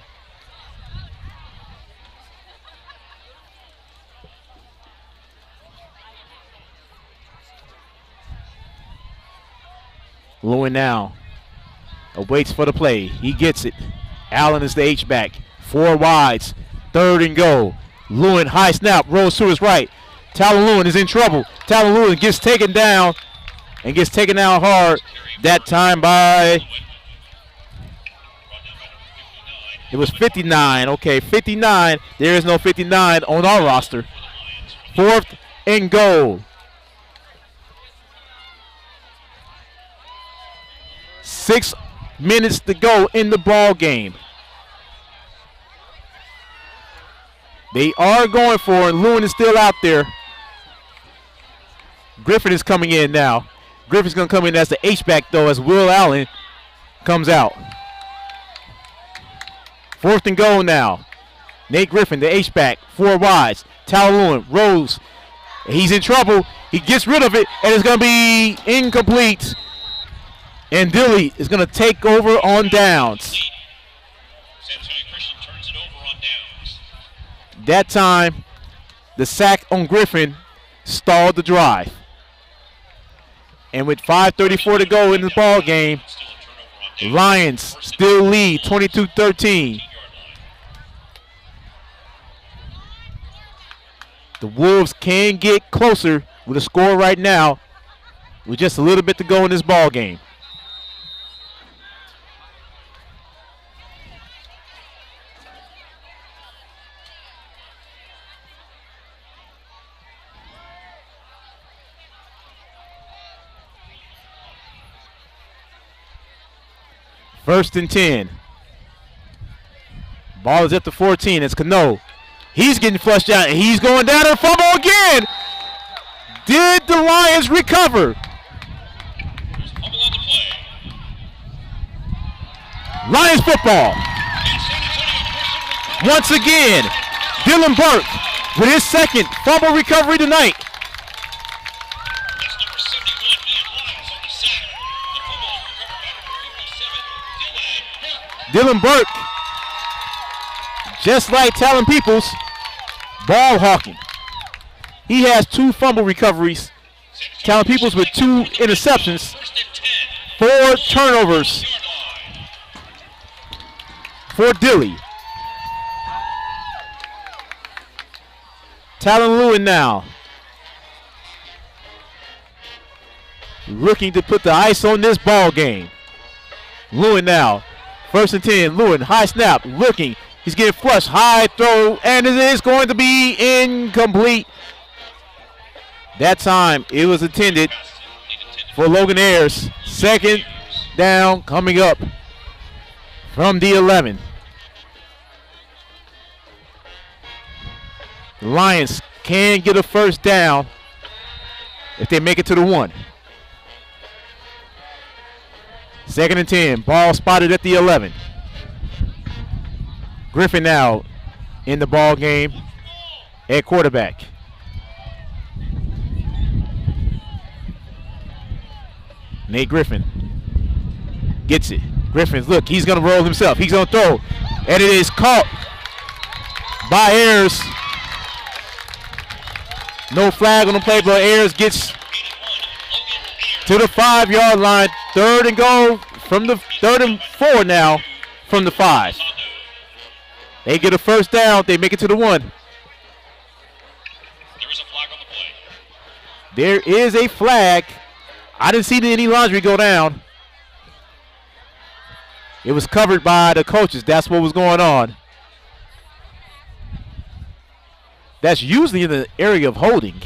Lewin now awaits for the play. He gets it. Allen is the H-back. 4 wides. Third and goal. Lewin, high snap, rolls to his right. Talon Lewin is in trouble. Talon Lewin gets taken down and gets taken down hard. That time by, it was 59. Okay, 59. There is no 59 on our roster. Fourth and goal. 6 minutes to go in the ball game. They are going for it. Lewin is still out there. Griffin is coming in now. Griffin's going to come in as the H-back, though, as Will Allen comes out. Fourth and goal now. Nate Griffin, the H-back, 4 wides. Talon Lewin rolls. He's in trouble. He gets rid of it, and it's going to be incomplete. And Dilly is going to take over on downs. San Antonio Christian turns it over on downs. That time, the sack on Griffin stalled the drive. And with 5:34 to go in the ball game, Lions still lead 22-13. The Wolves can get closer with a score right now with just a little bit to go in this ball game. First and 10. Ball is at the 14. It's Cano. He's getting flushed out, and he's going down and fumble again. Did the Lions recover? There's a fumble on the play. Lions football. Once again, Dylan Burke with his second fumble recovery tonight. That's number 71, Ian Lyles on the sack. The fumble is recovered by number 57, Dylan Burke, just like Talon Peoples, ball hawking. He has 2 fumble recoveries. Talon Peoples with 2 interceptions, 4 turnovers for Dilly. Talon Lewin now looking to put the ice on this ball game. Lewin now. 1st and 10. Lewin, high snap, looking. He's getting flushed. High throw, and it is going to be incomplete. That time it was intended for Logan Ayers. 2nd down coming up from the 11. The Lions can get a 1st down if they make it to the 1. 2nd and 10. Ball spotted at the 11. Griffin now in the ball game at quarterback. Nate Griffin gets it. Griffin's, look, he's going to roll himself. He's going to throw. And it is caught by Ayers. No flag on the play, but Ayers gets to the 5-yard line. 3rd and goal from the 3rd and 4 now from the 5. They get a 1st down. They make it to the 1. There is a flag on the play. There is a flag. I didn't see any laundry go down. It was covered by the coaches. That's what was going on. That's usually in the area of holding.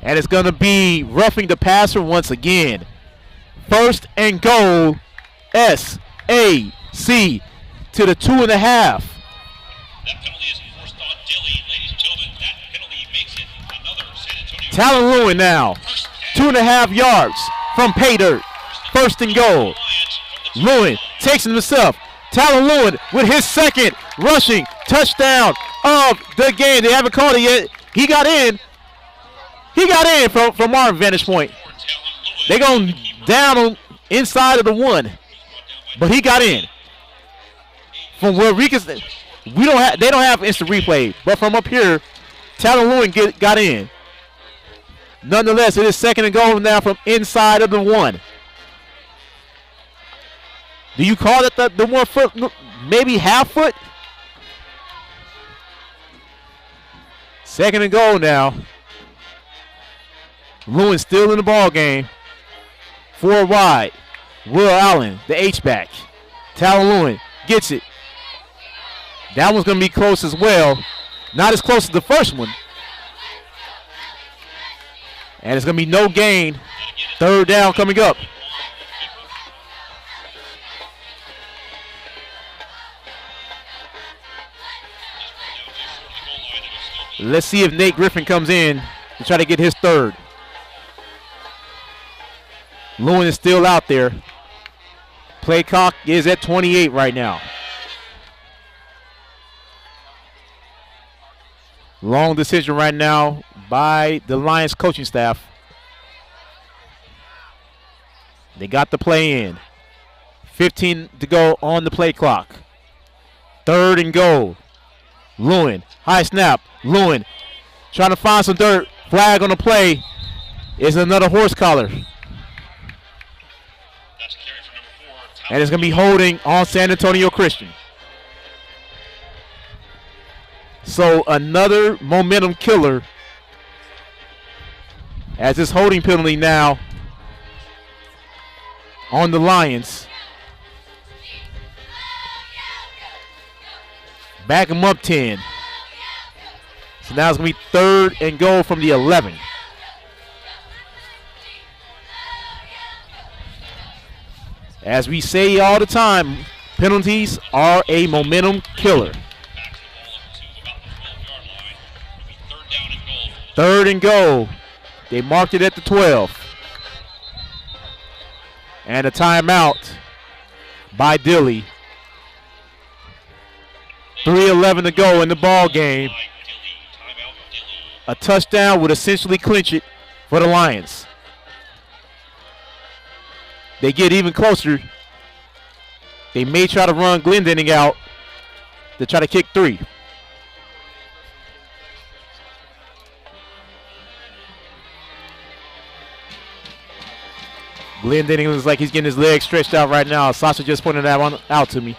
And it's going to be roughing the passer once again. 1st and goal. S-A-C to the 2.5. That penalty is forced on Dilly. Ladies and gentlemen, that penalty makes it another San Antonio. Talon Lewin now. 2.5 yards from pay dirt. 1st and goal. Lewin takes it himself. Talon Lewin with his 2nd rushing touchdown of the game. They haven't called it yet. He got in. He got in from our vantage point. They're going down on inside of the 1. But he got in. From where they don't have instant replay. But from up here, Talon Lewin got in. Nonetheless, it is 2nd and goal now from inside of the 1. Do you call it the 1 foot, maybe half foot? 2nd and goal now. Lewin still in the ball game. 4 wide. Will Allen, the H-back. Talon Lewin gets it. That one's going to be close as well. Not as close as the first one. And it's going to be no gain. 3rd down coming up. Let's see if Nate Griffin comes in to try to get his 3rd. Lewin is still out there. Play clock is at 28 right now. Long decision right now by the Lions coaching staff. They got the play in. 15 to go on the play clock. 3rd and goal. Lewin, high snap. Lewin trying to find some dirt. Flag on the play is another horse collar. And it's going to be holding on San Antonio Christian. So another momentum killer as this holding penalty now on the Lions. Back them up 10. So now it's going to be 3rd and goal from the 11. As we say all the time, penalties are a momentum killer. 3rd and goal. They marked it at the 12. And a timeout by Dilly. 3:11 to go in the ball game. A touchdown would essentially clinch it for the Lions. They get even closer. They may try to run Glendenning out to try to kick 3. Glendenning looks like he's getting his legs stretched out right now. Sasha just pointed that one out to me.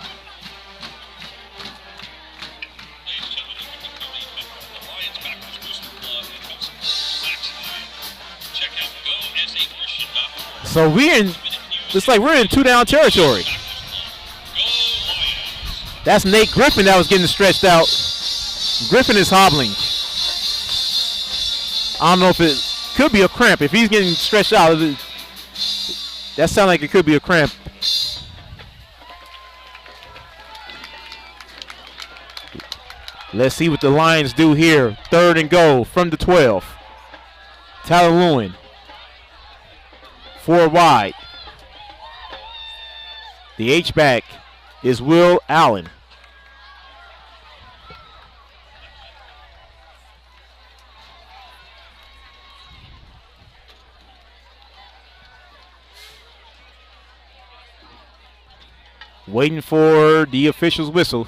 So it's like we're in 2-down territory. That's Nate Griffin that was getting stretched out. Griffin is hobbling. I don't know if it could be a cramp. If he's getting stretched out, that sounds like it could be a cramp. Let's see what the Lions do here. 3rd and goal from the 12. Tyler Lewin. 4 wide. The H-back is Will Allen. Waiting for the official's whistle.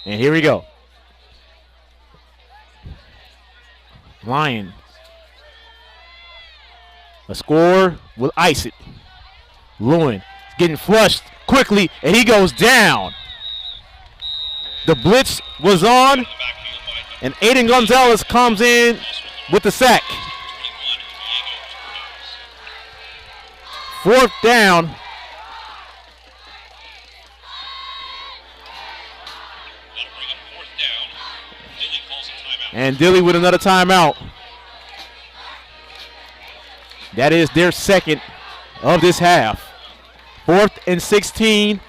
And here we go. Lions. A score will ice it. Lewin getting flushed quickly, and he goes down. The blitz was on, and Aiden Gonzalez comes in with the sack. 4th down. And Dilly with another timeout. That is their 2nd of this half. 4th and 16.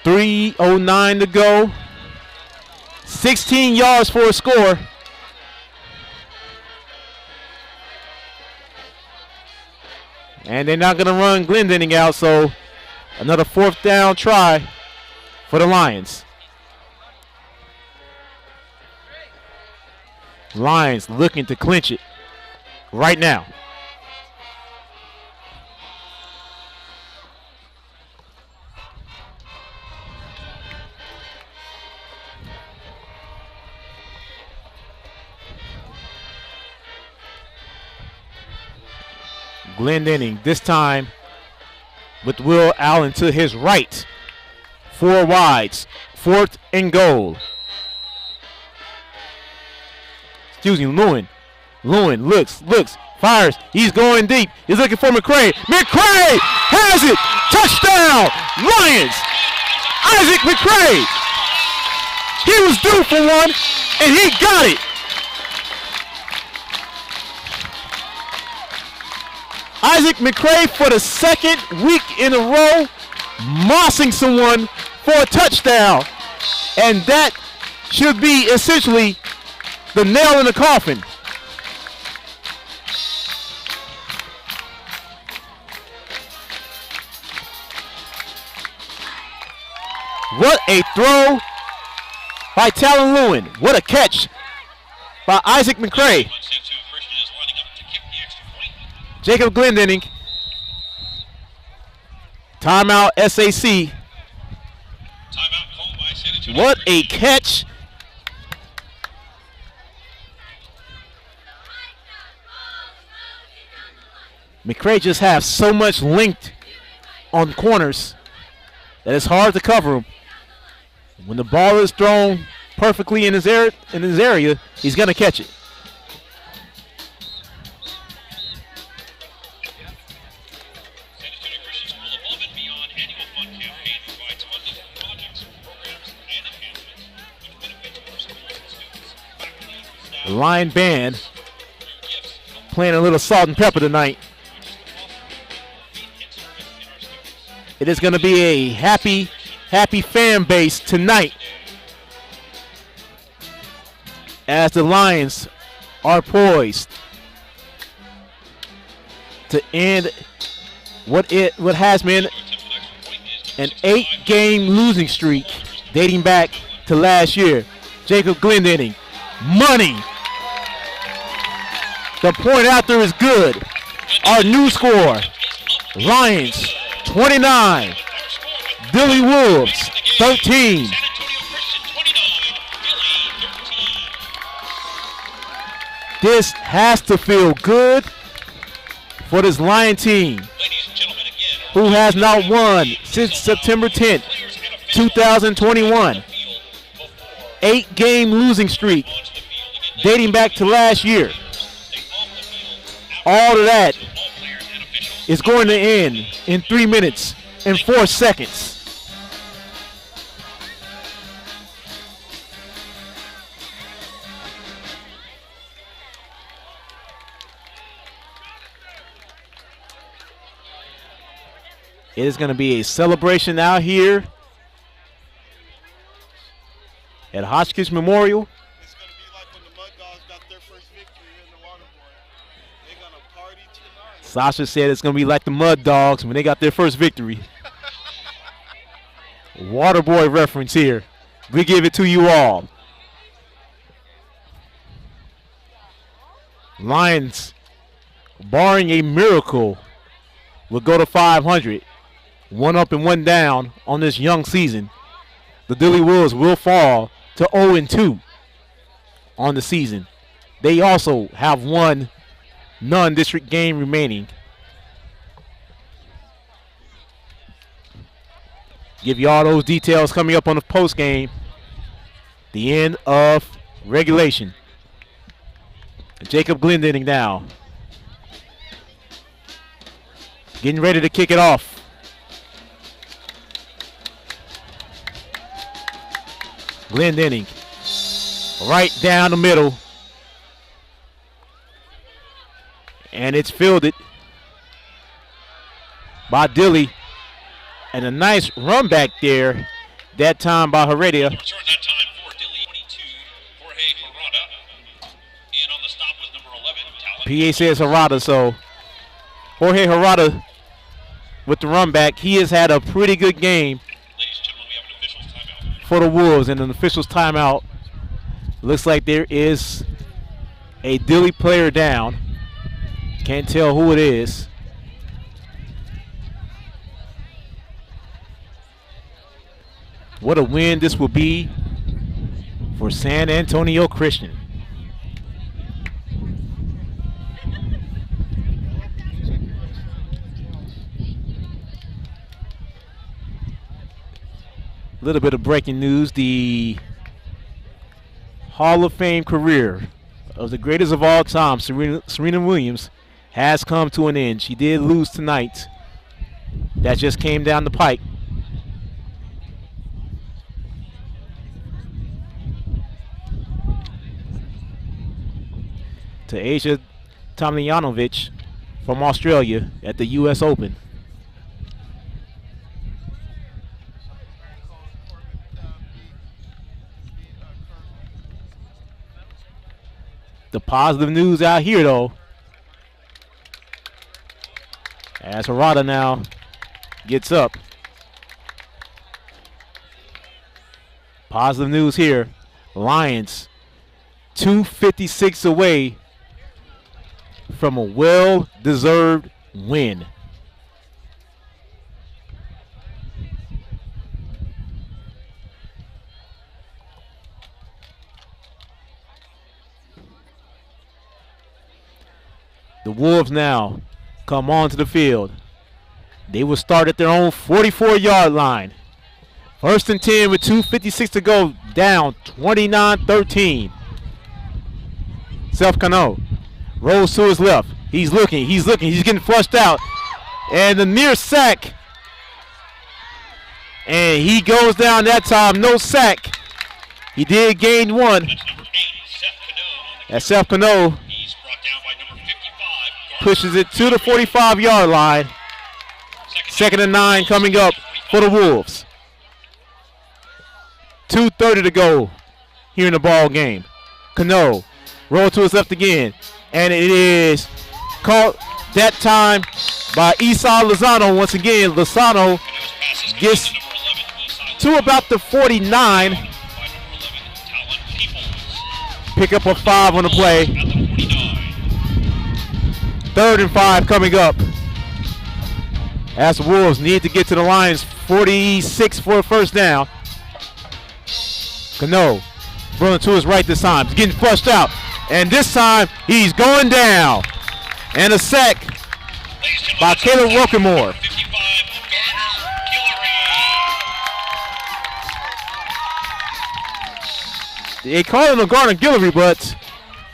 3:09 to go. 16 yards for a score. And they're not going to run Glendenning out, so another 4th down try for the Lions. Lions looking to clinch it right now. Glendenning this time with Will Allen to his right. 4 wides, 4th and goal. Excuse me, Lewin. Lewin looks, fires. He's going deep. He's looking for McCray. McCray has it. Touchdown, Lions. Isaac McCray. He was due for one, and he got it. Isaac McCray for the 2nd week in a row, mossing someone for a touchdown. And that should be essentially the nail in the coffin. What a throw by Talon Lewin. What a catch by Isaac McCray. Jacob Glendenning. Timeout SAC. What a catch. McCray just has so much length on corners that it's hard to cover him. When the ball is thrown perfectly in his area, he's going to catch it. The Lion Band playing a little salt and pepper tonight. It is going to be a happy fan base tonight as the Lions are poised to end what has been an 8-game losing streak dating back to last year. Jacob Glendenning, money. The point out there is good. Our new score, Lions 29, Dilly Wolves 13. This has to feel good for this Lion team, who has not won since September 10th, 2021. 8-game losing streak dating back to last year. All of that is going to end in 3 minutes and 4 seconds. It is going to be a celebration out here at Hotchkiss Memorial. It's going to be like when the Mud Dogs got their first victory in the Water Boy. They're going to party tonight. Sasha said it's going to be like the Mud Dogs when they got their first victory. Waterboy reference here. We give it to you all. Lions, barring a miracle, will go to 500. 1 up and 1 down on this young season. The Dilly Wolves will fall to 0-2 on the season. They also have 1 non-district game remaining. Give you all those details coming up on the post game. The end of regulation. Jacob Glendenning now. Getting ready to kick it off. Glendenning right down the middle. And it's fielded by Dilly. And a nice run back there, that time by Heredia. Return that time for Dilly, 22, Jorge Harada. And on the stop was number 11, Talon. PA says Harada, so Jorge Harada with the run back. He has had a pretty good game Ladies and gentlemen, we have an official's timeout. for the Wolves, and an official's timeout. Looks like there is a Dilly player down. Can't tell who it is. What a win this will be for San Antonio Christian. A little bit of breaking news. The Hall of Fame career of the greatest of all time, Serena Williams, has come to an end. She did lose tonight. That just came down the pike. To Asia Tomljanovic from Australia at the U.S. Open. The positive news out here, though, as Harada now gets up. Positive news here. Lions 256 away from a well-deserved win. The Wolves now come onto the field. They will start at their own 44-yard line. 1st and 10 with 2:56 to go, down 29-13. Self Cano rolls to his left. He's looking, he's getting flushed out. And the near sack. And he goes down that time, no sack. He did gain 1. That's number 8, Seth Cano. As Self Cano He's brought down by number 55. pushes it to the 45-yard line. 2nd and 9 coming up for the Wolves. 2:30 to go here in the ball game. Cano roll to his left again. And it is caught that time by Esau Lozano. Once again, Lozano gets to about the 49. Pick up a 5 on the play. 3rd and 5 coming up. As the Wolves need to get to the Lions 46 for a first down. Cano rolling to his right this time. He's getting flushed out. And this time, he's going down. And a sack by Caleb Wilkenmore. They call him a Garner Guillory, but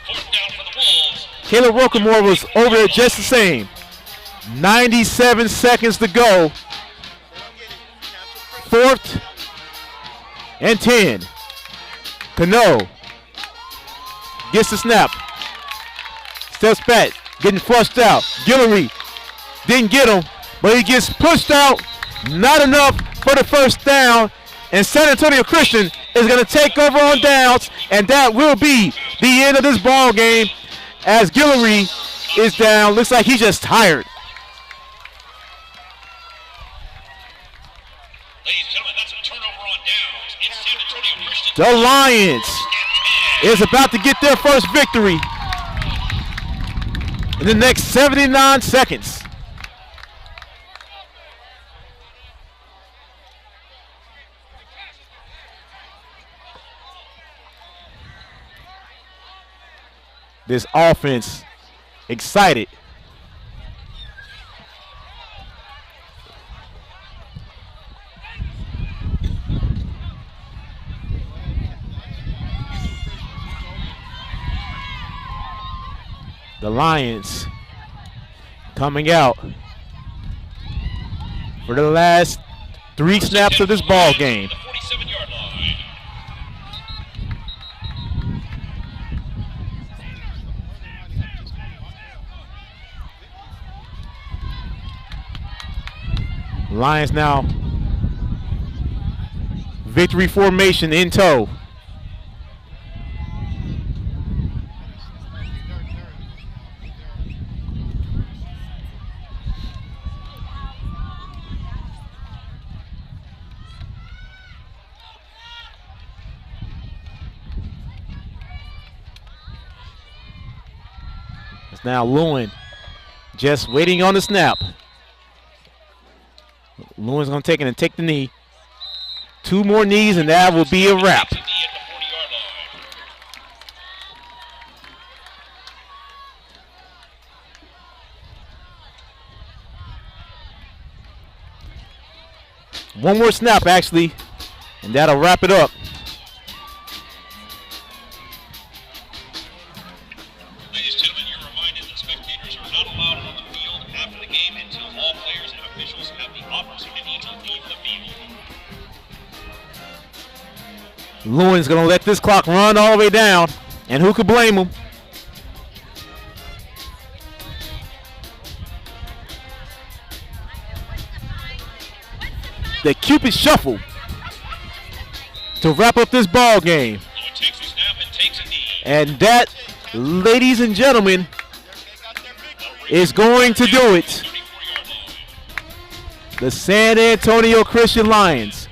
Fourth down for the Wolves. Caleb Rockamore was over there just the same. 97 seconds to go. 4th and 10. Cano gets the snap. Steps back, getting flushed out. Guillory didn't get him, but he gets pushed out. Not enough for the first down. And San Antonio Christian is going to take over on downs, and that will be the end of this ball game as Guillory is down. Looks like he's just tired. Ladies and gentlemen, that's a turnover on downs. It's San Antonio Christian. The Lions is about to get their first victory in the next 79 seconds. This offense excited. The Lions coming out for the last 3 snaps of this ball game. The 47-yard line. Lions now victory formation in tow. It's now Lewin just waiting on the snap. Lewin's going to take it and take the knee. 2 more knees, and that will be a wrap. Takes a knee at the 40-yard line. One more snap, actually, and that'll wrap it up. Ladies and gentlemen, you're reminded that spectators are not allowed on the field after the game until all players and officials have the opportunity to leave the field. Lewin's going to let this clock run all the way down, and who could blame him? The Cupid Shuffle to wrap up this ball game. Lewin takes the snap and takes a knee. And that, ladies and gentlemen, is going to do it. 34-yard line. The San Antonio Christian Lions,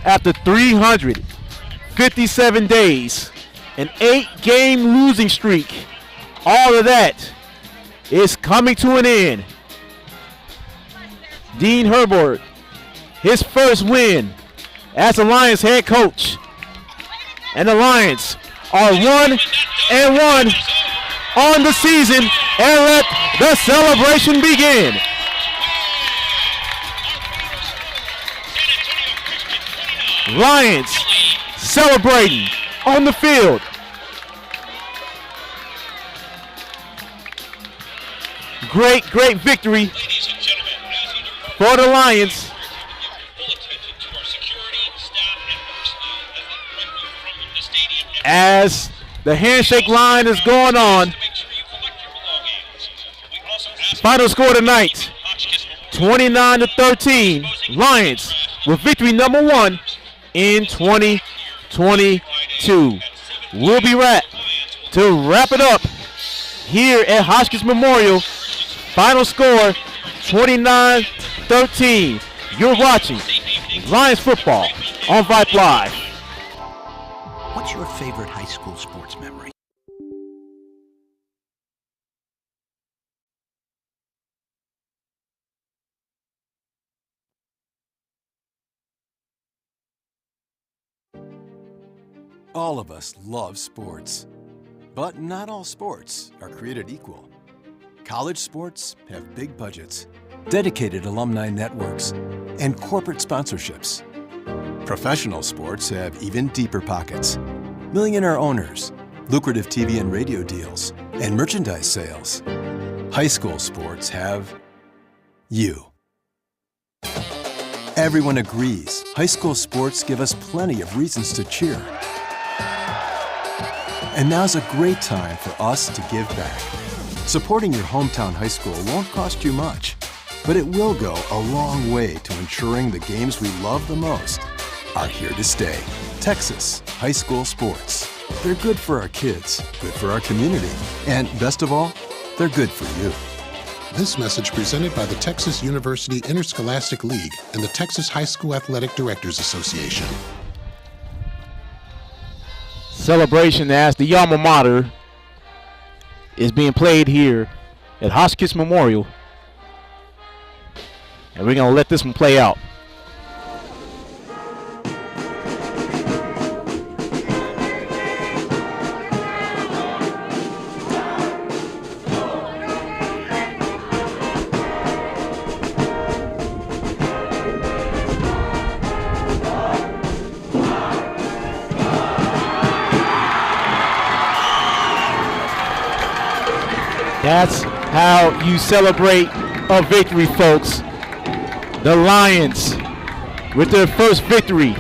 after 357 days, an 8-game losing streak, all of that is coming to an end. Dean Herbert, his first win as the Lions head coach. And the Lions are 1-1 on the season, and let the celebration begin. Lions celebrating on the field. Great victory Ladies and gentlemen, as you know, for the Lions. full attention to our security, staff, and personnel as they direct you from the stadium and As the handshake line is going on. to make sure you collect your belongings. We also ask Final score tonight, Hotchkiss 29-13. Lions with victory number 1 in 2022. We'll be back to wrap it up here at Hotchkiss Memorial. Final score 29-13. You're watching Lions football on Vype Live. What's your favorite high school sports memory? All of us love sports, but not all sports are created equal. College sports have big budgets, dedicated alumni networks, and corporate sponsorships. Professional sports have even deeper pockets, millionaire owners, lucrative TV and radio deals, and merchandise sales. High school sports have you. Everyone agrees high school sports give us plenty of reasons to cheer. And now's a great time for us to give back. Supporting your hometown high school won't cost you much, but it will go a long way to ensuring the games we love the most are here to stay. Texas high school sports. They're good for our kids, good for our community, and best of all, they're good for you. This message presented by the Texas University Interscholastic League and the Texas High School Athletic Directors Association. Celebration as the alma mater is being played here at Hotchkiss Memorial. And we're going to let this one play out. That's how you celebrate a victory, folks. The Lions with their first victory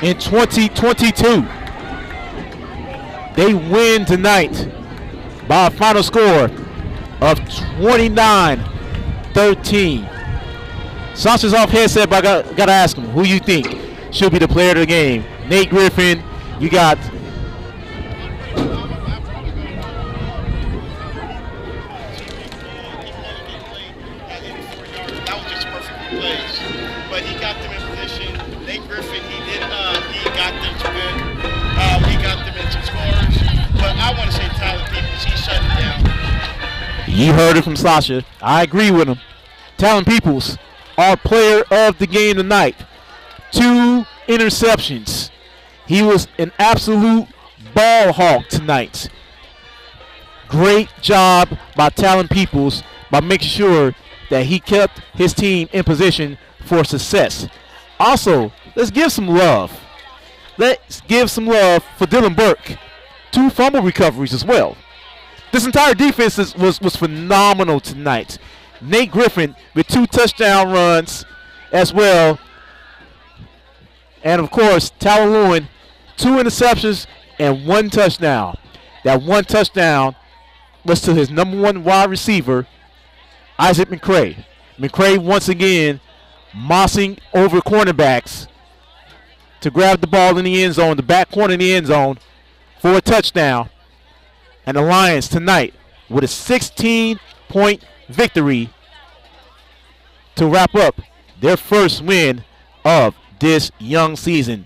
in 2022. They win tonight by a final score of 29-13. Sasha's off headset, but I gotta ask him, who you think should be the player of the game? Nate Griffin, you got but he got them in position. Nate Griffin, he got them to good. He got them into scores. But I want to say Tyler Peoples, he shut it down. You heard it from Sasha. I agree with him. Talon Peoples, our player of the game tonight. 2 interceptions. He was an absolute ball hawk tonight. Great job by Talon Peoples by making sure that he kept his team in position for success. Also, let's give some love. Let's give some love for Dylan Burke. 2 fumble recoveries as well. This entire defense was phenomenal tonight. Nate Griffin with 2 touchdown runs as well. And of course, Tyler Lewin, 2 interceptions and 1 touchdown. That 1 touchdown was to his number 1 wide receiver, Isaac McCray. McCray once again mossing over cornerbacks to grab the ball in the end zone, the back corner in the end zone for a touchdown. And the Lions tonight with a 16-point victory to wrap up their first win of this young season.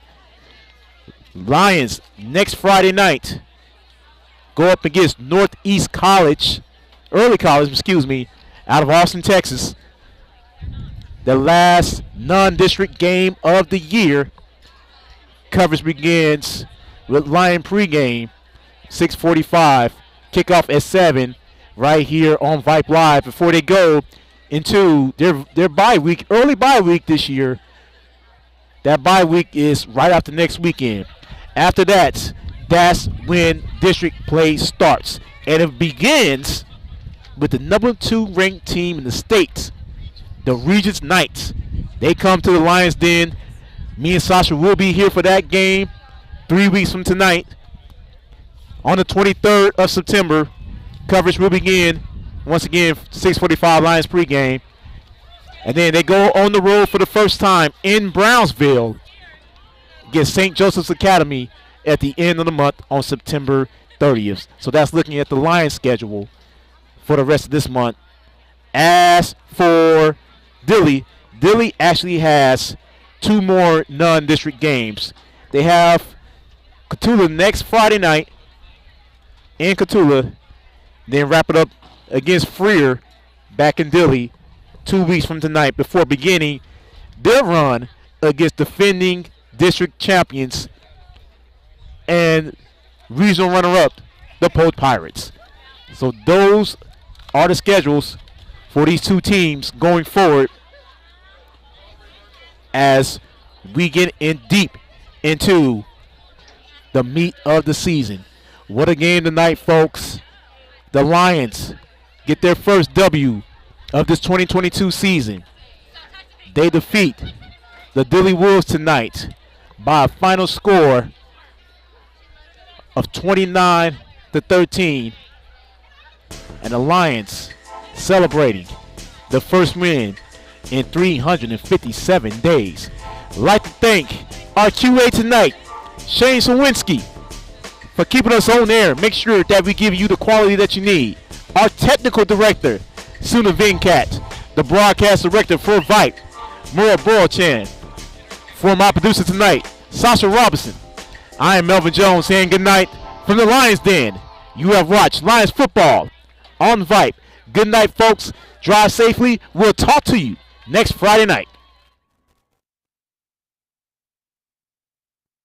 Lions next Friday night go up against Northeast College, Early College, out of Austin, Texas. The last non-district game of the year. Coverage begins with Lion pregame, 6:45. Kickoff at 7 right here on Vype Live before they go into their bye week, early bye week this year. That bye week is right after next weekend. After that, that's when district play starts. And it begins with the number 2 ranked team in the state, the Regents Knights. They come to the Lions Den. Me and Sasha will be here for that game 3 weeks from tonight. On the 23rd of September, coverage will begin once again, 6:45 Lions pregame. And then they go on the road for the first time in Brownsville against St. Joseph's Academy at the end of the month on September 30th. So that's looking at the Lions schedule for the rest of this month. As for Dilly, Dilly actually has 2 more non-district games. They have Cotulla next Friday night in Cotulla, then wrap it up against Freer back in Dilly 2 weeks from tonight before beginning their run against defending district champions and regional runner-up, the Post Pirates. So those are the schedules for these 2 teams going forward as we get in deep into the meat of the season. What a game tonight, folks. The Lions get their first W of this 2022 season. They defeat the Dilley Wolves tonight by a final score of 29-13. And the Lions celebrating the first win in 357 days. I'd like to thank our QA tonight, Shane Sawinski, for keeping us on air. Make sure that we give you the quality that you need. Our technical director, Suna Venkat, the broadcast director for Vype, Mura Borchan. For my producer tonight, Sasha Robinson. I am Melvin Jones saying good night from the Lions Den. You have watched Lions football on Vype. Good night, folks. Drive safely. We'll talk to you next Friday night.